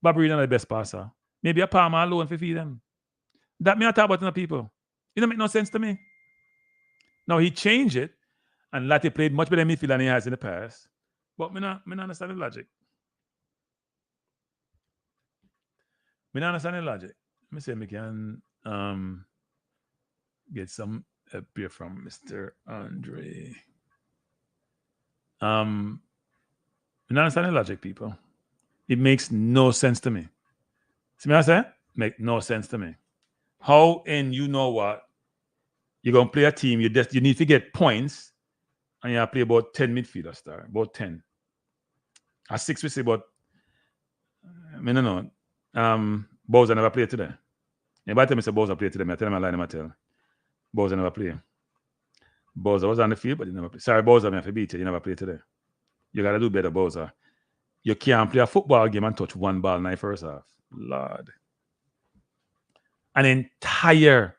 Bobby Reed is not the best passer. Maybe a Palmer alone for feed them. That me I talk about the people. It don't make no sense to me. Now he changed it, and Latti played much better midfield than he has in the past. But me not understand the logic. Me not understand the logic. Let me see if we can get some beer from Mr. Andre. Me not understand the logic, people. It makes no sense to me. See what I say? Make no sense to me. How in you know what? You're going to play a team, you need to get points, and you have to play about 10 midfielders, about 10. At 6, we say about, I don't know. Bowser never played today. Anybody tell me say Bowser played today, I tell him I lie, I tell. Bowser never played. Bowser was on the field, but he never played. Sorry, Bowser, I have to beat you. You never played today. You got to do better, Bowser. You can't play a football game and touch one ball in the first half. Lord. An entire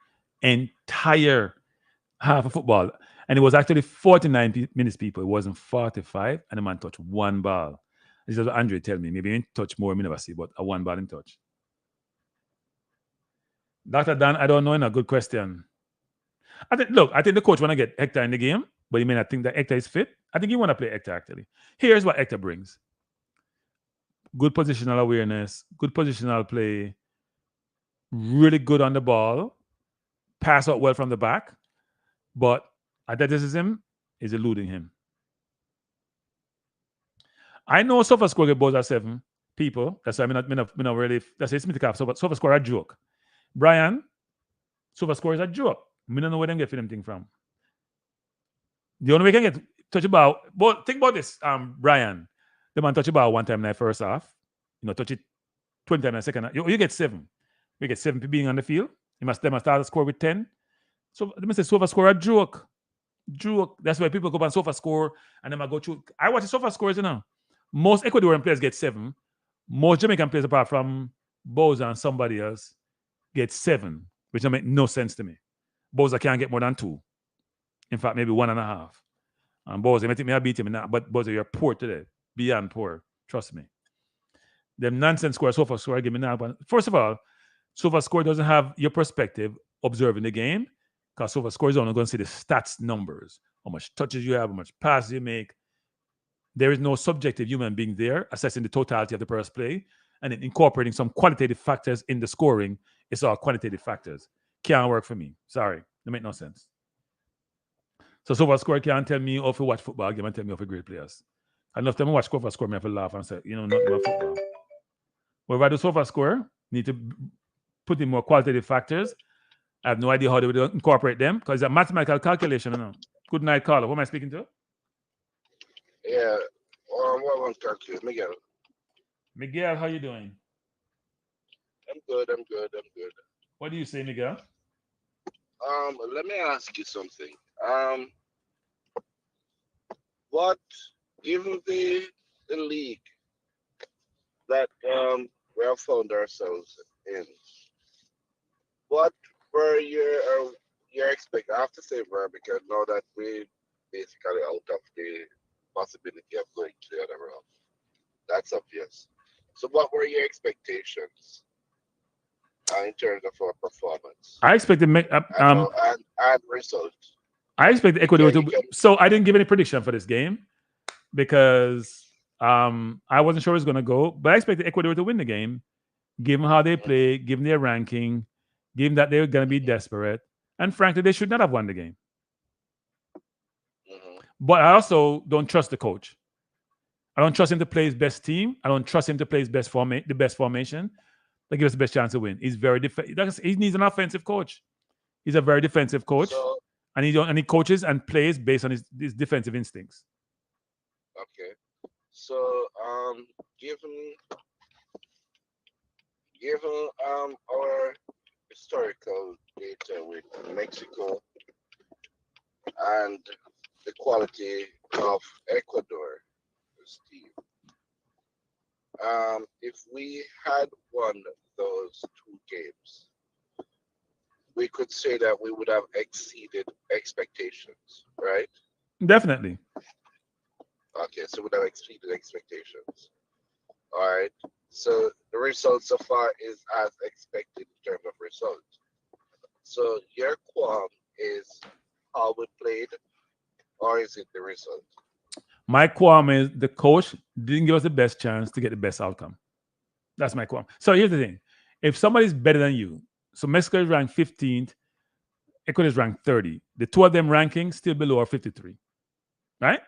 half of football. And it was actually 49 minutes, people. It wasn't 45, and the man touched one ball. This is what Andre tell me. Maybe he touch more, I never see, but a one ball in touch. Dr. Dan, I don't know, a good question. I think the coach want to get Hector in the game, but he may not think that Hector is fit. I think he want to play Hector, actually. Here's what Hector brings. Good positional awareness, good positional play, really good on the ball, pass out well from the back, but athleticism is eluding him. I know Sofa score get balls at 7 people. That's why I'm not really. That's it's Smith Cap. Sofa score a joke. Brian, Sofa score is a joke. I don't know where them get them thing from. The only way you can get touch a ball. But think about this, Brian. The man touch a ball one time in the first half. Touch it 20 times in the second half. You get 7. We get 7 people being on the field. They must start to score with 10. So let me say Sofa score a joke. Drew. That's why people go on sofa score and then I go through. I watch the sofa scores, you know. Most Ecuadorian players get 7. Most Jamaican players, apart from Boza and somebody else, get 7, which don't make no sense to me. Boza can't get more than 2. In fact, maybe 1.5. And Boza, may think me I beat him now, but Boza, you're poor today. Beyond poor. Trust me. Them nonsense score, sofa score, give me now. But first of all, sofa score doesn't have your perspective observing the game, because sofa score is only going to see the stats numbers, how much touches you have, how much passes you make. There is no subjective human being there assessing the totality of the first play and then incorporating some qualitative factors in the scoring. It's all quantitative factors. Can't work for me. Sorry. It make no sense. So sofa score can't tell me how to watch football game and tell me how to great players. Enough time I watch sofa score, I have to laugh and say, nothing about football. But if I do sofa score, need to put in more qualitative factors. I have no idea how they would incorporate them because it's a mathematical calculation. Good night, caller. Who am I speaking to? Yeah. What one calculate? Miguel. Miguel, how you doing? I'm good. What do you say, Miguel? Let me ask you something. What, given the league that we have found ourselves in, what were your expectations? I have to say, because now that we're basically out of the possibility of going to the other round, that's obvious. So, what were your expectations in terms of our performance? I expected and results. I expected Ecuador to. So I didn't give any prediction for this game because I wasn't sure it was going to go. But I expected Ecuador to win the game, given how they play, given their ranking, given that they were going to be desperate, and frankly, they should not have won the game. Mm-hmm. But I also don't trust the coach. I don't trust him to play his best team. I don't trust him to play his best the best formation. That gives us the best chance to win. He's very he needs an offensive coach. He's a very defensive coach, and he coaches and plays based on his defensive instincts. Okay, so given our historical data with Mexico and the quality of Ecuador's team, if we had won those 2 games, we could say that we would have exceeded expectations, right? Definitely. Okay, so we would have exceeded expectations. All right. So the result so far is as expected in terms of results. So your qualm is how we played, or is it the result? My qualm is the coach didn't give us the best chance to get the best outcome. That's my qualm. So here's the thing. If somebody's better than you, so Mexico is ranked 15th, Ecuador is ranked 30. The 2 of them rankings still below our 53. Right?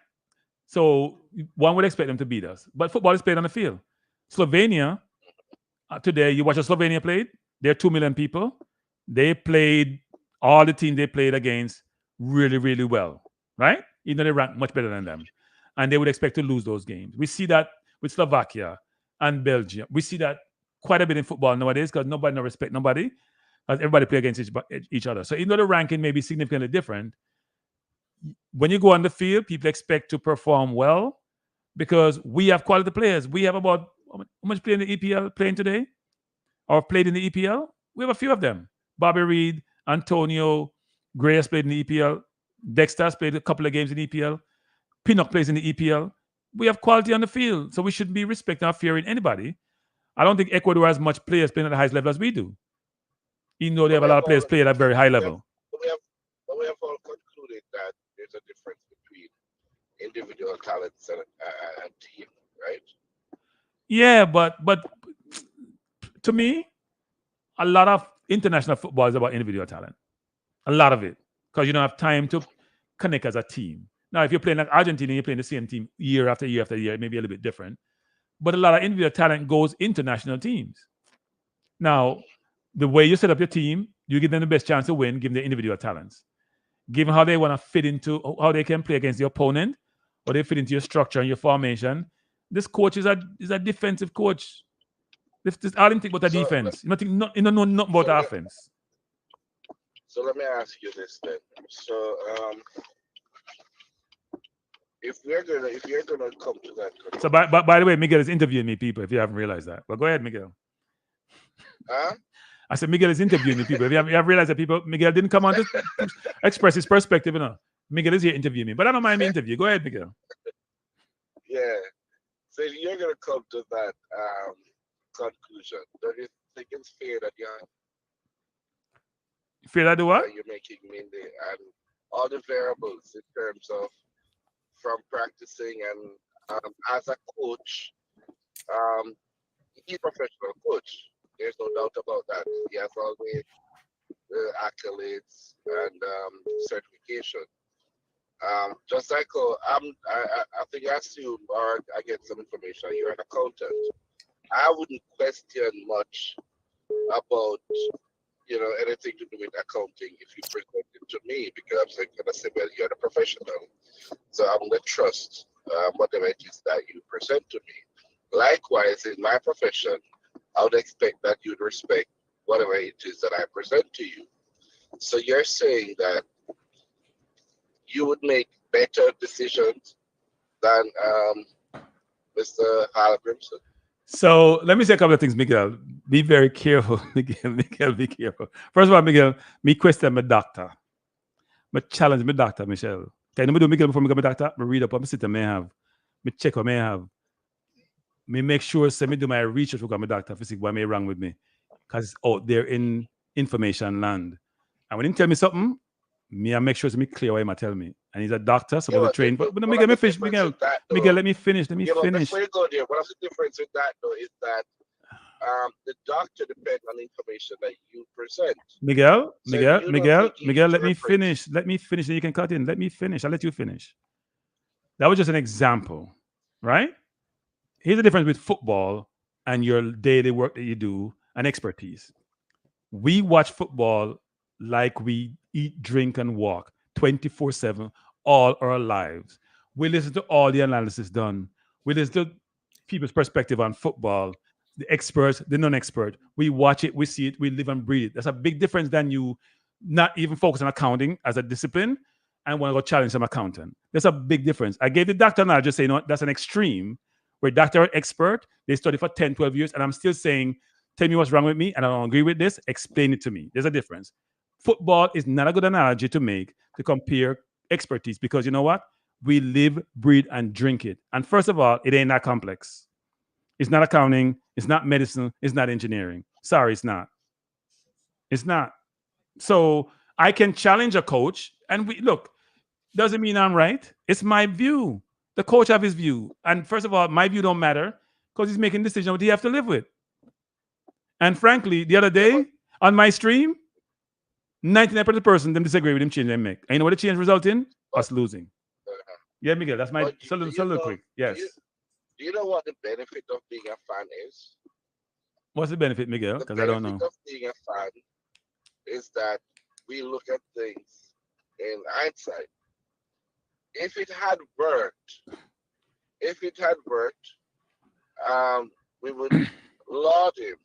So one would expect them to beat us. But football is played on the field. Slovenia, today, you watch how Slovenia played? There are 2 million people. They played, all the teams they played against really, really well. Right? Even though they rank much better than them. And they would expect to lose those games. We see that with Slovakia and Belgium. We see that quite a bit in football nowadays because nobody no respect nobody. Because everybody play against each other. So even though the ranking may be significantly different, when you go on the field, people expect to perform well because we have quality players. We have about, how much play in the EPL playing today? Or played in the EPL? We have a few of them. Bobby Reed, Antonio, Gray has played in the EPL. Dexter has played a couple of games in the EPL. Pinnock plays in the EPL. We have quality on the field, so we shouldn't be respecting or fearing anybody. I don't think Ecuador has much players playing at the highest level as we do, even though they have a lot of players playing at a very high level. We have all concluded that there's a difference between individual talents and team, right? Yeah, but to me, a lot of international football is about individual talent. A lot of it, because you don't have time to connect as a team. Now, if you're playing like Argentina, you're playing the same team year after year after year, it may be a little bit different. But a lot of individual talent goes into national teams. Now, the way you set up your team, you give them the best chance to win, give them the individual talents. Given how they want to fit into, how they can play against the opponent, or they fit into your structure and your formation, this coach is a defensive coach. I didn't think about the defense. Nothing about offense. So let me ask you this then. So if you're gonna come to that So conclusion, by the way, Miguel is interviewing me, people, if you haven't realized that. But go ahead, Miguel. huh? I said Miguel is interviewing me, people. If you have realized that people, Miguel didn't come on to express his perspective, Miguel is here interviewing me. But I don't mind me interview. Go ahead, Miguel. Yeah. So if you're gonna come to that conclusion, don't you think it's fair that Feel that do what? you're making mainly and all the variables in terms of from practicing and as a coach, um, he's a professional coach. There's no doubt about that. He has all the accolades and certification. Just like I think I assume or I get some information. You're an accountant. I wouldn't question much about anything to do with accounting if you present it to me because I'm gonna say, well, you're a professional, so I'm gonna trust whatever it is that you present to me. Likewise, in my profession, I would expect that you'd respect whatever it is that I present to you. So you're saying that you would make better decisions than Mr. Halgrimson? So let me say a couple of things, Miguel. Be very careful, Miguel, be careful. First of all, Miguel, me question my doctor. Me challenge my doctor, Michelle. Can you do Miguel before me go to my doctor? Me read up what my system may have. Me check what may have. Me make sure me do my research with my doctor to see what may wrong with me. Because out there in information land. And when he tell me something, me I make sure me clear what he tell me. And he's a doctor, so we're trained. But Miguel, me finish, Miguel. Miguel, let me finish. Let me finish. Before you go there, one of the difference with that though is that the doctor depends on the information that you present. Miguel, So Miguel, let me finish. Let me finish, then you can cut in. Let me finish. I'll let you finish. That was just an example, right? Here's the difference with football and your daily work that you do and expertise. We watch football like we eat, drink, and walk 24/7 all our lives. We listen to all the analysis done. We listen to people's perspective on football, the experts, the non-expert. We watch it, we see it, we live and breathe it. That's a big difference than you not even focus on accounting as a discipline and want to go challenge some accountant. There's a big difference. I gave the doctor now just say, that's an extreme where doctor or expert, they study for 10, 12 years, and I'm still saying, tell me what's wrong with me, and I don't agree with this, explain it to me. There's a difference. Football is not a good analogy to make to compare expertise because you know what? We live, breathe, and drink it. And first of all, it ain't that complex. It's not accounting. It's not medicine. It's not engineering. Sorry, it's not. It's not. So I can challenge a coach, and doesn't mean I'm right. It's my view. The coach have his view. And first of all, my view don't matter because he's making decisions what he have to live with. And frankly, the other day on my stream, 99% of the person them disagree with him change they make. And you know what the change result in? Us losing. Yeah, Miguel, that's my salute quick. Yes. Do you know what the benefit of being a fan is? What's the benefit, Miguel? Because I don't know. The benefit of being a fan is that we look at things in hindsight. If it had worked, we would laud him.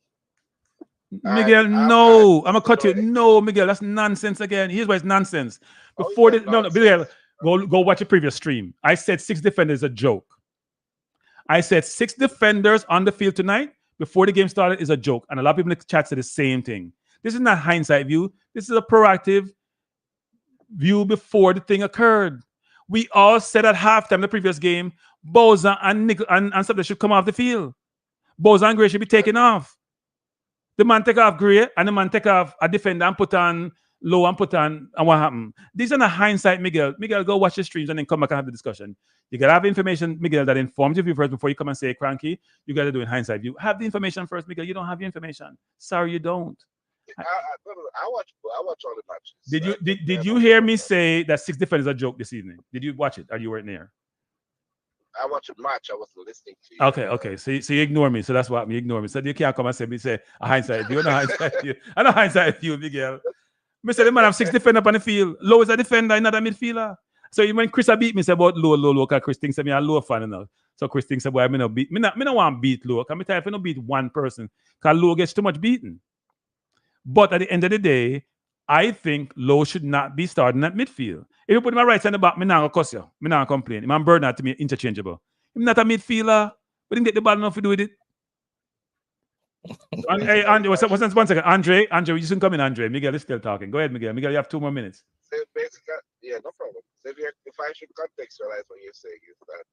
Miguel, no, I'm gonna cut you. No, Miguel, that's nonsense again. Here's why it's nonsense. Before Miguel, go watch a previous stream. I said 6 defenders a joke. I said 6 defenders on the field tonight before the game started is a joke, and a lot of people in the chat said the same thing. This is not hindsight view. This is a proactive view before the thing occurred. We all said at halftime the previous game, Boza and Nickel and something should come off the field. Boza and Gray should be taken off. The man take off Gray and the man take off a defender and put on Low and put on, and what happened? These are the hindsight, Miguel. Miguel, go watch the streams and then come back and have the discussion. You gotta have information, Miguel, that informs you first before you come and say cranky. You gotta do in hindsight. You have the information first, Miguel. You don't have the information. Sorry, you don't. I watch all the matches. Did you hear me say that 6 defenders a joke this evening? Did you watch it? Or you weren't there? I watched a match. I wasn't listening to you. Okay. So you ignore me. So that's what you ignore me. So you can't come and say a hindsight view. No hindsight view. I know hindsight view, Miguel. Mr. The man have 6 defenders up on the field. Low is a defender, not a midfielder. So when Chris beat me, say about low, because Chris thinks I'm a low fan now. So Chris thinks about me not beat. Me not want to beat low. Because if I don't beat one person, because low gets too much beaten. But at the end of the day, I think Lowe should not be starting at midfield. If you put him at right centre back, me not gonna cuss you. Me not gonna complain. Man, Bernard to me interchangeable. Him not a midfielder. We didn't get the ball enough to do with it. Hey, Andre, one second. Andre, you shouldn't come in, Andre. Miguel is still talking. Go ahead, Miguel. Miguel, you have 2 more minutes. So basically, yeah, no problem. So if I should contextualize what you're saying is that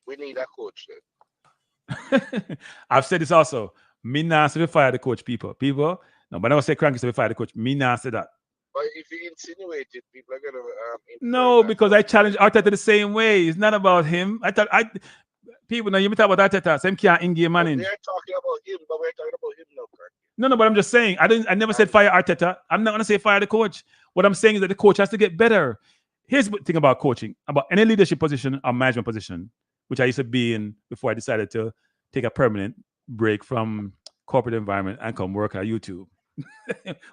we need a coach then. I've said this also. Me not say we fire the coach, people. No, but I don't say cranky say we fire the coach. Me not say that. But if you insinuate it, people are gonna no, because I challenge Arteta the same way. It's not about him. People now you talk about Arteta, same can't in-game manage. They're talking about him, but we're talking about him now, Kirk. No, but I'm just saying. I never said fire Arteta. I'm not gonna say fire the coach. What I'm saying is that the coach has to get better. Here's the thing about coaching, about any leadership position or management position, which I used to be in before I decided to take a permanent break from corporate environment and come work at YouTube.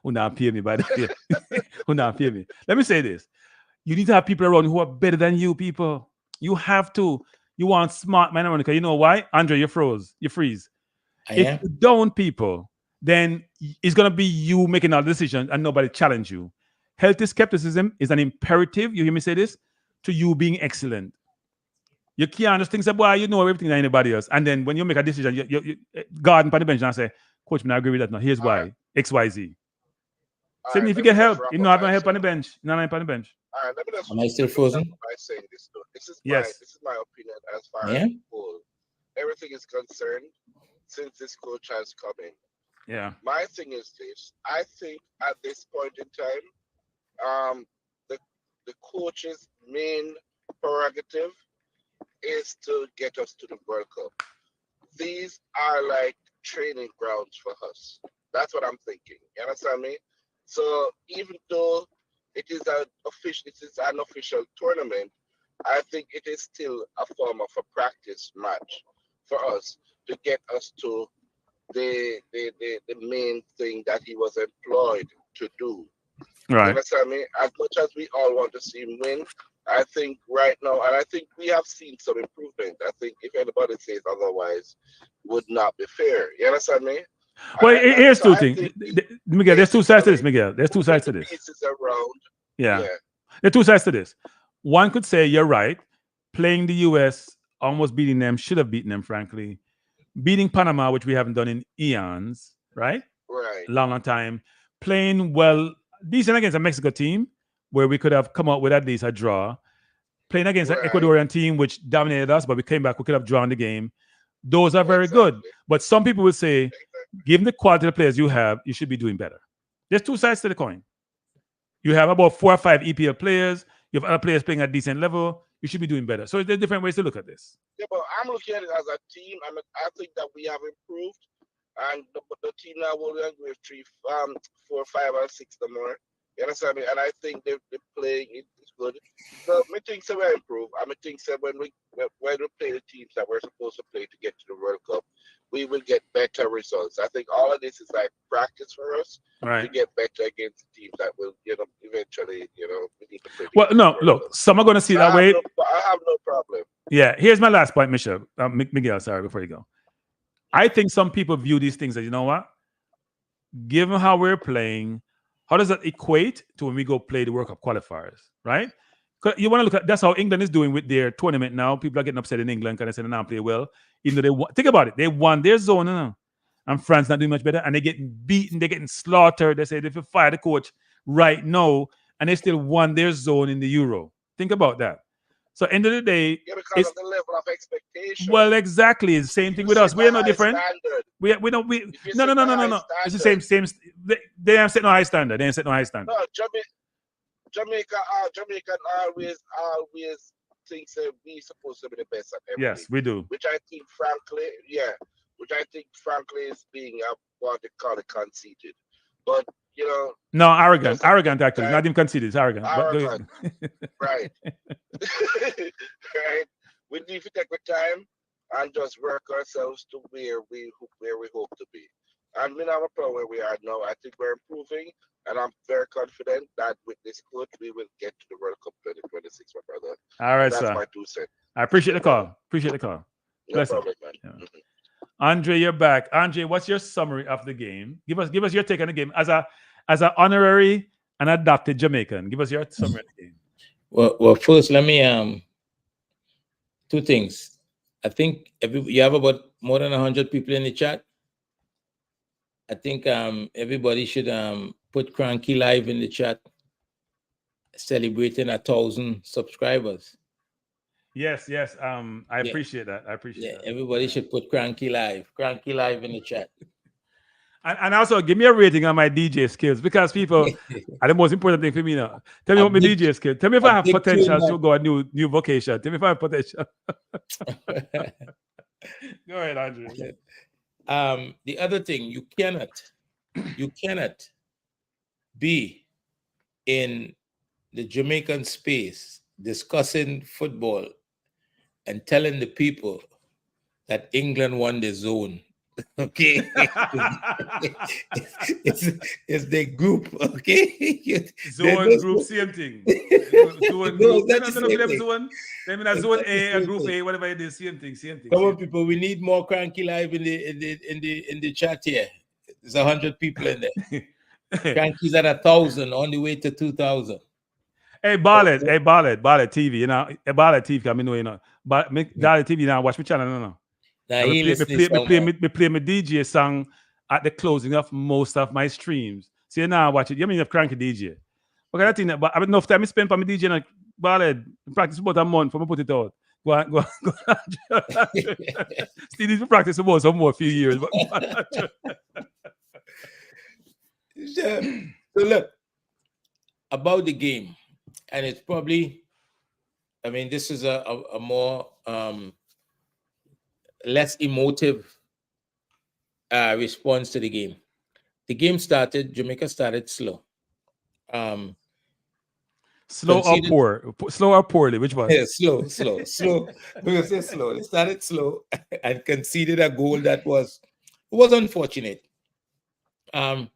Who not pay me, by the way. Who not pay me. Let me say this. You need to have people around who are better than you, people. You have to. You want smart men around because you know why? Andre, you froze. You freeze. If you don't, people, then it's going to be you making all the decisions and nobody challenge you. Healthy skepticism is an imperative, you hear me say this, to you being excellent. You can't just think, boy, you know everything than anybody else. And then when you make a decision, you guard on the bench and say, Coach, I agree with that. No, here's why. X, Y, Z. Same if you get help. You know, have no help on the bench. No help on the bench. All right, let me just. Am I still frozen? By saying this, though. This is my opinion as far as everything is concerned since this coach has come in. Yeah. My thing is this. I think at this point in time, the coach's main prerogative is to get us to the World Cup. These are like training grounds for us. That's what I'm thinking. You understand me? So even though it is an official tournament, I think it is still a form of a practice match for us to get us to the main thing that he was employed to do. Right. You understand me? As much as we all want to see him win, I think right now, and I think we have seen some improvement. I think if anybody says otherwise, would not be fair. You understand me? Well, here's two things. Miguel, there's two sides to this, Miguel. There's two sides to this. Pieces around. Yeah. There are two sides to this. One could say, you're right. Playing the US, almost beating them, should have beaten them, frankly. Beating Panama, which we haven't done in eons, right? Right. Long time. Playing well, decent against a Mexico team, where we could have come out with at least a draw. Playing against an Ecuadorian team, which dominated us, but we came back, we could have drawn the game. Those are very good. But some people will say, given the quality of the players you have, you should be doing better. There's two sides to the coin. You have about 4 or 5 EPL players. You have other players playing at a decent level. You should be doing better. So there's different ways to look at this. Yeah, but I'm looking at it as a team. I think that we have improved. And the team now will with 3, 4, 5, or 6 or more. You understand me? And I think they're playing it is good. So I think so we improve. I think so when we play the teams that we're supposed to play to get to the World Cup, we will get better results. I think all of this is like practice for us to get better against teams that will, eventually, we need to play. Well, no, look, some are going to see that way. I have no problem. Yeah, here's my last point, Miguel, sorry, before you go. I think some people view these things as, you know what? Given how we're playing, how does that equate to when we go play the World Cup qualifiers, right? You want to look at that's how England is doing with their tournament now. People are getting upset in England because they say they don't play well. Even though think about it, they won their zone now. And France not doing much better, and they're getting beaten, they're getting slaughtered. They say if you fire the coach right now, and they still won their zone in the Euro. Think about that. So end of the day, because of the level of expectation. Well, exactly. It's the same thing with us. We're no different. We don't. No. It's the same. They ain't set no high standard. They ain't set no high standard. No, Jamaica always thinks that we supposed to be the best at everything. Yes, we do. Which I think, frankly, is being what they call it conceited. But no, arrogant actually. Not even conceited. It's arrogant. Arrogant. Right. Right. We need to take the time and just work ourselves to where we hope to be. And we have a problem where we are now. I think we're improving, and I'm very confident that with this coach, we will get to the World Cup 2026, my brother. All right, that's sir. my 2 cents. I appreciate the call. No problem, man. Yeah. Andre, you're back. Andre, what's your summary of the game? Give us your take on the game as as an honorary and adopted Jamaican? Give us your summary of the game. Well, first let me two things. I think you have about more than 100 people in the chat. I think everybody should put Cranky Live in the chat, celebrating 1,000 subscribers. Yes. I appreciate that. that. Everybody should put Cranky Live in the chat. And also give me a rating on my DJ skills, because people are the most important thing for me now. Tell me what my DJ skills. Tell me if I have potential to go a new vocation. Tell me if I have potential. Go ahead, Andrew. The other thing, you cannot be in the Jamaican space discussing football and telling the people that England won the zone. Okay, it's the group. Okay, zone group, same thing. Zone group. They mean a zone A, a group A, whatever it is, same thing. Come on, people, we need more Cranky Live in the chat here. There's 100 people in there. Cranky's at 1,000, on the way to 2,000. Hey, Ballad TV, you know, Ballad TV, I mean, you know, but Ballad TV now, watch my channel, no. Me play my DJ song at the closing of most of my streams. So you now watch it. You mean you Cranky DJ? Okay, that thing, but I have enough time I spend for my DJ and Ballad practice about a month for me put it out. Go on. Still need to practice about some more few years. So look, about the game, and it's probably, I mean, this is a more less emotive response to the game. The game started, Jamaica started slow. Slow or poorly? Which one? Yeah, slow. We will say slow. They started slow and conceded a goal that was unfortunate. A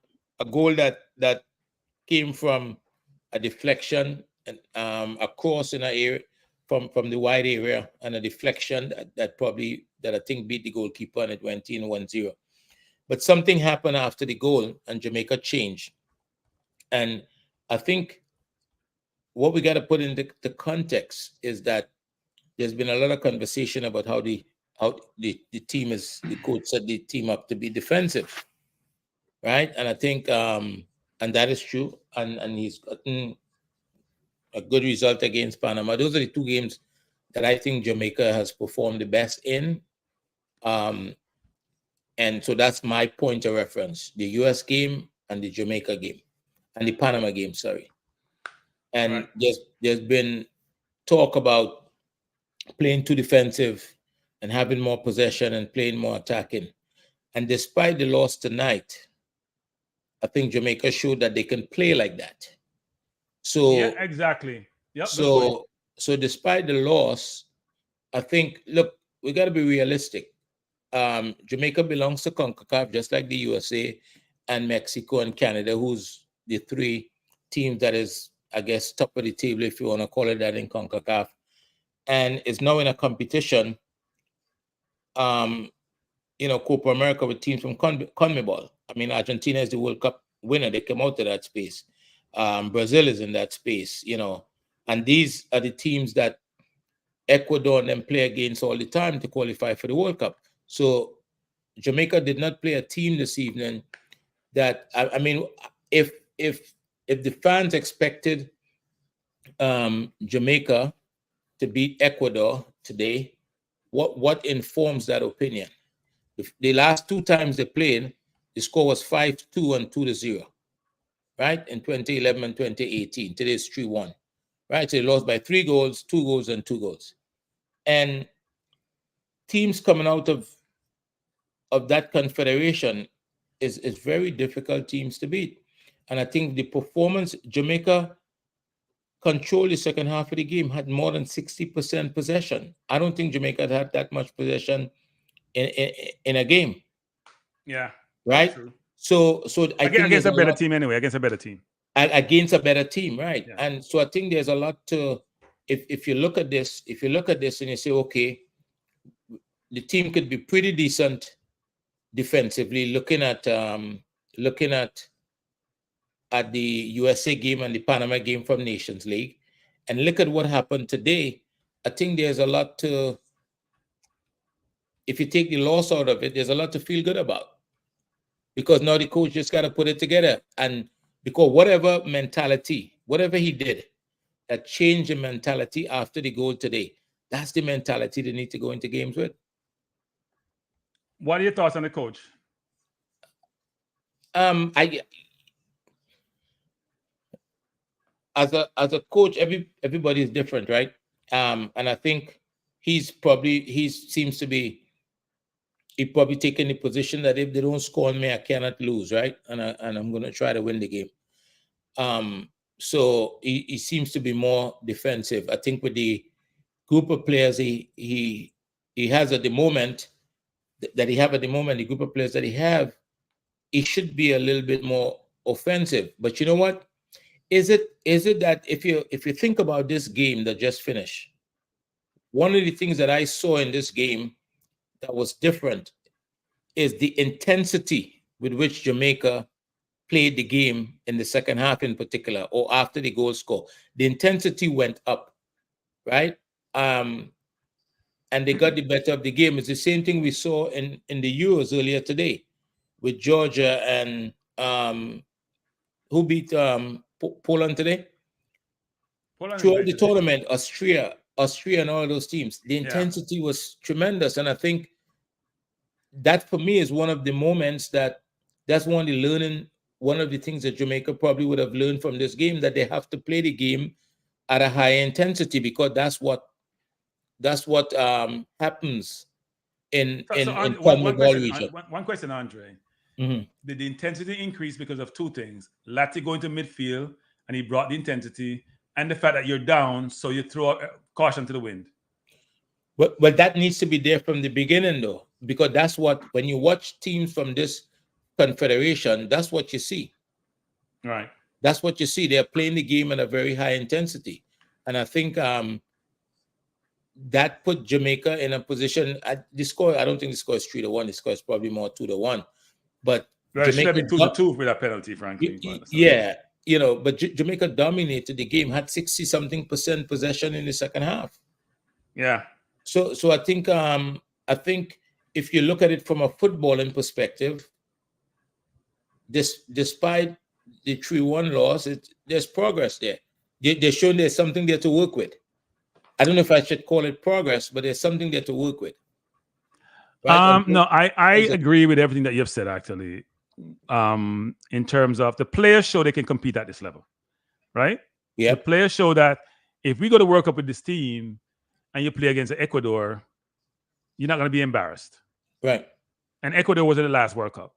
goal that came from a deflection and a cross in an area from the wide area, and a deflection that I think beat the goalkeeper, and it went in 1-0. But something happened after the goal and Jamaica changed. And I think what we got to put in the context is that there's been a lot of conversation about how the team is, the coach set the team up to be defensive, right? And I think and that is true, and he's gotten a good result against Panama. Those are the two games that I think Jamaica has performed the best in. And so that's my point of reference: the US game and the Jamaica game, and the Panama game, sorry. And right. There's been talk about playing too defensive and having more possession and playing more attacking. And despite the loss tonight, I think Jamaica showed that they can play like that. So yeah, exactly. Yep. So despite the loss, I think, look, we got to be realistic. Jamaica belongs to CONCACAF, just like the USA and Mexico and Canada, who's the three teams that is, I guess, top of the table, if you want to call it that, in CONCACAF, and is now in a competition, Copa America, with teams from CONMEBOL. I mean, Argentina is the World Cup winner. They came out of that space. Brazil is in that space, and these are the teams that Ecuador and them play against all the time to qualify for the World Cup. So Jamaica did not play a team this evening that, I mean, if the fans expected Jamaica to beat Ecuador today, what informs that opinion? The last two times they played, the score was 5-2 and 2-0, right? In 2011 and 2018. Today it's 3-1, right? So they lost by 3 goals, 2 goals, and 2 goals. And teams coming out of that confederation is very difficult teams to beat. And I think the performance, Jamaica controlled the second half of the game, had more than 60% possession. I don't think Jamaica had that much possession in a game. Yeah. Right? So I think against a better team anyway, against a better team. Against a better team, right? Yeah. And so I think there's a lot to, if you look at this and you say, okay, the team could be pretty decent defensively, looking at at the USA game and the Panama game from Nations League, and look at what happened today, I think there's a lot to, if you take the loss out of it, there's a lot to feel good about. Because now the coach just got to put it together. And because whatever mentality, whatever he did, that changed the mentality after the goal today, that's the mentality they need to go into games with. What are your thoughts on the coach? I as a coach, everybody is different, right? And I think he seems to be, he probably taking the position that if they don't score on me, I cannot lose, right? And I'm going to try to win the game. So he seems to be more defensive. I think with the group of players he has at the moment, that he have at the moment, the group of players that he should be a little bit more offensive. But you know what? Is it that if you think about this game that just finished, one of the things that I saw in this game that was different is the intensity with which Jamaica played the game in the second half in particular, or after the goal score. The intensity went up, right? And they got the better of the game. It's the same thing we saw in the Euros earlier today with Georgia and who beat Poland today? Throughout the tournament, Austria and all those teams. The intensity was tremendous. And I think that for me is one of the moments that's one of the things that Jamaica probably would have learned from this game, that they have to play the game at a high intensity, because that's what happens in one question, Andre. Did the intensity increase because of two things? Lati going to midfield and he brought the intensity, and the fact that you're down, so you throw caution to the wind? Well, that needs to be there from the beginning, though, because that's what, when you watch teams from this confederation, that's what you see. Right. That's what you see. They're playing the game at a very high intensity. And I think that put Jamaica in a position. The score, I don't think the score is 3-1. The score is probably more 2-1. But it should have been 2-2 with that penalty, frankly. Yeah, but Jamaica dominated the game, had 60-something% possession in the second half. Yeah. So I think if you look at it from a footballing perspective, despite the 3-1 loss, there's progress there. They're showing there's something there to work with. I don't know if I should call it progress, but there's something there to work with. Right? No, I agree with everything that you've said, actually. In terms of the players show they can compete at this level, right? Yeah. The players show that if we go to World Cup with this team and you play against Ecuador, you're not going to be embarrassed. Right. And Ecuador was in the last World Cup.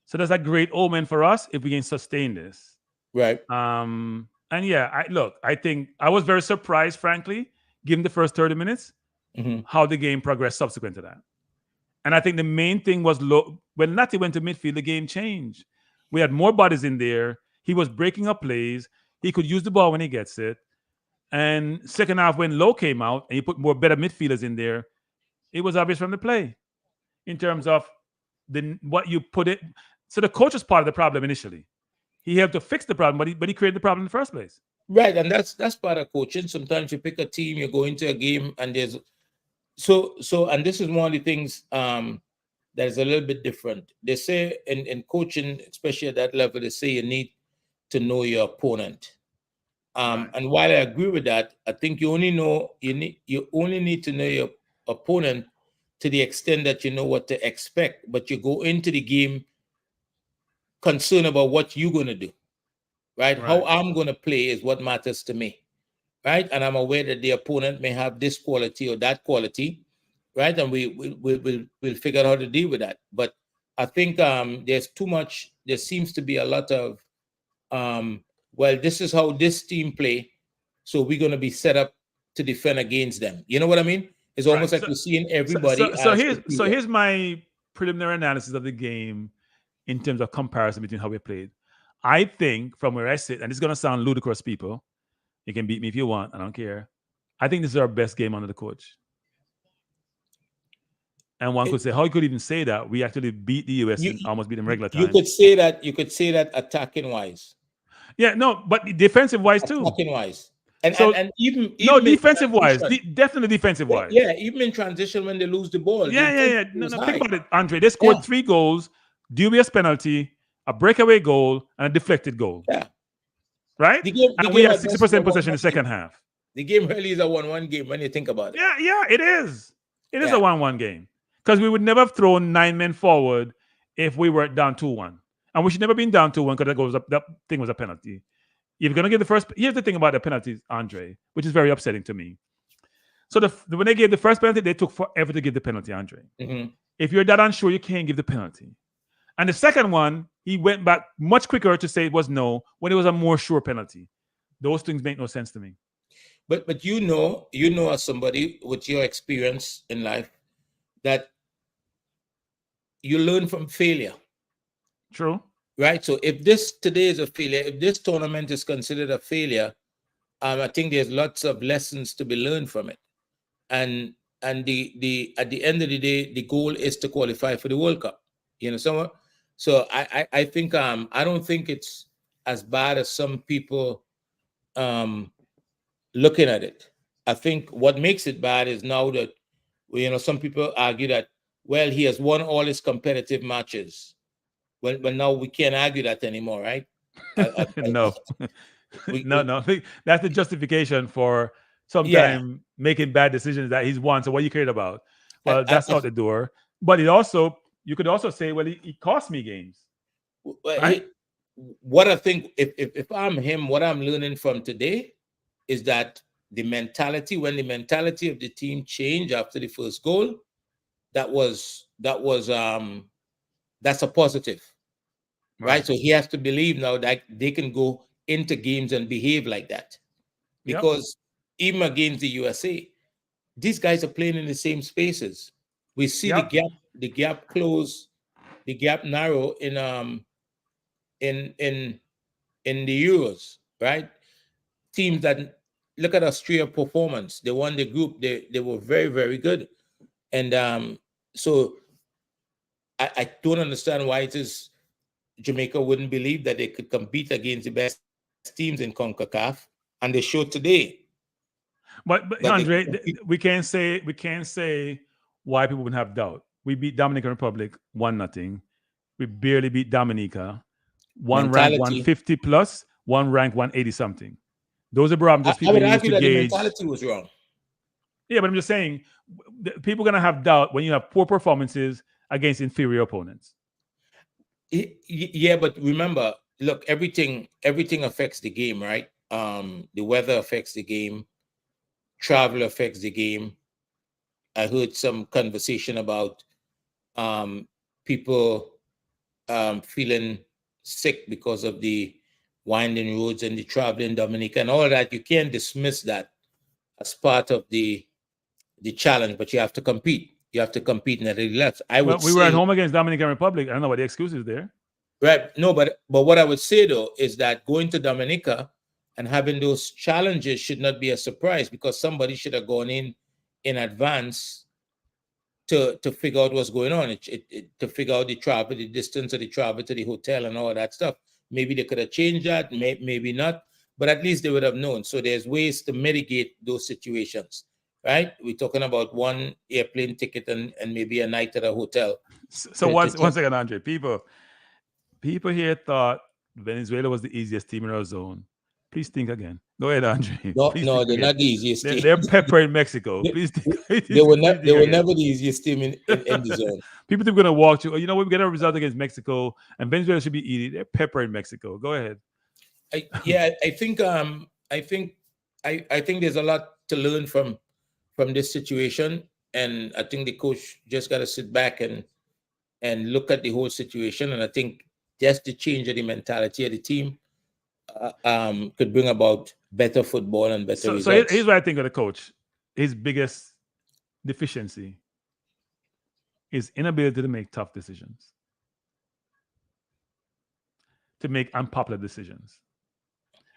So that's a great omen for us if we can sustain this. Right. And yeah, I think I was very surprised, frankly, given the first 30 minutes, how the game progressed subsequent to that. And I think the main thing was when Natty went to midfield, the game changed. We had more bodies in there. He was breaking up plays. He could use the ball when he gets it. And second half, when Low came out and you put more better midfielders in there, it was obvious from the play in terms of what you put it. So the coach was part of the problem initially. He helped to fix the problem, but he created the problem in the first place. Right, and that's part of coaching. Sometimes you pick a team, you go into a game, and there's and this is one of the things that is a little bit different. They say in coaching, especially at that level, they say you need to know your opponent. And while I agree with that, I think you only need to know your opponent to the extent that you know what to expect, but you go into the game concerned about what you're going to do, right? How I'm going to play is what matters to me, right? And I'm aware that the opponent may have this quality or that quality, right? And we'll figure out how to deal with that. But I think there seems to be a lot of, well, this is how this team play, so we're going to be set up to defend against them. You know what I mean? It's almost like we're seeing everybody. So here's my preliminary analysis of the game in terms of comparison between how we played. I think from where I sit, and this is going to sound ludicrous, people, you can beat me if you want, I don't care. I think this is our best game under the coach. And one could say, how you could even say that? We actually beat the US and almost beat them regular time. You could say that attacking wise. Yeah, no, but defensive wise too. Attacking wise. And So, and even no, in defensive wise, transition, definitely defensive wise. yeah, even in transition when they lose the ball. the Yeah. intensity No, was think high. about it, Andre. They scored 3 goals, dubious penalty, a breakaway goal, and a deflected goal. Yeah. Right? The game, And we had 60% possession in the second half. The game really is a 1-1 game when you think about it. Yeah, it is. It is a 1-1 game. Because we would never have thrown 9 men forward if we were down 2-1. And we should never been down 2-1 because that thing was a penalty. If you're going to give the first... Here's the thing about the penalties, Andre, which is very upsetting to me. So when they gave the first penalty, they took forever to give the penalty, Andre. Mm-hmm. If you're that unsure, you can't give the penalty. And the second one, he went back much quicker to say it was no when it was a more sure penalty. Those things make no sense to me. But you know as somebody with your experience in life that you learn from failure. True. Right? So if this today is a failure, if this tournament is considered a failure, I think there's lots of lessons to be learned from it. And the at the end of the day, the goal is to qualify for the World Cup. You know, so I think I don't think it's as bad as some people looking at it. I think what makes it bad is now that some people argue that, well, he has won all his competitive matches. Well, now we can't argue that anymore, right? No. No. That's the justification for sometimes making bad decisions that he's won. So what you cared about? Well, that's out the door. But you could also say, well, he cost me games. Right? What I think, if I'm him, what I'm learning from today is that when the mentality of the team changed after the first goal, that's a positive. Right? So he has to believe now that they can go into games and behave like that. Because even against the USA, these guys are playing in the same spaces. We see the gap close, the gap narrow in the Euros, right? Teams that look at Australia performance, they won the group, they were very, very good. And so I don't understand why it is Jamaica wouldn't believe that they could compete against the best teams in CONCACAF, and they showed today. But Andre, we can't say why people would have doubt. We beat Dominican Republic 1-0. We barely beat Dominica. One ranked 150 plus, one ranked 180 something. Those are parameters people use to gauge. The mentality was wrong. Yeah, but I'm just saying, people are gonna have doubt when you have poor performances against inferior opponents. Yeah, but remember, look, everything affects the game, right? The weather affects the game, travel affects the game. I heard some conversation about people feeling sick because of the winding roads and the travel in Dominica and all that. You can't dismiss that as part of the challenge, but you have to compete. You have to compete in the left. We were at home against Dominican Republic. I don't know what the excuse is there. Right. No, but what I would say though is that going to Dominica and having those challenges should not be a surprise, because somebody should have gone in advance to figure out what's going on. To figure out the travel, the distance of the travel to the hotel and all that stuff. Maybe they could have changed that, maybe not, but at least they would have known. So there's ways to mitigate those situations, right? We're talking about one airplane ticket and maybe a night at a hotel. So one second, Andre. People here thought Venezuela was the easiest team in our zone. Please think again. Go ahead, Andre. No, they're not the easiest team. They're pepper in Mexico. Please think. They were never the easiest team in the zone. People think we're going to walk to, we get a result against Mexico and Venezuela should be easy. They're pepper in Mexico. Go ahead. I think there's a lot to learn from this situation. And I think the coach just got to sit back and look at the whole situation. And I think just the change of the mentality of the team could bring about better football and better results. So here's what I think of the coach. His biggest deficiency is inability to make tough decisions, to make unpopular decisions.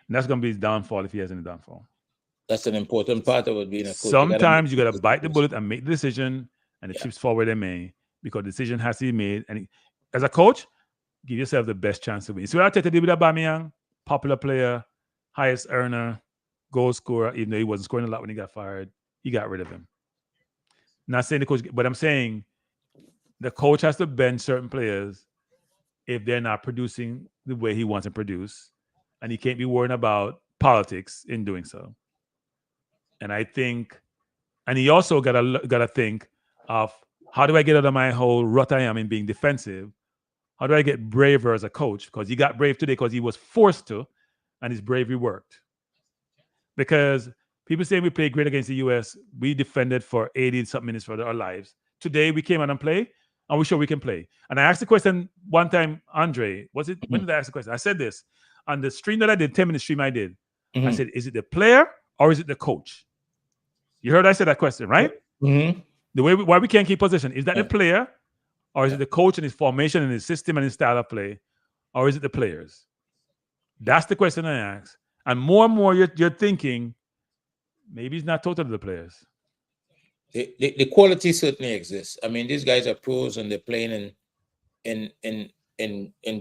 And that's going to be his downfall if he has any downfall. That's an important part of it being a coach. Sometimes you got to bite the bullet and make the decision and the chips fall where they may, because the decision has to be made. And as a coach, give yourself the best chance to win. So what I did with Aubameyang, popular player, highest earner, goal scorer, even though he wasn't scoring a lot when he got fired, he got rid of him. Not saying the coach, but I'm saying the coach has to bench certain players if they're not producing the way he wants to produce, and he can't be worrying about politics in doing so. And I think, and he also gotta think of, how do I get out of my whole rut I am in being defensive? How do I get braver as a coach? Because he got brave today because he was forced to, and his bravery worked. Because people say we played great against the US. We defended for 80-something minutes for our lives. Today we came out and play, and we're sure we can play. And I asked the question one time, Andre, when did I ask the question? I said this on the stream that I did, 10-minute stream I did. I said, is it the player or is it the coach? You heard I said that question, right? Mm-hmm. The way why we can't keep position, is that the player, or is it the coach and his formation and his system and his style of play, or is it the players? That's the question I ask. And more you're thinking, maybe it's not totally the players. The quality certainly exists. I mean, these guys are pros and they're playing in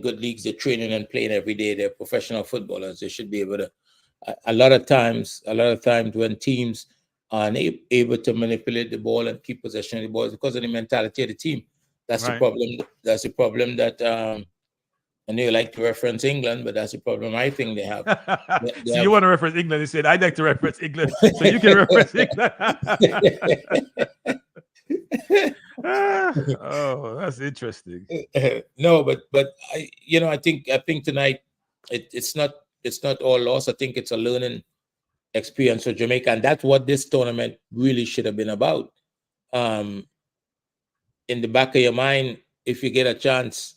good leagues. They're training and playing every day. They're professional footballers. They should be able to. A lot of times when teams are able to manipulate the ball and keep possession of the ball, it's because of the mentality of the team. That's the problem. That's the problem that I know you like to reference England, but that's the problem I think they have. So you want to reference England? They said, I'd like to reference England, so you can reference England. Oh, that's interesting. No, but I think tonight it's not all lost. I think it's a learning experience for Jamaica, and that's what this tournament really should have been about. In the back of your mind, if you get a chance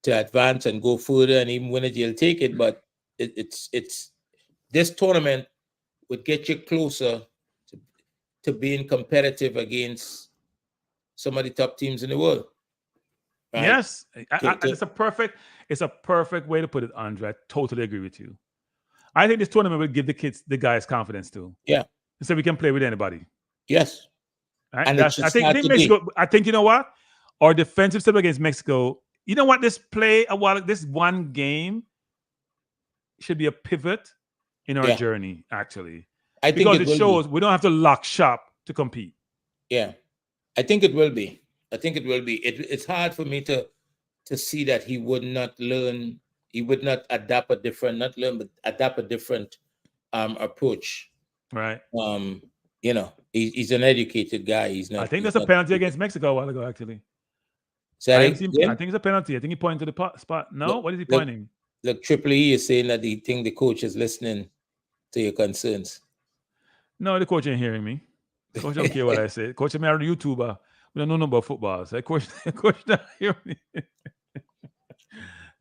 to advance and go further and even win it, you'll take it. But it's this tournament would get you closer to being competitive against some of the top teams in the world. Right? Yes, and it's a perfect way to put it, Andre. I totally agree with you. I think this tournament will give the guys confidence too. Yeah, so we can play with anybody. Yes, right? And I think Mexico. I think you know what, our defensive system against Mexico. You know what, this one game should be a pivot in our journey. Actually, because it shows we don't have to lock shop to compete. Yeah, I think it will be. It's hard for me to see that he would not learn. He would not adapt adapt a different approach. Right. He's an educated guy. He's not. I think there's a penalty against Mexico a while ago, actually. I think it's a penalty. I think he pointed to the spot. No, what is he pointing? Look, Triple E is saying that he think the coach is listening to your concerns. No, the coach ain't hearing me. The coach don't care what I say. Coach, I'm a YouTuber. We don't know nothing about football. So coach not hear me.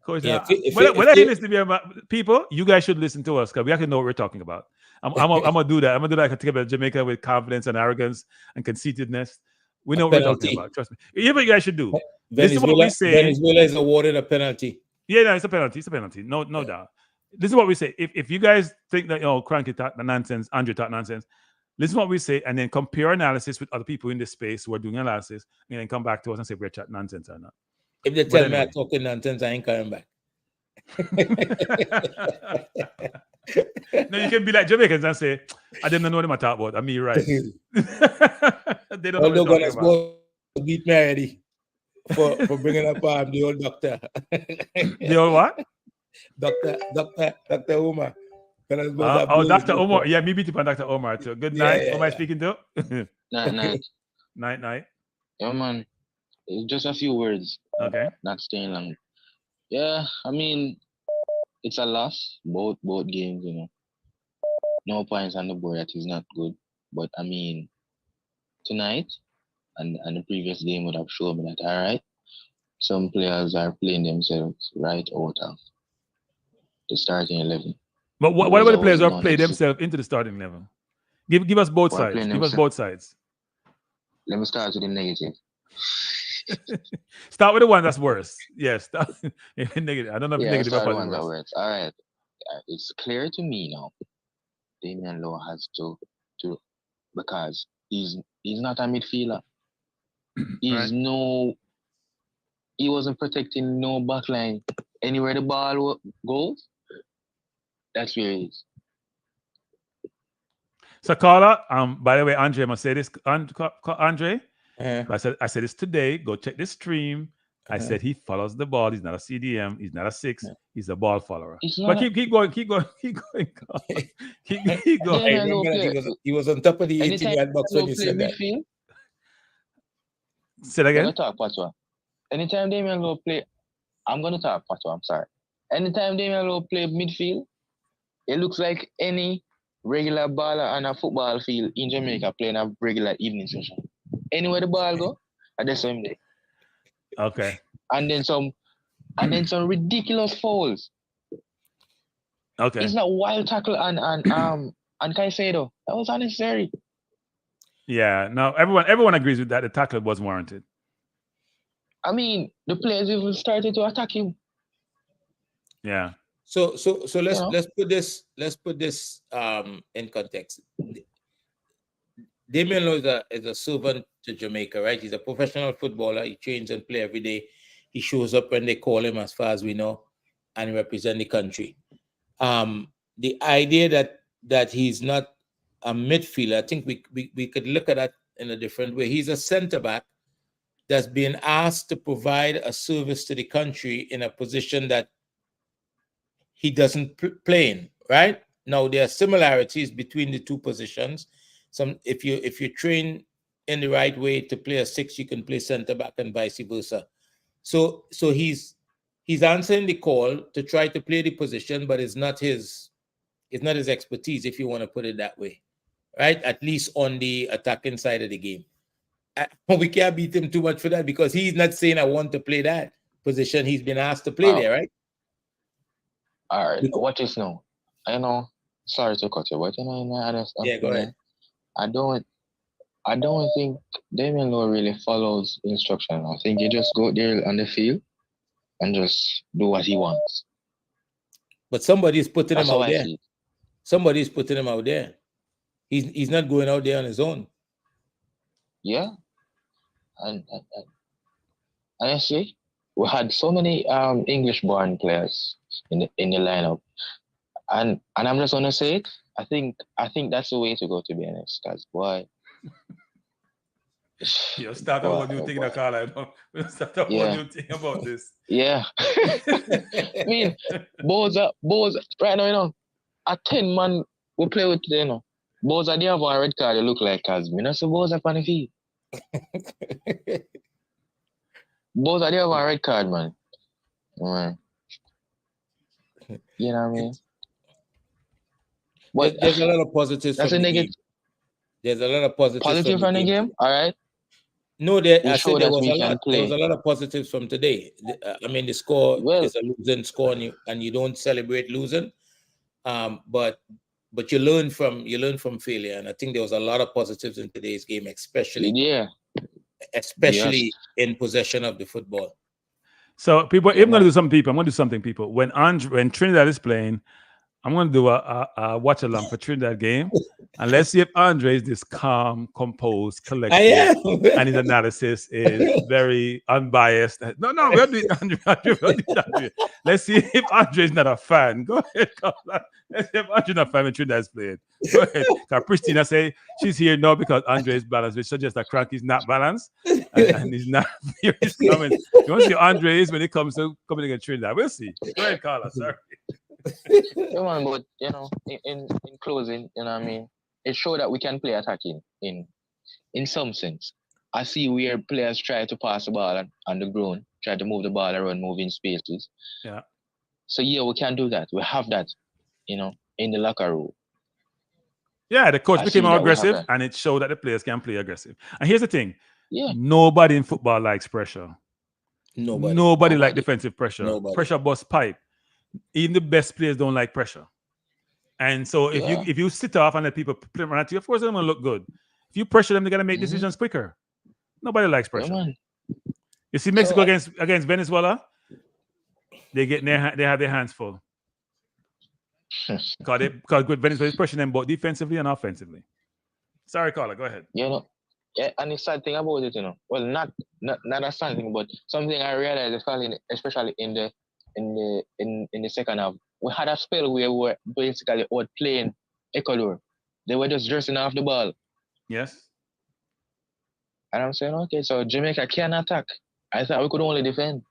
Coach, when I listen to me about people, you guys should listen to us because we actually know what we're talking about. I'm gonna do that. I'm gonna do that. I take about Jamaica with confidence and arrogance and conceitedness. We know what we're talking about. Trust me. Here's what you guys should do. This is what we say. Venezuela is awarded a penalty. Yeah, no, it's a penalty. It's a penalty. No doubt. This is what we say. If you guys think that Cranky talk nonsense, Andre talk nonsense, listen to what we say, and then compare analysis with other people in this space who are doing analysis, and then come back to us and say we're chatting nonsense or not. If they tell me I'm talking nonsense, I ain't coming back. No, you can be like Jamaicans and say, I didn't know what I'm talking about. I'm me right. They don't know what I'm talking about. Beat me already for bringing up the old doctor. The old what? Dr. Omar. Dr. Omar. Yeah, me beat up on Dr. Omar too. Good night. Who am I speaking to? Night. Night. Yeah, man. Just a few words. Okay. Not staying long. Yeah, I mean, it's a loss. Both games, No points on the board. That is not good. But I mean, tonight and the previous game would have shown me that, all right, some players are playing themselves right out of the starting 11. But what about the players who have played themselves into the starting 11? Give us both sides. Give us both sides. Let me start with the negative. Start with the one that's worse. Yes. Negative. I don't know if negative or one that's worse. All right. It's clear to me now. Damian Lowe has to because he's not a midfielder. is Right. he wasn't protecting no backline. Anywhere the ball goes, that's where he is. So Carla, by the way, Andre, I must say this, Andre. Uh-huh. I said this today. Go check the stream. I Uh-huh. said he follows the ball. He's not a CDM. He's not a six. He's a ball follower. It's But not. keep going, Carla. keep I going. Damian Lowe remember that play. he was on top of the Anytime 18-yard box when Lowe you play said that. midfield, Say it I'm gonna again. talk Patois. Anytime Damian Lowe play, I'm gonna talk Patois. I'm sorry. Anytime Damian Lowe play midfield, it looks like any regular baller on a football field in Jamaica playing a regular evening session. Anywhere the ball go, I just saw him there. Okay. And then some ridiculous fouls. Okay. It's not wild tackle and Caicedo. That was unnecessary. Yeah. No, everyone agrees with that. The tackle was warranted. I mean, the players even started to attack him. Yeah. So let's put this in context. Damian Lowe is a servant to Jamaica, right? He's a professional footballer. He trains and plays every day. He shows up when they call him, as far as we know, and he represents the country. The idea that he's not a midfielder, I think we could look at that in a different way. He's a centre back that's being asked to provide a service to the country in a position that he doesn't play in, right? Now there are similarities between the two positions. If you train in the right way to play a six, you can play centre back and vice versa. So he's answering the call to try to play the position, but it's not his expertise, if you want to put it that way, right? At least on the attacking side of the game. We can't beat him too much for that because he's not saying I want to play that position. He's been asked to play there, right? All right. What is now? I know. Sorry to cut you, but in my honest go ahead. I don't think Damian Lowe really follows instruction. I think he just go there on the field and just do what he wants. But somebody's putting That's him how out I there. see it. Somebody's putting him out there. He's not going out there on his own. Yeah. And honestly, we had so many English-born players in the lineup, and I'm just gonna say it. I think that's the way to go, to be honest. Cause boy, you start a whole new thing, Carla. Start a whole new thing about this. Yeah. I mean, Boza, right now, you know, a 10-man we play with today, you know. Boza, they have a red card, they look like us. Me not so Boza up on the field. Boza, they have a red card, man. Man. You know what I mean? But there's a lot of positives that's from a the negative. game. There's a lot of positives from the game. All right. No, I said there was a lot. There was a lot of positives from today. I mean, the score is a losing score, and you don't celebrate losing. But you learn from failure, and I think there was a lot of positives in today's game, especially in possession of the football. So people, I'm going to do something. People, I'm going to do something. People, when Trinidad is playing, I'm going to do a watch along for Trinidad game, and let's see if Andre is this calm, composed, collected, and his analysis is very unbiased. No, we'll do it, Andre. Let's see if Andre is not a fan. Go ahead, Carla. Let's see if Andre is not a fan when Trinidad is playing. Go ahead. Christina say she's here now because Andre is balanced, which suggests that Crank is not balanced and he's not his comments. You want to see Andre is when it comes to coming against Trinidad. We'll see. Go ahead, Carla. Sorry. Come on, but you know, in closing, you know what I mean, it showed that we can play attacking in some sense. I see where players try to pass the ball on the ground, try to move the ball around, move in spaces. Yeah. So yeah, we can do that. We have that, you know, in the locker room. Yeah, the coach became more aggressive, and it showed that the players can play aggressive. And here's the thing: nobody in football likes pressure. Nobody likes defensive pressure. Nobody. Pressure bust pipe. Even the best players don't like pressure. And so if you sit off and let people play around at you, of course they're going to look good. If you pressure them, they're going to make decisions quicker. Nobody likes pressure. You see Mexico against Venezuela, they have their hands full. Because Venezuela is pressuring them both defensively and offensively. Sorry, Carla, go ahead. You know, Yeah, and the sad thing about it, well, not a sad thing, but something I realized, especially in the second half, we had a spell where we were basically outplaying Ecuador. They were just dressing off the ball, Yes. and I'm saying, okay, so Jamaica can attack. I thought we could only defend,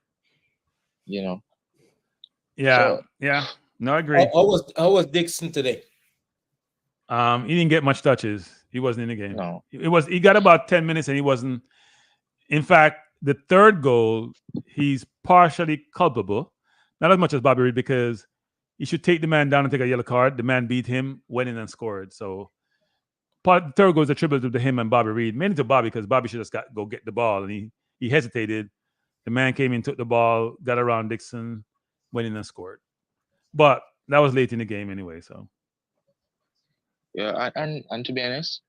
Yeah. So, Yeah. No, I agree. How was Dixon today? He didn't get much touches. He wasn't in the game. No. He got about 10 minutes and he wasn't. In fact, the third goal, he's partially culpable. Not as much as Bobby Reed, because he should take the man down and take a yellow card. The man beat him, went in and scored. So the third goal is attributed to him and Bobby Reed, mainly to Bobby, because Bobby should just go get the ball, and he hesitated. The man came in, took the ball, got around Dixon, went in and scored. But that was late in the game anyway. So yeah, and to be honest,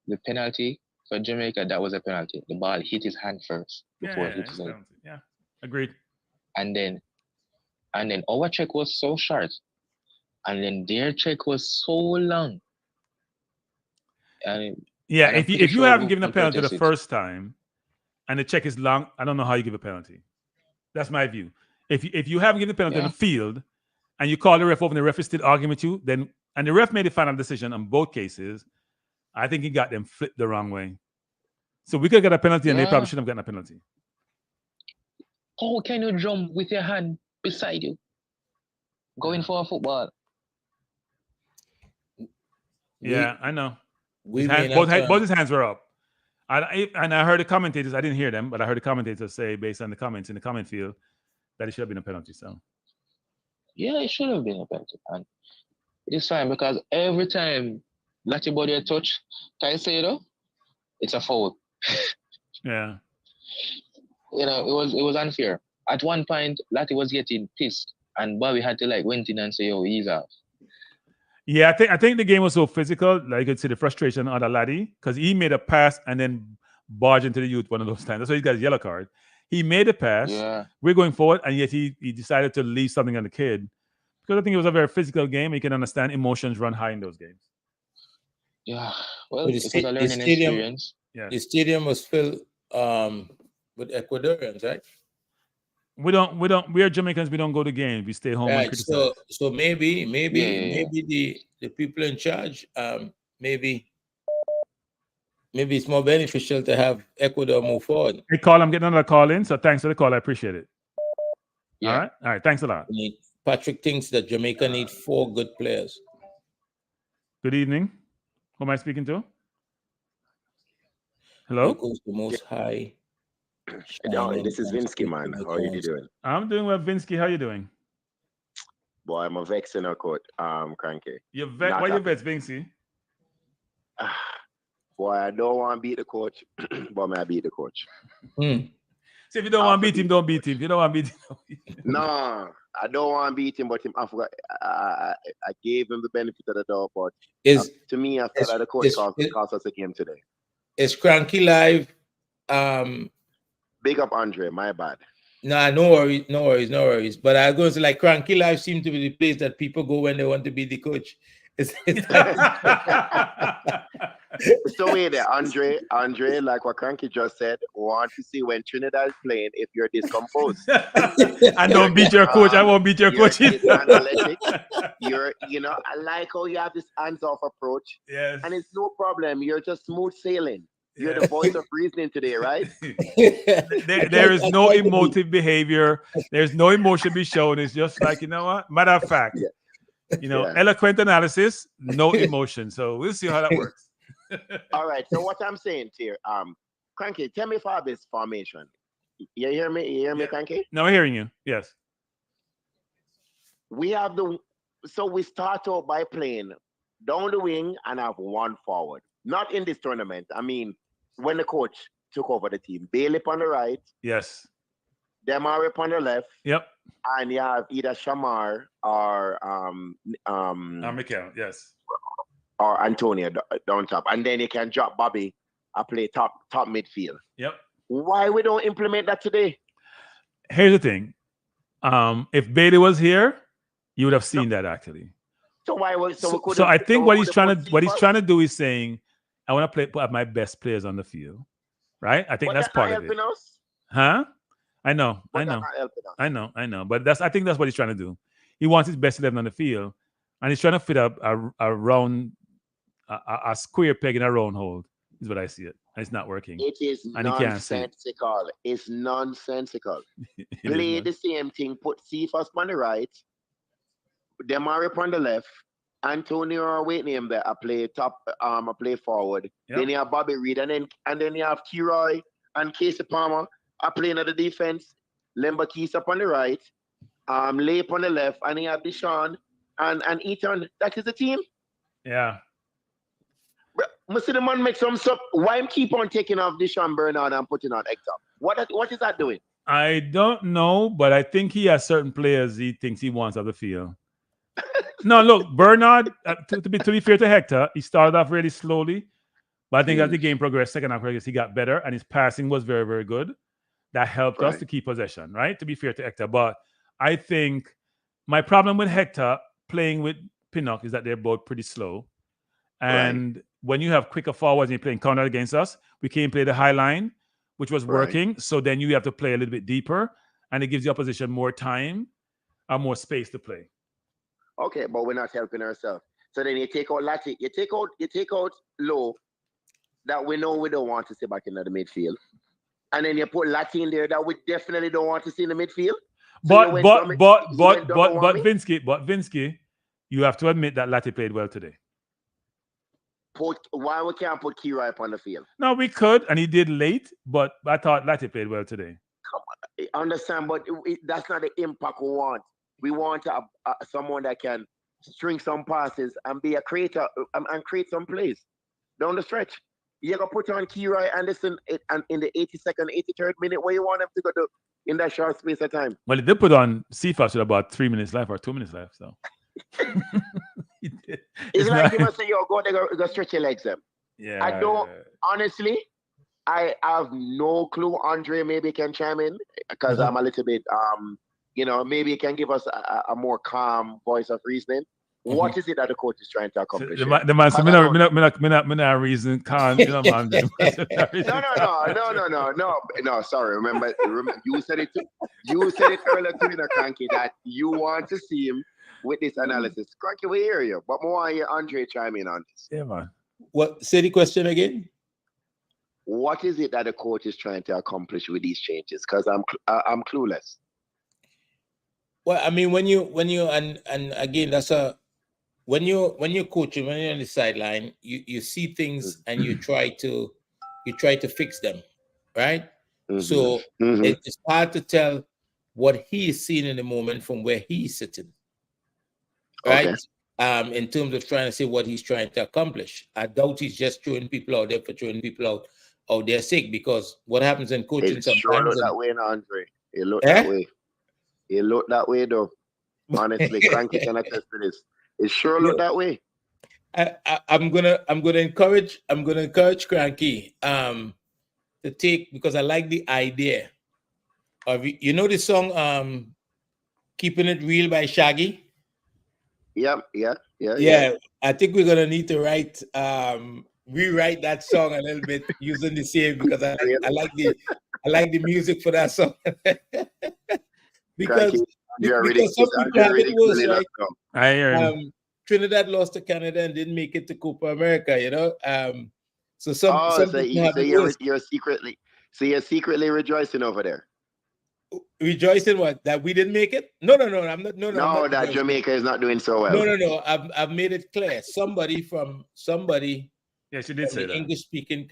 the penalty for Jamaica, that was a penalty. The ball hit his hand first before it hit his head. Yeah, agreed. And then our check was so short, and then their check was so long. And if you haven't given a penalty the first time, and the check is long, I don't know how you give a penalty. That's my view. If you haven't given a penalty in the field, and you call the ref over, and the ref is still arguing with you, and the ref made the final decision on both cases, I think he got them flipped the wrong way. So we could get a penalty, and they probably shouldn't have gotten a penalty. How can you jump with your hand beside you, going for a football? Yeah, I know. Both his hands were up. And I heard the commentators, I didn't hear them, but I heard the commentators say, based on the comments in the comment field, that it should have been a penalty. So yeah, it should have been a penalty. And it's fine, because every time Lati body touch Caicedo, it's a foul. Yeah. It was unfair. At one point, Lati was getting pissed, and Bobby had to went in and say, "Oh, he's off." Yeah, I think the game was so physical, like you could see the frustration on the laddie, because he made a pass and then barged into the youth one of those times. That's why he got a yellow card. He made a pass. Yeah. We're going forward, and yet he decided to leave something on the kid, because I think it was a very physical game. You can understand emotions run high in those games. Yeah, well, it was a learning experience. Yeah. The stadium was filled with Ecuadorians, right? We are Jamaicans. We don't go to games. We stay home and criticize. So maybe the people in charge, maybe it's more beneficial to have Ecuador move forward. Hey, call. I'm getting another call in, so thanks for the call. I appreciate it. Yeah. All right. Thanks a lot. Patrick thinks that Jamaica need 4 good players. Good evening. Who am I speaking to? Hello? Here goes the most high. No, this is Vinsky, man. How are you doing? I'm doing well, Vinsky. How you doing? Boy, I'm a vex in a court, cranky. Why you vex, Vinsky? Boy, I don't want to beat the coach, but I beat the coach. So if you don't want to beat him, don't beat him. If you don't want to beat him, No, I don't want to beat him, but I forgot. I gave him the benefit of the doubt, but to me, I felt like the coach cost us a game today. Is Cranky live? Big up Andre, my bad. Nah, no worries. But I was going to say, Cranky Live seems to be the place that people go when they want to be the coach. It's So wait there, Andre, like what Cranky just said, want to see when Trinidad is playing if you're discomposed. I don't beat your coach. I won't beat your coach. Analytic. I like how you have this hands-off approach. Yes. And it's no problem. You're just smooth sailing. You're the voice of reasoning today, right? There is no emotive behavior. There's no emotion be shown. It's just like, you know what? Matter of fact, eloquent analysis, no emotion. So we'll see how that works. All right. So what I'm saying here, Cranky, tell me for this formation. You hear me? Cranky? No, I'm hearing you. Yes. We start out by playing down the wing and have 1 forward. Not in this tournament. I mean, when the coach took over the team, Bailey on the right. Yes. Demare on the left. Yep. And you have either Shamar or Mikel, yes. Or Antonio down top. And then you can drop Bobby and play top midfield. Yep. Why we don't implement that today? Here's the thing. If Bailey was here, you would have seen that actually. So why was So I think what he's trying to do is saying I want to put my best players on the field, right? I think But that's that's not part of it. helping us. Huh? I know. But that's not helping us. I know. But I think that's what he's trying to do. He wants his best 11 on the field, and he's trying to fit a round, a square peg in a round hole. Is what I see it. And it's not working. It is And he can't see it. nonsensical. It's nonsensical. It is Play not. the same thing. Put Cephas on the right, Demari on the left, Antonio or wait name there. I play top. I play forward. Yep. Then you have Bobby Reed, and then you have Kiroy and Casey Palmer. I play in the defense. Lemba Keys up on the right. Leip on the left, and you have Deshaun and Eaton. That is the team. Yeah. Must see the man make some stuff. Why him keep on taking off Deshaun Bernard and putting on Hector? What is that doing? I don't know, but I think he has certain players he thinks he wants off the field. No, look, Bernard, to be fair to Hector, he started off really slowly, but I think as the game progressed, second half progressed, he got better, and his passing was very, very good. That helped us to keep possession, right? To be fair to Hector. But I think my problem with Hector playing with Pinnock is that they're both pretty slow. And when you have quicker forwards and you're playing counter against us, we can't play the high line, which was working. So then you have to play a little bit deeper, and it gives the opposition more time or more space to play. Okay, but we're not helping ourselves. So then you take out Lati, you take out Low, that we know we don't want to see back in the midfield. And then you put Lati in there that we definitely don't want to see in the midfield. So but Vinsky, you have to admit that Lati played well today. Why we can't put Kirai up on the field? No, we could, and he did late, but I thought Lati played well today. Come on, I understand, but that's not the impact we want. We want someone that can string some passes and be a creator and create some plays down the stretch. You're going to put on Kirai Anderson in the 82nd, 83rd minute where you want him to go to in that short space of time. Well, they did put on Cephas with about 3 minutes left or 2 minutes left, so. It's like you must say, yo, go there, go stretch your legs them. Yeah. I don't, honestly, I have no clue. Andre maybe can chime in because I'm a little bit, maybe he can give us a more calm voice of reasoning. What is it that the coach is trying to accomplish? The man said, "Me not reason can't." You know, man. No. Sorry. Remember, you said it. You said it earlier to me, Cranky, that you want to see him with this analysis. Cranky, we hear you, but more want Andre chime in on this. Yeah, man. What? Say the question again. What is it that the coach is trying to accomplish with these changes? Because I'm clueless. Well, I mean, when you and again, that's when you're coaching, when you're on the sideline, you see things and you try to fix them, right? So it's hard to tell what he is seeing in the moment from where he's sitting, right? Okay. In terms of trying to say what he's trying to accomplish. I doubt he's just throwing people out there for throwing people out there sick, because what happens in coaching it sometimes. Sure look that way, Andre. It looked that way. It looked that way, though. Honestly, Cranky can attest to this. It sure looked that way. I'm gonna encourage Cranky to take, because I like the idea of, the song "Keeping It Real" by Shaggy. Yeah. I think we're gonna need to rewrite that song a little bit using the same, because I like the music for that song. because some people have it worse, right? I hear Trinidad lost to Canada and didn't make it to Copa America, So you're secretly rejoicing over there. Rejoicing what? That we didn't make it? No, I'm not. No, that rejoicing. Jamaica is not doing so well. No. I've made it clear. Somebody. Yeah, she did say that. English-speaking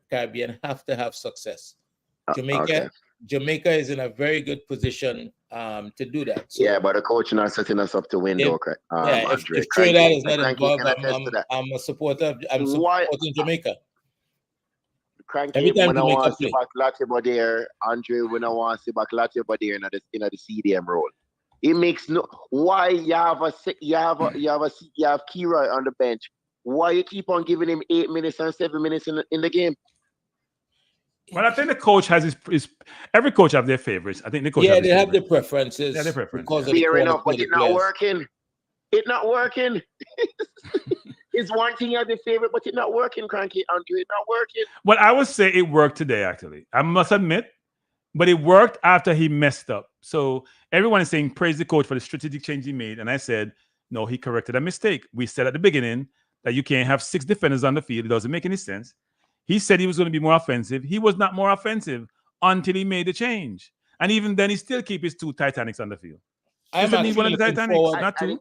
Caribbean have to have success. Jamaica is in a very good position to do that. So, yeah, but the coach not setting us up to win, though. If Trinidad is not involved, I'm a supporter. I'm supporting Jamaica. Cranky, when I want to see back Latimer there, Andre, when I want to see back Latimer there in the CDM role, it makes no. Why you have Kirai on the bench? Why you keep on giving him 8 minutes and 7 minutes in the game? Well, I think the coach has his every coach have their favorites. I think the coach they have their preferences. Yeah, their preferences. Fair enough, but it's not working. It's not working. It's one thing you're the favorite, but it's not working, Cranky. Andrew, it's not working. Well, I would say it worked today, actually. I must admit, but it worked after he messed up. So everyone is saying praise the coach for the strategic change he made. And I said, no, he corrected a mistake. We said at the beginning that you can't have 6 defenders on the field. It doesn't make any sense. He said he was going to be more offensive. He was not more offensive until he made the change. And even then, he still keep his 2 Titanics on the field. I'm Doesn't need one of actually the looking Titanics, forward. not 2. And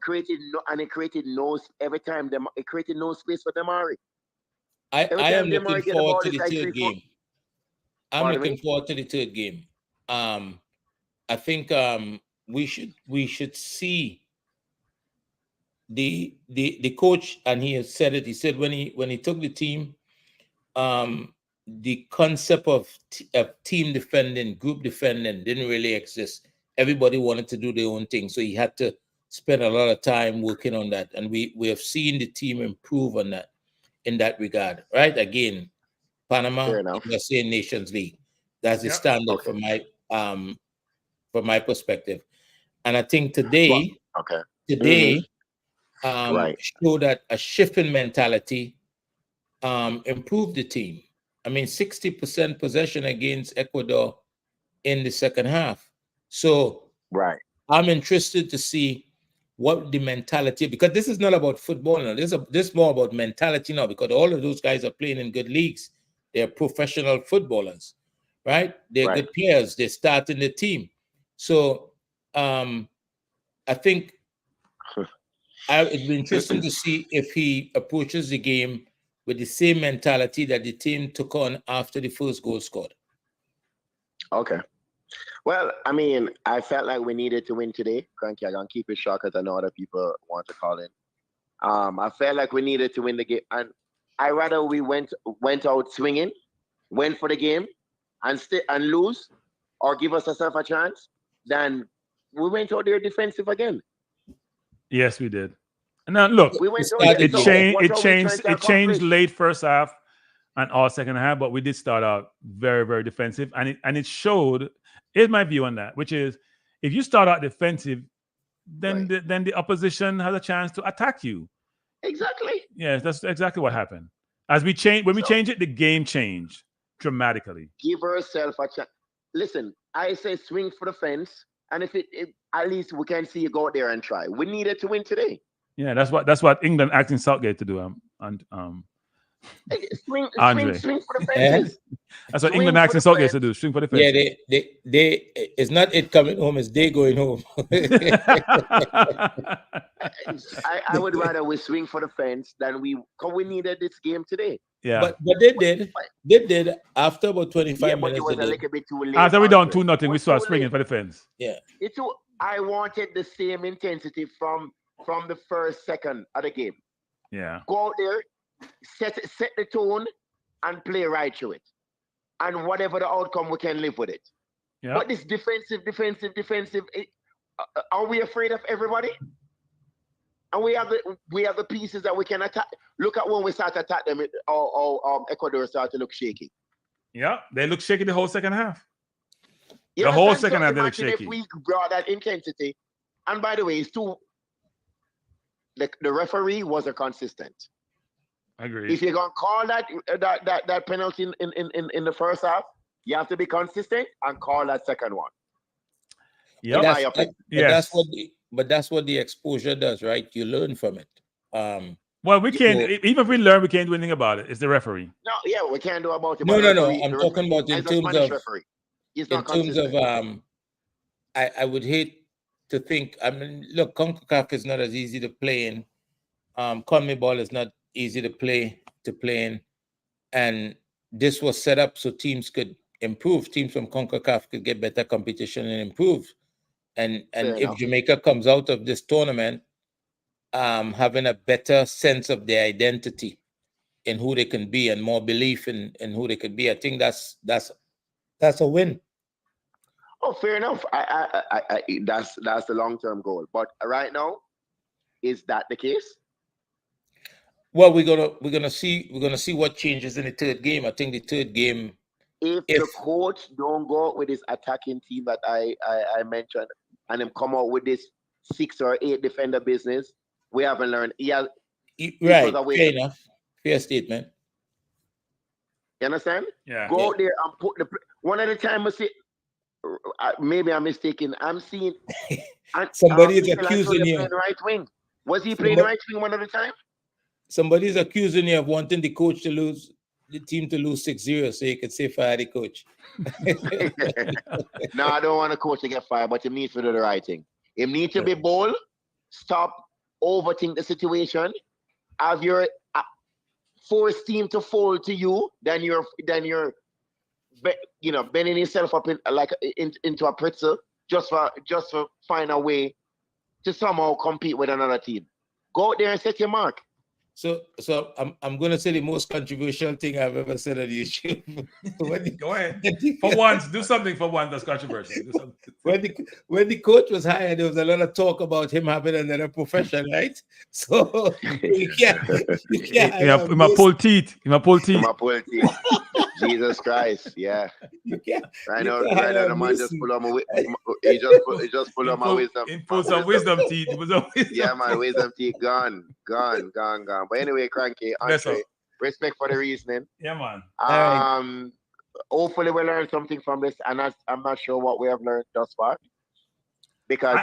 it created no every time. It created no space for Demari. I am time looking Demari get the forward ball, to it's the like 3-4. third game. I'm Pardon looking me? forward to the third game. I think we should see the coach, and he has said it. He said when he took the team, the concept of team defending, group defending didn't really exist. Everybody wanted to do their own thing, so he had to spend a lot of time working on that, and we have seen the team improve on that in that regard. Right? Again, Panama in the same Nations League. That's the standard from my perspective. And I think today showed that a shift in mentality improved the team. I mean, 60% possession against Ecuador in the second half. So I'm interested to see what the mentality, because this is not about football now. This is more about mentality now, because all of those guys are playing in good leagues. They're professional footballers, right? They're good players. They start in the team. So I think it'd be interesting to see if he approaches the game with the same mentality that the team took on after the first goal scored. Okay. Well, I mean, I felt like we needed to win today. Cranky, I'm going to keep it short because I know other people want to call in. I felt like we needed to win the game. And I rather we went out swinging, went for the game, and lose, or give us ourselves a chance, than we went out there defensive again. Yes, we did. Now look, it changed late first half and all second half, but we did start out very, very defensive, and it showed. Here's my view on that, which is if you start out defensive, then the opposition has a chance to attack you. Exactly. Yes, that's exactly what happened. As we change, when we change it, the game changed dramatically. Give herself a chance. Listen, I say swing for the fence, and if at least we can see you go out there and try. We needed to win today. Yeah, that's what England asking Southgate to do. Andre. Swing for the fences. That's what England asking Southgate to do. Swing for the fences. Yeah, they it's not it coming home, it's they going home. I would rather we swing for the fence than we needed this game today. Yeah, but they did after about 25 minutes. But it was a little bit too late. After we done 2-0, we started swinging for the fence. Yeah, I wanted the same intensity from the first second of the game. Yeah, go out there, set the tone, and play right through it. And whatever the outcome, we can live with it. Yeah. But this defensive, are we afraid of everybody? And we have the pieces that we can attack. Look at when we start to attack them, Ecuador start to look shaky. Yeah, they look shaky the whole second half. Yeah, the whole second half they look shaky. If we brought that intensity, and by the way, it's too. The referee wasn't consistent. I agree. If you're gonna call that penalty in the first half, you have to be consistent and call that second one. Yeah, that's what the exposure does, right? You learn from it. Well, we can't. Even if we learn, we can't do anything about it. It's the referee. No, yeah, we can't do about it. No. I'm talking about in terms of referee. I would hate to think. I mean, look, CONCACAF is not as easy to play in. CONMEBOL is not easy to play in, and this was set up so teams could improve. Teams from CONCACAF could get better competition and improve. And if Jamaica comes out of this tournament having a better sense of their identity in who they can be and more belief in who they could be, I think that's a win. Oh, fair enough. I that's the long-term goal. But right now, is that the case? Well, we're gonna see what changes in the third game. I think the third game, if the coach don't go out with this attacking team that I mentioned, and them come out with this 6 or 8 defender business, we haven't learned. Right, away fair from- enough. Fair statement. You understand? Yeah. Go out there and put one at a time. I see, maybe I'm mistaken. I'm seeing. Somebody is Michelangelo accusing you. playing right wing. Was he playing right wing one at a time? Somebody is accusing you of wanting the coach to lose, the team to lose 6-0, so you could say fire the coach. No, I don't want a coach to get fired, but he needs to do the right thing. He needs to be bold, stop overthink the situation. Have your force team to fold to you, then you're bending yourself up into a pretzel just for find a way to somehow compete with another team. Go out there and set your mark. So I'm going to say the most controversial thing I've ever said on YouTube. Go ahead. For once, do something for once that's controversial. Do something. When the coach was hired, there was a lot of talk about him having another profession, right? So you can't. In my pull teeth. Jesus Christ, yeah. You can't. Right now, the man just pull on my. He just pull on my wisdom. He pulled some wisdom teeth. Yeah, man, wisdom teeth gone. But anyway, Cranky, Andre, respect for the reasoning. Yeah, man. Hopefully we learn something from this, and I'm not sure what we have learned thus far. Because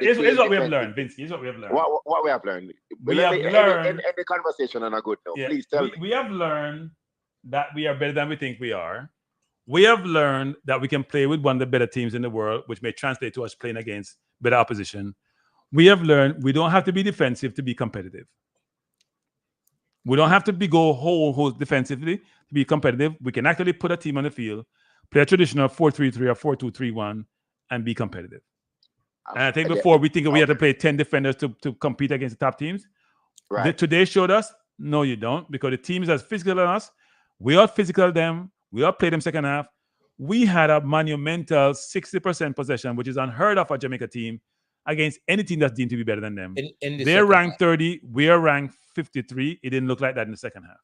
here's what we have learned, Vince. Here's what we have learned. What we have learned. We have learned in the conversation on a good note. Yeah, please tell me. We have learned that we are better than we think we are. We have learned that we can play with one of the better teams in the world, which may translate to us playing against better opposition. We have learned we don't have to be defensive to be competitive. We don't have to go whole defensively to be competitive. We can actually put a team on the field, play a traditional 4-3-3 or 4-2-3-1, and be competitive. And I think before we think we had to play 10 defenders to compete against the top teams. Right. Today showed us, no, you don't, because the teams as physical as us, we out physical them, we out played them second half. We had a monumental 60% possession, which is unheard of for a Jamaica team against any team that's deemed to be better than them. They're ranked 30, we are ranked 53. It didn't look like that in the second half.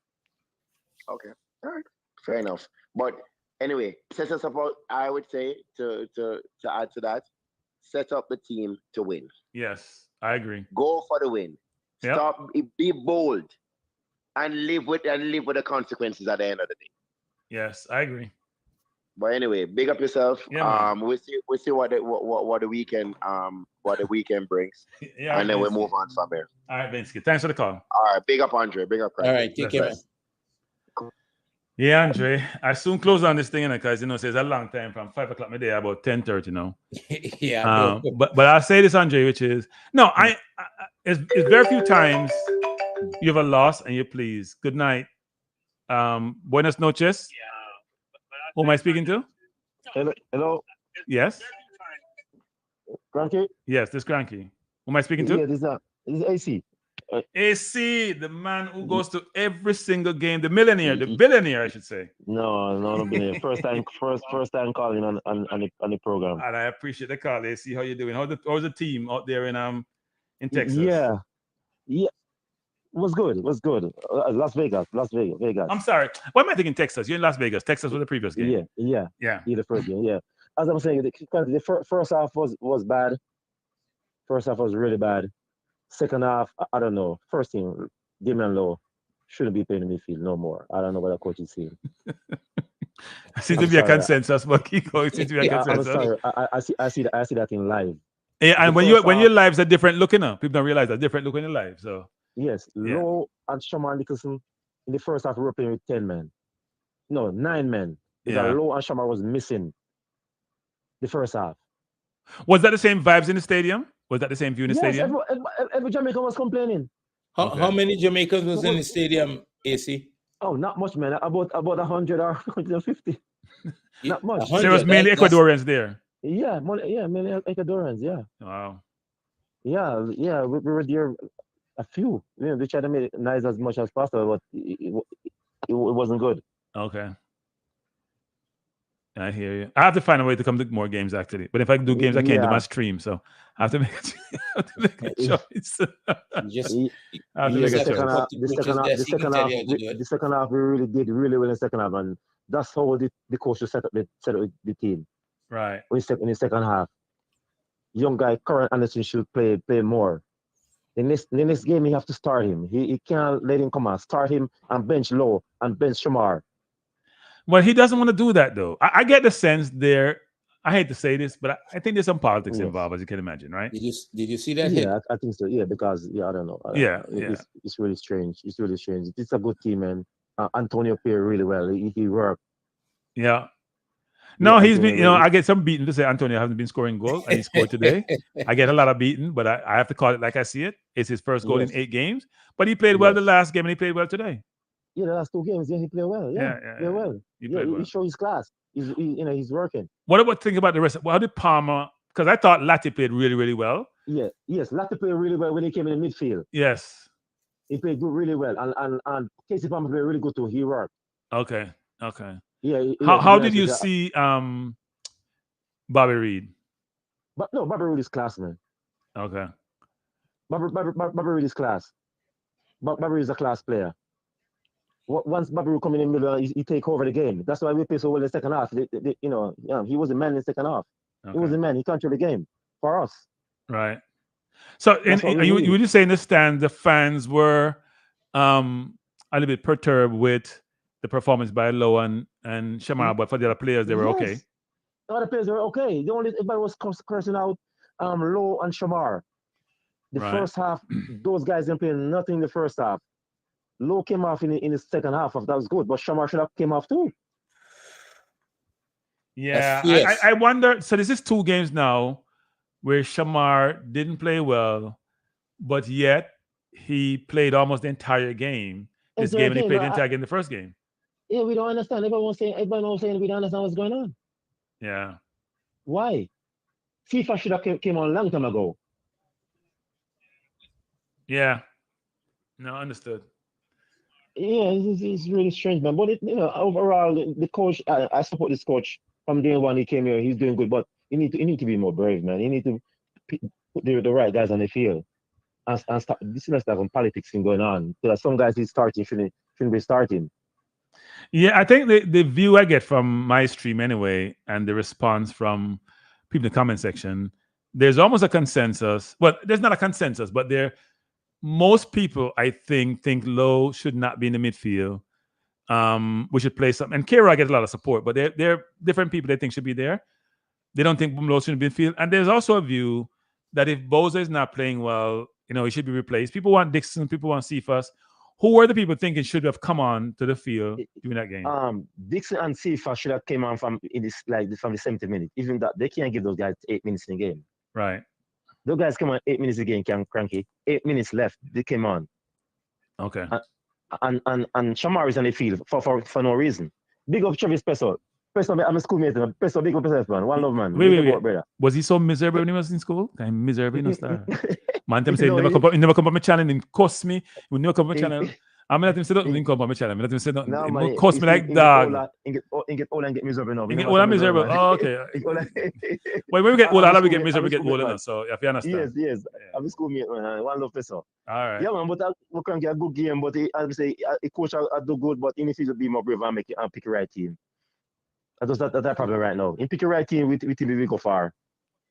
Okay, all right, fair enough. But anyway, set us up. I would say to add to that, set up the team to win. Yes, I agree. Go for the win. Yep. Stop. Be bold, and live with the consequences at the end of the day. Yes, I agree. But anyway, big up yourself. Yeah, we'll see what the weekend brings. Yeah, and then we'll move on from here. All right, Vinsky. Thanks for the call. All right, big up Andre. Big up. All right, take care, man. Yeah, Andre. I soon close on this thing because it's a long time from 5 o'clock midday about 10:30 now. Yeah. But I'll say this, Andre, which is it's very few times you have a loss and you're pleased. Good night. Buenas noches. Who am I speaking to? Hello. Yes. Cranky? Yes, this Cranky. Who am I speaking to? Yeah, this is AC. AC, the man who goes to every single game, the millionaire, the billionaire, I should say. No billionaire. First time calling on the program. And I appreciate the call, AC. How you doing? How's the team out there in Texas? Yeah. Was good. Las Vegas. I'm sorry. Why am I thinking Texas? You're in Las Vegas. Texas was the previous game. Yeah. The first game. Yeah. As I'm saying, the first half was bad. First half was really bad. Second half, I don't know. First team, Damian Lowe shouldn't be playing in midfield no more. I don't know what the coach is saying. Seems to be a consensus, but Kiko, it seems to be a consensus. I'm sorry. I see that in live. Yeah, and when your lives are different looking up, people don't realize that different looking in live. So yes, Lowe and Shaman Nicholson in the first half were playing with 10 men. No, 9 men. Because Lowe and Shaman was missing the first half. Was that the same vibes in the stadium? Was that the same view in the stadium? Every Jamaican was complaining. How many Jamaicans was in the stadium, AC? Oh, not much, man. About 100 or 150. Not much. So there was mainly Ecuadorians there. Yeah, mainly Ecuadorians. Yeah. Wow. Yeah. We were there a few. We tried to make it nice as much as possible, but it wasn't good. Okay. I hear you. I have to find a way to come to more games actually. But if I do games, I can't do my stream. So I have to make a choice. The second half, we really did really well in the second half, and that's how the coach set up the team. Right. In the second half, young guy Curran Anderson should play more. The next game, you have to start him. He can't let him come out. Start him and bench low and bench Shamar. Well, he doesn't want to do that, though. I get the sense there. I hate to say this, but I think there's some politics involved, as you can imagine, right? Did you see that? Yeah, I think so. Yeah, because I don't know. It's really strange. It's really strange. It's a good team, man. Antonio played really well. He worked. Yeah. No, he's been. I get some beaten to say Antonio hasn't been scoring goals, and he scored today. I get a lot of beaten, but I have to call it like I see it. It's his first goal in 8 games, but he played well the last game, and he played well today. Yeah, the last 2 games, he played well. Yeah, played well. He showed his class. He's working. What about think about the rest? How did Palmer? Because I thought Latti played really, really well. Yeah, yes, Latti played really well when he came in the midfield. Yes, he played good, really well, and Casey Palmer played really good too. He worked. Okay. Yeah. How did you see Bobby Reed? But no, Bobby Reed is class, man. Okay. Bobby Reed is class. Bobby Reed is a class player. Once Bobby Reed come in the middle, he take over the game. That's why we play so well in the second half. He was the man in the second half. Okay. He was the man. He controlled the game for us. Right. So, you were just saying the stand, the fans were a little bit perturbed with the performance by Lowe and Shamar, but for the other players, they were okay. The other players were okay. The only everybody was cursing out Lowe and Shamar. The first half, those guys didn't play nothing in the first half. Lowe came off in the second half. That was good, but Shamar should have came off too. Yeah, yes. I wonder. So this is 2 games now where Shamar didn't play well, but yet he played almost the entire game. This game, and he played the entire game in the first game. Yeah, we don't understand. Everyone was saying we don't understand what's going on. Yeah. Why? FIFA should have came on a long time ago. Yeah. No, understood. Yeah, it's really strange, man. But overall, the coach, I support this coach from day one. He came here. He's doing good, but you need to be more brave, man. You need to put the right guys on the field and stop. This is like politics going on. So some guys he's starting shouldn't be starting. Yeah, I think the view I get from my stream anyway, and the response from people in the comment section, there's almost a consensus. Well, there's not a consensus, but most people, I think Lowe should not be in the midfield. We should play something. And Kira gets a lot of support, but there are different people they think should be there. They don't think Lowe should be in the midfield. And there's also a view that if Boza is not playing well, he should be replaced. People want Dixon, people want Cephas. Who were the people thinking should have come on to the field during that game? Dixon and Cephas should have came on from the 70 minutes. Even that they can't give those guys 8 minutes in the game. Right. Those guys come on 8 minutes a game, cranky. 8 minutes left, they came on. Okay. And Shamar is on the field for no reason. Big up Travis Peso. Peso, I'm a schoolmate. Peso, big up Peso, man. One love, man. Wait. Was he so miserable when he was in school? I'm miserable, no star. Man, them say he never come up my channel and cost me. He never come up my channel. I'm let him say nothing, come up my channel. I'm let him say nothing. He cost me like dog. He get old and get miserable now. He get old and miserable. Oh, okay. When we get old, we get miserable, we get old enough. So if you understand. Yes. I'm a schoolmate, man. One love Peso. All right. Yeah, man, but we can get a good game, but I say a coach I do good, but he needs to be more brave and pick the right team. That's that problem right now. In pick the right team, we go far.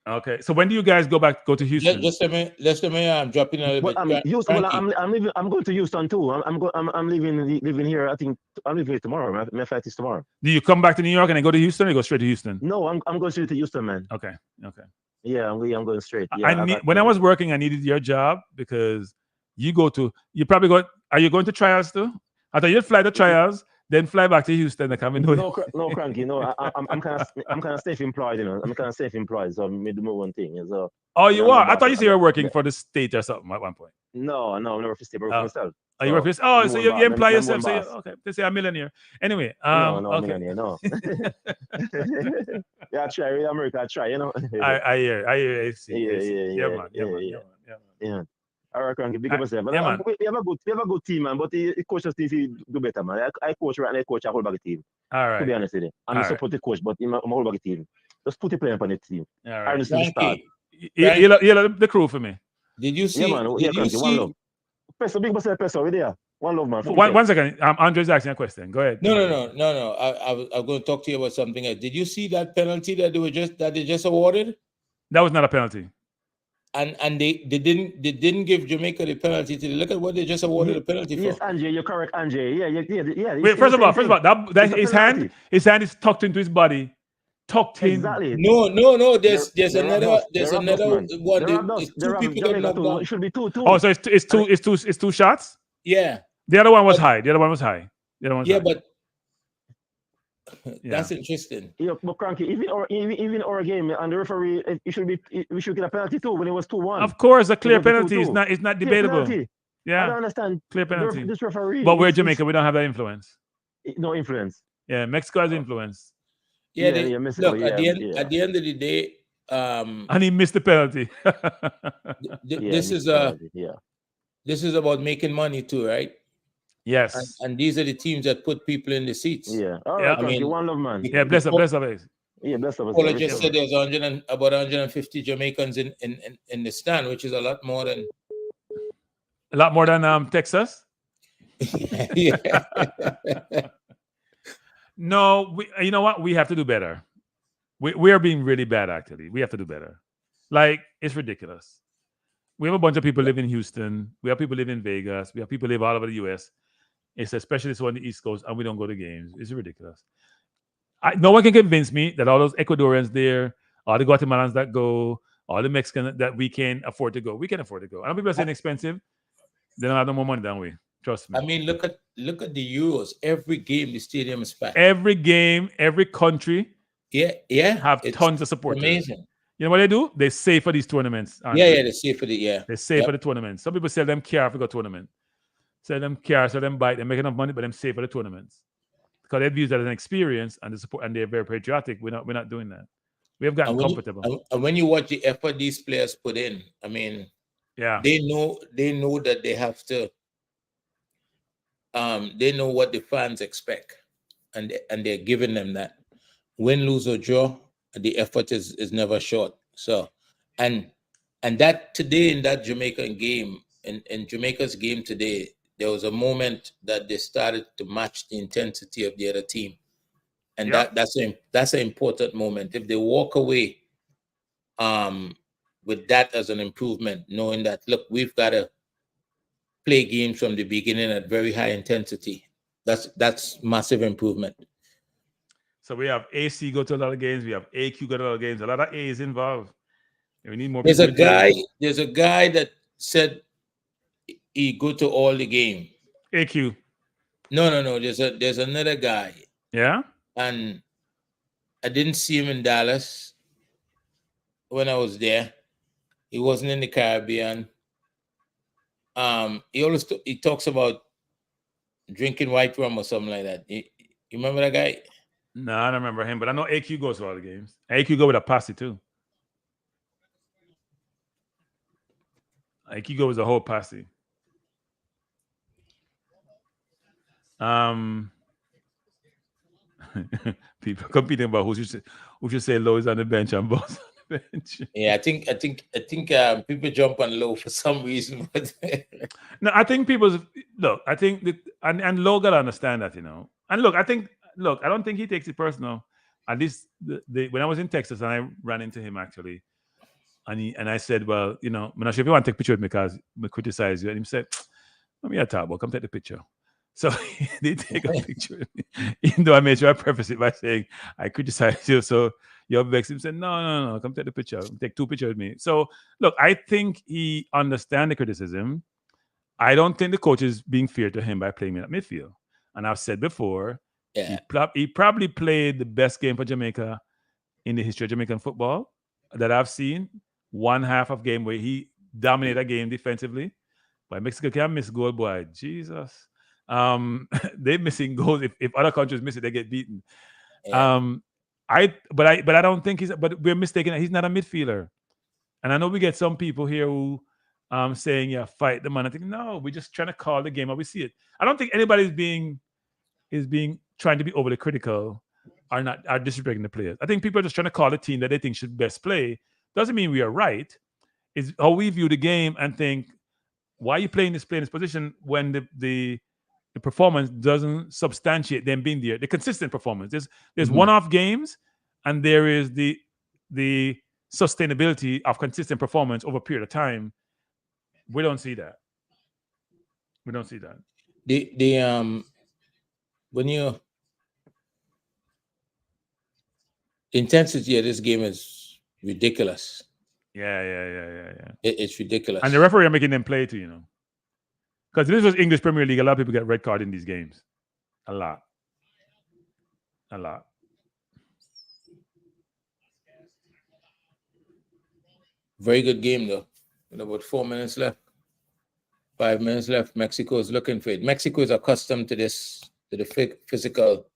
Okay, so when do you guys go to Houston? Just a minute. I'm dropping a little bit. Houston, I'm going to Houston too. I'm leaving here. I think I'm leaving here tomorrow. My flight is tomorrow. Do you come back to New York and then go to Houston, or you go straight to Houston? No, I'm going straight to Houston, man. Okay. Yeah, I'm going straight. Yeah, when I was working, I needed your job because you probably go. Are you going to trials too? I thought you'd fly to trials. Then fly back to Houston. No, cranky. No, I'm kind of self-employed. I'm kind of self-employed, so I made the one thing. So. Oh, you are? I thought you said you were working for the state or something at one point. No, I never for state. I work for myself. Oh, you work for? Oh, so you employ yourself. So okay, they say a millionaire. Anyway, no, millionaire. No. Yeah, I try. In America, I try. I hear. I see. Yeah, man. All right, cranky. Big up yourself. We have a good team, man. But the coaches need to do better, man. I coach right now. I coach a whole bag of team. All right. To be honest with you, I'm support the coach, but I'm a whole bag of team. Just put the player on the team. All right. You the crew for me. Did you see? Yeah, man. One love. Peso, big up Peso. We there. One love, man. One second. Andre's asking a question. Go ahead. No. I'm going to talk to you about something else. Did you see that penalty that they just awarded? That was not a penalty. and they didn't give Jamaica the penalty. Look at what they just awarded the penalty Yes, for. Andre, you're correct, Andre. Yeah. Wait, first of all, that It's a his penalty. hand is tucked into his body, tucked in. Exactly. No. There's They robbed us. there's They robbed us, another man. one. They robbed us. It's They two robbed people got Jamaica knocked too. down. It should be two. Oh, so it's two shots. Yeah. The other one was But- high. The other one was high. The other one was Yeah, high. but Yeah. that's interesting. Yeah, but Cranky, even our game and the referee, we should get a penalty too when it was 2-1. Of course, a clear It was penalty. 2-2. It's not Clear debatable. penalty. I Yeah, don't understand. clear penalty. This referee. But we're is- Jamaica. We don't have that influence. No influence. Yeah, Mexico has influence. Yeah, Mexico, look, at the end of the day, And he missed the penalty. this is this is about making money too, right? Yes. And these are the teams that put people in the seats. Yeah. All Yeah. right, I mean, one love, man. Yeah, bless up. Yeah, bless up. Paula just said there's about 150 Jamaicans in the stand, which is a lot more than Texas. yeah. No, you know what? We have to do better. We are being really bad, actually. We have to do better. Like, it's ridiculous. We have a bunch of people live in Houston. We have people live in Vegas. We have people live all over the U.S. It's especially so on the East Coast, and we don't go to games. It's ridiculous. No one can convince me that all those Ecuadorians there, all the Guatemalans that go, all the Mexicans that we can afford to go. We can afford to go. I know people are saying expensive. They don't have no more money than we. Trust me. I mean, look at the Euros. Every game, the stadium is packed. Every game, every country, have tons of supporters. Amazing. You know what they do? They save for these tournaments. Yeah, they save for They save for the tournaments. Some people sell them car for the tournament. Sell them car, sell them bike. They make enough money, but them save for the tournaments because they've used that as an experience and the support, and they're very patriotic. We're not doing that. We have gotten comfortable. And when you watch the effort these players put in, I mean, they know that they have to. They know what the fans expect, and they're giving them that. Win, lose or draw, the effort is never short. So, and that today in that Jamaican game, in Jamaica's game today, there was a moment that they started to match the intensity of the other team, and that's an important moment. If they walk away, with that as an improvement, knowing that look, we've got to play games from the beginning at very high intensity. That's massive improvement. So we have AC go to a lot of games. We have AQ go to a lot of games. A lot of A's involved. We need more. There's a guy that said he go to all the game. AQ. No. There's another guy. Yeah. And I didn't see him in Dallas when I was there. He wasn't in the Caribbean. He talks about drinking white rum or something like that. You remember that guy? No, I don't remember him, but I know AQ goes to all the games. AQ go with a posse too. AQ go with a whole posse. People competing about who should say Low is on the bench and Boss on the bench. Yeah, I think people jump on Low for some reason. But no, I think I think that and Low gotta understand that, you know. And I don't think he takes it personal. At least when I was in Texas and I ran into him actually, and I said, well, you know, I'm not sure if you want to take a picture with me because I criticize you. And he said, let me talk about, come take the picture. So he did take a picture with me, even though I made sure I preface it by saying I criticize you. So you're vexed. He said, no, come take the picture. Take 2 pictures with me. So look, I think he understands the criticism. I don't think the coach is being fair to him by playing me at midfield. And I've said before, he probably played the best game for Jamaica in the history of Jamaican football that I've seen. One half of game where he dominated a game defensively. But Mexico can't miss goal, boy. Jesus. They're missing goals. If other countries miss it, they get beaten. Yeah. But I don't think but we're mistaken. He's not a midfielder. And I know we get some people here who saying, fight the man. I think, no, we're just trying to call the game how we see it. I don't think anybody is being trying to be overly critical are disrespecting the players. I think people are just trying to call the team that they think should best play. Doesn't mean we are right. It's how we view the game and think, why are you playing this position when the performance doesn't substantiate them being there? The consistent performance. There's one-off games, and there is the sustainability of consistent performance over a period of time. We don't see that. We don't see that. When you the intensity of this game is ridiculous. Yeah. It's ridiculous. And the referee are making them play too, you know. Because this was English Premier League, a lot of people get red card in these games. A lot. Very good game though. With about 4 minutes left. 5 minutes left. Mexico is looking for it. Mexico is accustomed to this, to the physical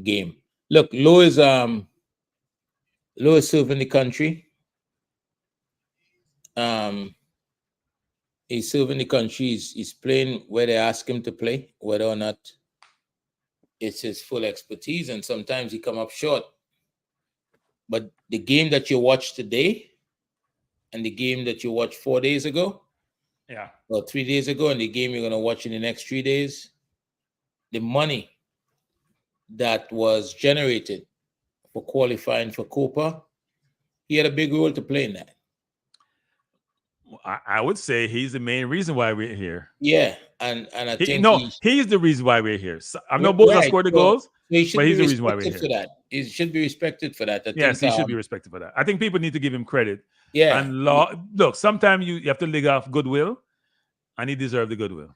game. Look, Low is serving the country. He's serving the country. He's playing where they ask him to play, whether or not it's his full expertise, and sometimes he come up short. But the game that you watched today and the game that you watched 4 days ago, or 3 days ago, and the game you're going to watch in the next 3 days, the money that was generated for qualifying for Copa, he had a big role to play in that. I would say he's the main reason why we're here. Yeah, and I think he's the reason why we're here. So, I know both have scored the goals, but he's the reason why we're here. For that. He should be respected for that. Yes, he should be respected for that. I think people need to give him credit. Yeah. And look, sometimes you have to leg off goodwill, and he deserves the goodwill.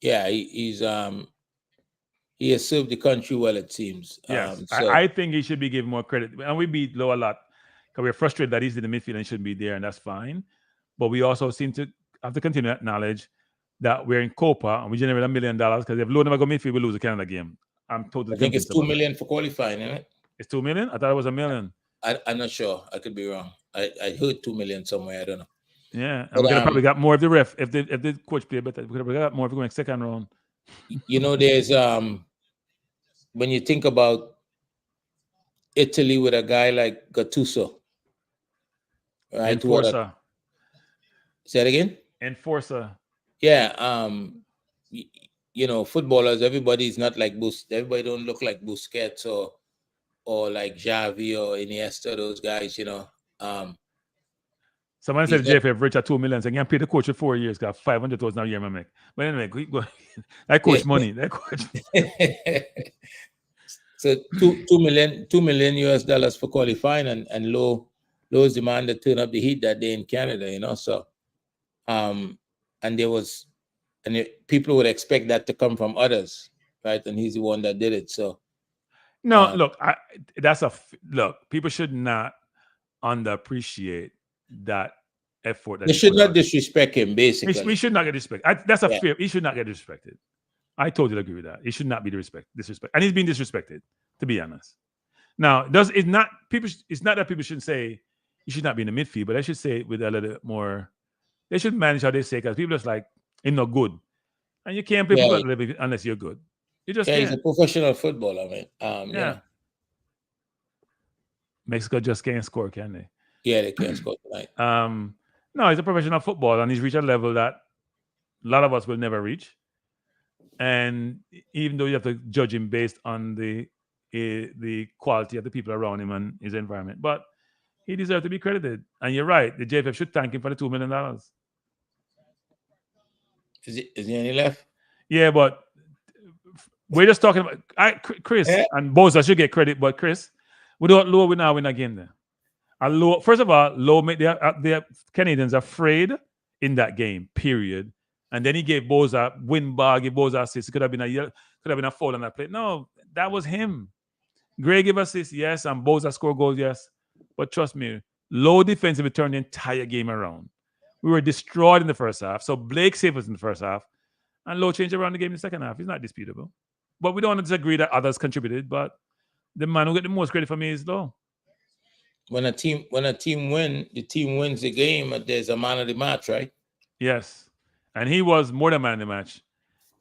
Yeah, he has served the country well, it seems. Yes, I think he should be given more credit. And we beat Low a lot because we're frustrated that he's in the midfield and he shouldn't be there, and that's fine. But we also seem to have to continue that knowledge that we're in Copa and we generate $1 million, because if Low never go midfield, we lose the Canada game. I think it's $2 million for qualifying, isn't it? It's $2 million? I thought it was $1 million. I'm not sure. I could be wrong. I heard $2 million somewhere. I don't know. Yeah, and we could have probably got more if the ref, if the coach played better. We could have got more if we went second round. You know, there's when you think about Italy with a guy like Gattuso, right? Enforcer. Say it again? Enforcer. Yeah. You know, footballers, everybody's not like everybody don't look like Busquets or like Xavi or Iniesta, those guys, you know. Someone said JFF rich at $2 million, so he can pay the coach for 4 years, got $500,000 a year, man. Make. But anyway, that coach money. That coach. So $2 million US for qualifying, and Low's demand to turn up the heat that day in Canada, you know. So and people would expect that to come from others, right? And he's the one that did it. So no, look, people should not underappreciate that effort. They should not disrespect him, basically. We should not get disrespected. That's a fear. He should not get disrespected. I totally agree with that. He should not be disrespected. And he's being disrespected, to be honest. Now, it's not that people shouldn't say he should not be in the midfield, but they should say it with a little more. They should manage how they say, because people just like, he's not good. And you can't play football unless you're good. You just can't. He's a professional footballer, man. Yeah. Mexico just can't score, can they? Yeah, they can't score tonight. No, he's a professional footballer, and he's reached a level that a lot of us will never reach. And even though you have to judge him based on the quality of the people around him and his environment, but he deserves to be credited. And you're right, the JFF should thank him for the $2 million. Is there any left? Yeah, but we're just talking about Chris and Boza should get credit, but Chris, without Low, we now win again there. Low, first of all, Low made the Canadians afraid in that game, period. And then he gave Boza win bar, gave Boza assist. It could have been a foul on that play. No, that was him. Gray gave assist, yes, and Boza scored goals, yes. But trust me, Low defensively turned the entire game around. We were destroyed in the first half. So Blake saved us in the first half. And Low changed around the game in the second half. He's not disputable. But we don't want to disagree that others contributed. But the man who get the most credit for me is Low. When a team wins, the team wins the game, there's a man of the match, right? Yes. And he was more than man of the match.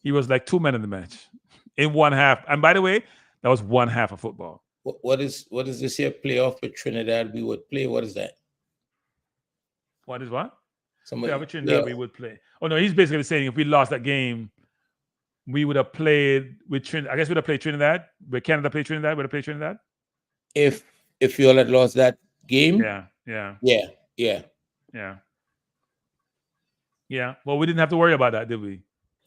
He was like 2 men of the match in one half. And by the way, that was one half of football. What is this here playoff with Trinidad we would play? What is that? What is what? Playoff with Trinidad we would play. Oh no, he's basically saying if we lost that game, we would have played with Trinidad. I guess we'd have played Trinidad. Where Canada played Trinidad, we'd have played Trinidad. If you all had lost that game. Yeah. Well, we didn't have to worry about that, did we?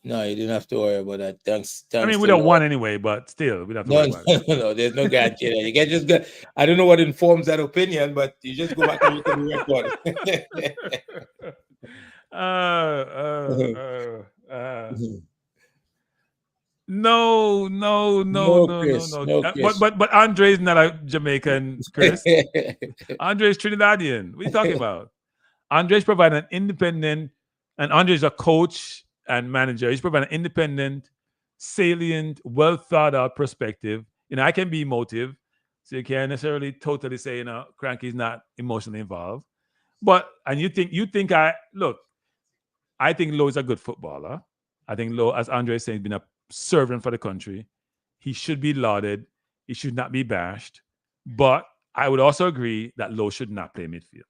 No, you didn't have to worry about that. Thanks I mean, to we'd have Lord. won anyway, but still, we don't have to No, worry about it. no, there's no guarantee that you can just go. I don't know what informs that opinion, but you just go back and look at the record. No, Chris. No, Chris. But Andre's not a Jamaican, Chris. Andre's Trinidadian. What are you talking about? Andre's providing an independent, and Andre's a coach and manager. He's providing an independent, salient, well thought out perspective. I can be emotive, so you can't necessarily totally say, Cranky's not emotionally involved. But you think I think Lowe is a good footballer. I think Lowe, as Andre said, has been a servant for the country. He should be lauded. He should not be bashed. But I would also agree that Lowe should not play midfield.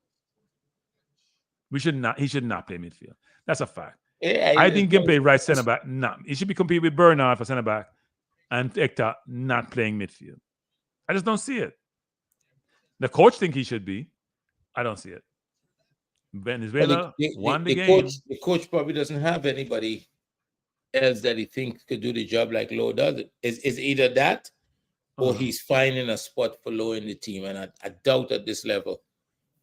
He should not play midfield. That's a fact. Yeah, I think he can play right centre back. No, he should be competing with Bernard for centre back, and Hector not playing midfield. I just don't see it. The coach think he should be. I don't see it. Venezuela won the game. The coach probably doesn't have anybody else that he thinks could do the job like Lowe does it. Is either that or he's finding a spot for Lowe in the team, and I doubt at this level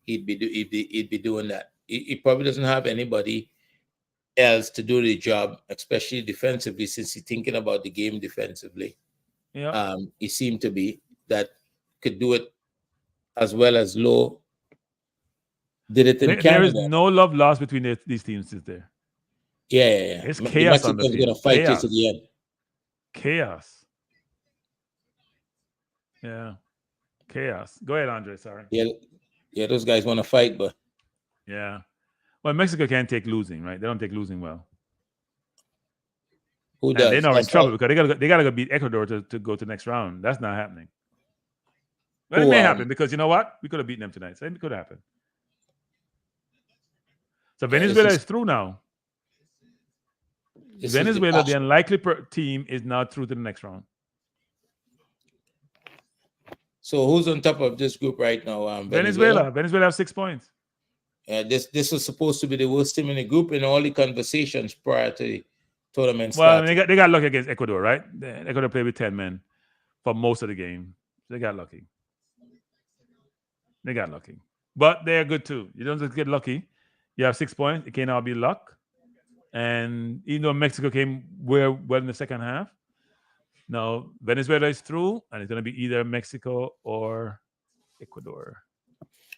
he'd be doing that. He probably doesn't have anybody else to do the job, especially defensively, since he's thinking about the game defensively. Yeah. He seemed to be that could do it as well as Lowe did it in Canada. There is no love lost between these teams, is there? Yeah. It's chaos on the field. Going to fight this to the end. Chaos. Yeah. Chaos. Go ahead, Andre. Sorry. Yeah. Those guys want to fight, but yeah. Well, Mexico can't take losing, right? They don't take losing well. Who does? They're not in trouble because they gotta go beat Ecuador to go to the next round. That's not happening. But it may happen because you know what? We could have beaten them tonight. So it could happen. So Venezuela is through now. Venezuela, the unlikely team, is now through to the next round. So who's on top of this group right now? Venezuela. Venezuela have 6 points. This was supposed to be the worst team in the group in all the conversations prior to the tournament Well, start. they got lucky against Ecuador, right? Ecuador played with 10 men for most of the game. They got lucky. But they're good too. You don't just get lucky. You have 6 points. It can't all be luck. And even though Mexico came well in the second half, now Venezuela is through, and it's going to be either Mexico or Ecuador.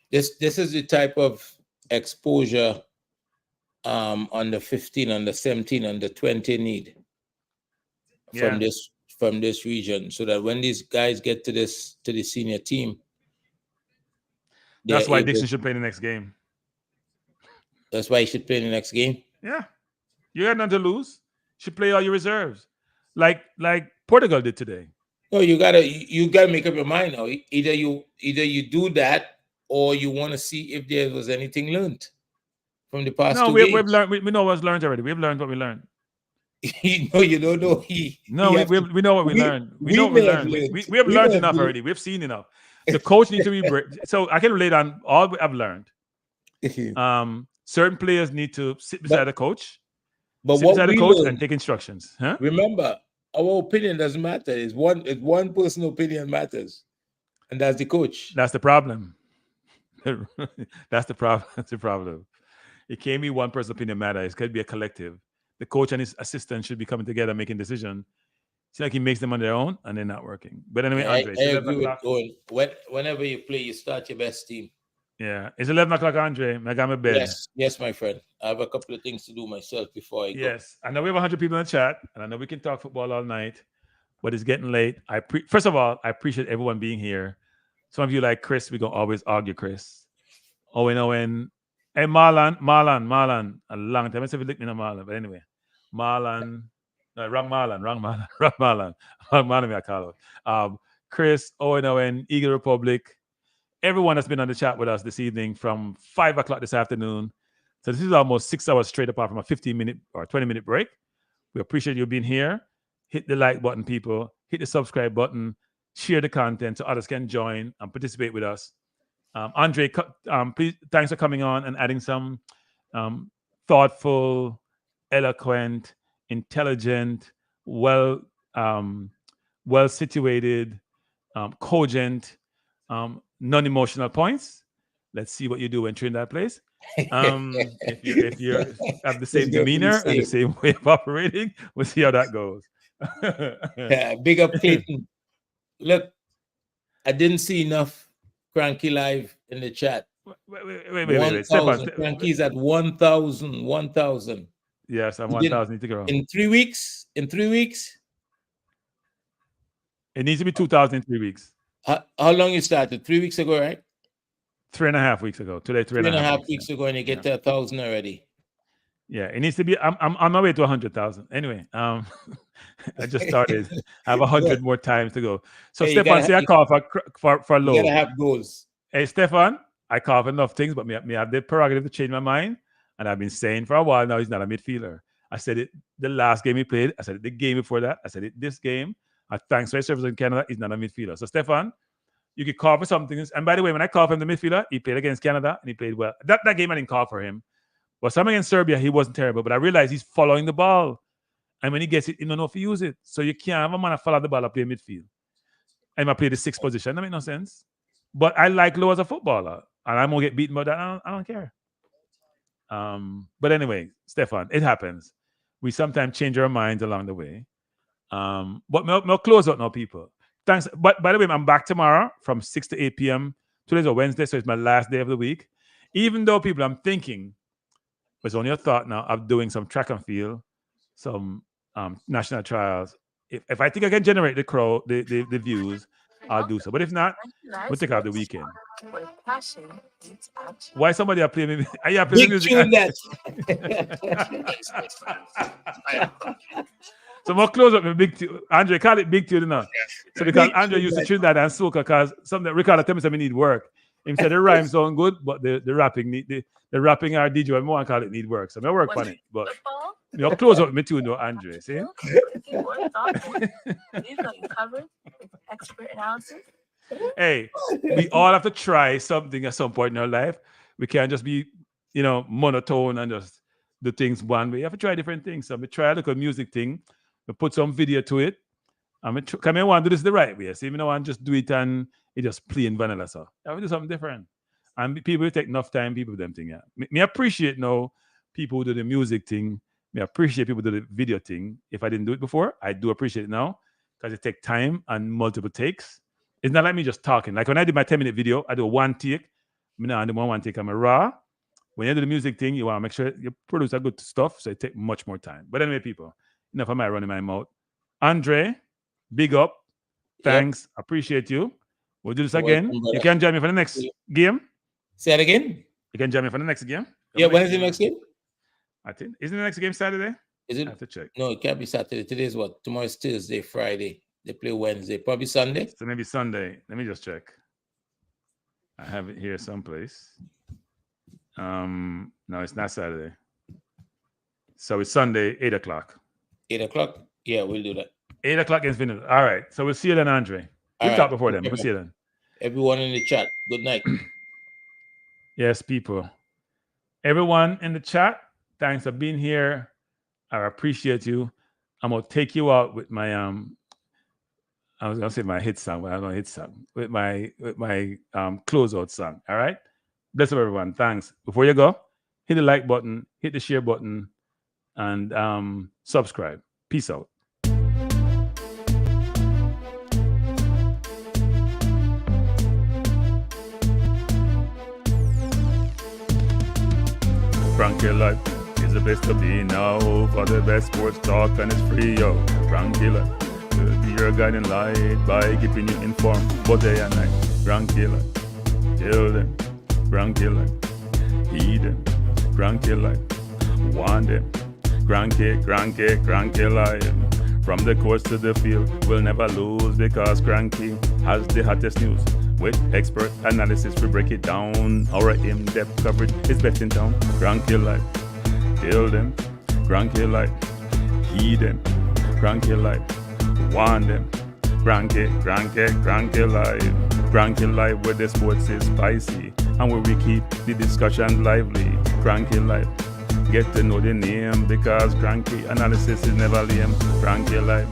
This is the type of exposure under 15, under 17, under 20 need from this region, so that when these guys get to the senior team, that's why Dixon should play the next game. That's why he should play the next game. Yeah, you got nothing to lose. You should play all your reserves, like Portugal did today. No, you gotta make up your mind now. Either you do that, or you want to see if there was anything learned from the past two games. We've learned. We know what's learned already. We've learned what we learned. No, you don't know. We know what we learned. We know what we learned. We have learned enough already. We've seen enough. The coach needs to be so I can relate on all I've learned. Certain players need to sit beside the coach, and take instructions. Huh? Remember, our opinion doesn't matter. It's one person's opinion matters, and that's the coach. That's the problem. That's the problem. It can't be one person's opinion matter. It could be a collective. The coach and his assistant should be coming together making decisions. It's like he makes them on their own and they're not working. But anyway, Andre, I agree with going. Whenever you play, you start your best team. Yeah, it's 11 o'clock, Andre. I got my bed. Yes, my friend. I have a couple of things to do myself before I go. Yes, I know we have 100 people in the chat, and I know we can talk football all night, but it's getting late. First of all, I appreciate everyone being here. Some of you like Chris, we're gonna always argue, Chris. Owen. Hey, Marlon. A long time. I said we licked me on Marlon, but anyway, Marlon. No, wrong Marlon. I call it. Chris, Owen, Eagle Republic. Everyone that's been on the chat with us this evening from 5 o'clock this afternoon. So this is almost 6 hours straight apart from a 15-minute or 20-minute break. We appreciate you being here. Hit the like button, people. Hit the subscribe button. Share the content so others can join and participate with us. Andre, please, thanks for coming on and adding some thoughtful, eloquent, intelligent, well situated, cogent, non-emotional points. Let's see what you do when you're in that place. If you have the same demeanor and the same way of operating, we'll see how that goes. Big up Clayton. Look, I didn't see enough Cranky Live in the chat. Wait. Cranky's at 1,000. Yes, I'm 1,000 to go. In 3 weeks? In 3 weeks? It needs to be 2,000 in 3 weeks. How long you started? 3 weeks ago, right? 3.5 weeks ago. Today, 3.5 weeks ago, and you get to 1,000 already. Yeah, it needs to be. I'm on my way to 100,000. Anyway, I just started. I have 100 more times to go. So, hey, Stefan, say I call for low. You gotta have goals. Hey, Stefan, I call for enough things, but me have the prerogative to change my mind. And I've been saying for a while now he's not a midfielder. I said it the last game he played. I said it the game before that. I said it this game. Thanks for his service in Canada, he's not a midfielder. So, Stefan, you could call for something. And by the way, when I called for him the midfielder, he played against Canada and he played well. That game I didn't call for him. But some against Serbia, he wasn't terrible. But I realized he's following the ball. And when he gets it, he don't know if he use it. So you can't have a man follow the ball and play midfield. And I play the sixth position. That makes no sense. But I like Low as a footballer. And I'm going to get beaten by that. I don't care. But anyway, Stefan, it happens. We sometimes change our minds along the way. But we'll close out now, people. Thanks. But by the way, I'm back tomorrow from 6 to 8 p.m. Today's a Wednesday, so it's my last day of the week. Even though, people, I'm thinking, it's only a thought now of doing some track and field, some national trials. If I think I can generate the crowd, the views, I'll do so. But if not, we'll take out the weekend. Why somebody are playing me? Are you playing music? So we'll close up with big tune. Andre, call it big tune now. So because Andre used to tune that and soca, because something Ricardo tell me something need work. He said the rhymes sound good, but the rapping need the rapping our DJ, I want to call it need work. So I work on it. But you'll close up with me too, no, Andre. See? We've got you covered with expert analysis. Hey, we all have to try something at some point in our life. We can't just be, monotone and just do things one way. You have to try different things. So we try a little music thing. We put some video to it. I want to do this the right way. See, I don't want to just do it and it just plain vanilla. So I have to do something different. And people take enough time, people do them thing. Yeah. Me appreciate now people who do the music thing. Me appreciate people who do the video thing. If I didn't do it before, I do appreciate it now because it takes time and multiple takes. It's not like me just talking. Like when I did my 10-minute video, I do one take. I do one take. I'm a raw. When you do the music thing, you want to make sure you produce a good stuff, so it takes much more time. But anyway, people, enough of my running my mouth. Andre, big up. Thanks. Yep. Appreciate you. We'll do this again. Welcome, you can join me for the next game. Say that again. You can join me for the next game. When is the next game? I think. Isn't the next game Saturday? Is it? I have to check. No, it can't be Saturday. Today is what? Tomorrow is Thursday, Friday. They play Wednesday. Probably Sunday. So maybe Sunday. Let me just check. I have it here someplace. No, it's not Saturday. So it's Sunday, 8 o'clock. 8 o'clock? Yeah, we'll do that. 8 o'clock against Vinod. All right. So we'll see you then, Andre. We'll talk before then. We'll see you then. Everyone in the chat, good night. Yes, people. Everyone in the chat, thanks for being here. I appreciate you. I'm going to take you out with my I was gonna say my hit song, but I don't know hit song. With my closeout song. All right. Bless up, everyone. Thanks. Before you go, hit the like button, hit the share button, and subscribe. Peace out. Frankie Life is the best to be now. For the best sports talk and it's free, yo. Frankie Life will be your guiding light by keeping you informed both day and night. Frankie Life, tell them. Frankie Life, heed them. Frankie Life, want them. Cranky Life. From the courts to the field, we'll never lose because Cranky has the hottest news. With expert analysis, we break it down. Our in-depth coverage is best in town. Cranky Life, tell them. Cranky Life, heed them. Cranky Life, want them. Cranky Life. Cranky life where the sports is spicy and where we keep the discussion lively. Cranky life, get to know the name because cranky analysis is never lame. Cranky life,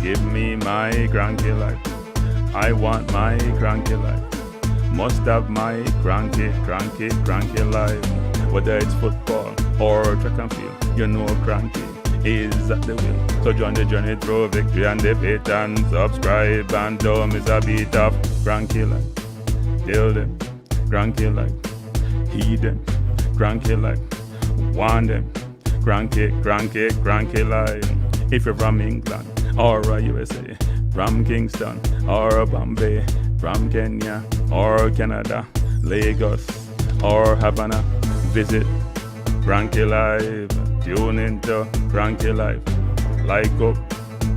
give me my cranky life. I want my cranky life. Must have my cranky life. Whether it's football or track and field, you know cranky is at the wheel. So join the journey through victory and defeat and subscribe and don't miss a beat of cranky life. Tell them, cranky life. Heed them, cranky life. Want them, cranky life. If you're from England or USA, from Kingston or Bombay, from Kenya or Canada, Lagos or Havana, visit Cranky Live. Tune into Cranky Live. Like up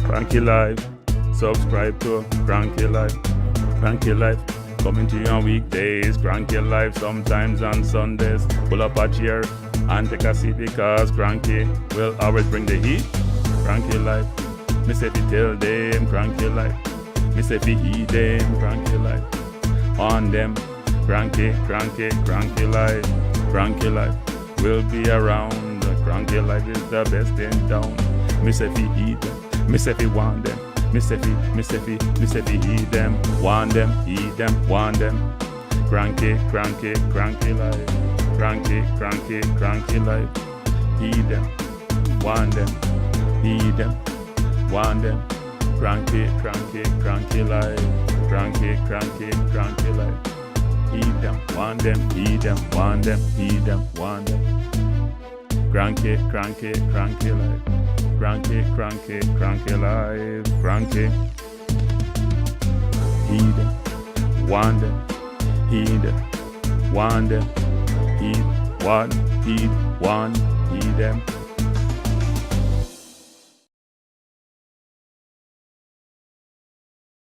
Cranky Live. Subscribe to Cranky Live. Cranky Live coming to you on weekdays. Cranky Live sometimes on Sundays. Pull up a chair and take a seat because Cranky will always bring the heat. Cranky Live. Me say fi tell them Cranky Live. Me say fi heed them Cranky Live. On them Cranky Live. Cranky Live will be around. Cranky Life is the best in town. Me say fi eat them, me say fi want them. Me say fi eat them, want them, eat them, want them. Cranky life, cranky life. Eat them, want them, eat them, want them. Cranky life, cranky life. Eat them, want them, eat them, want them, eat them, want them. Cranky life. Cranky life. Cranky. Heed them. Want them. Heed them. Want them. Heed. Want. Heed. Want. Heed them.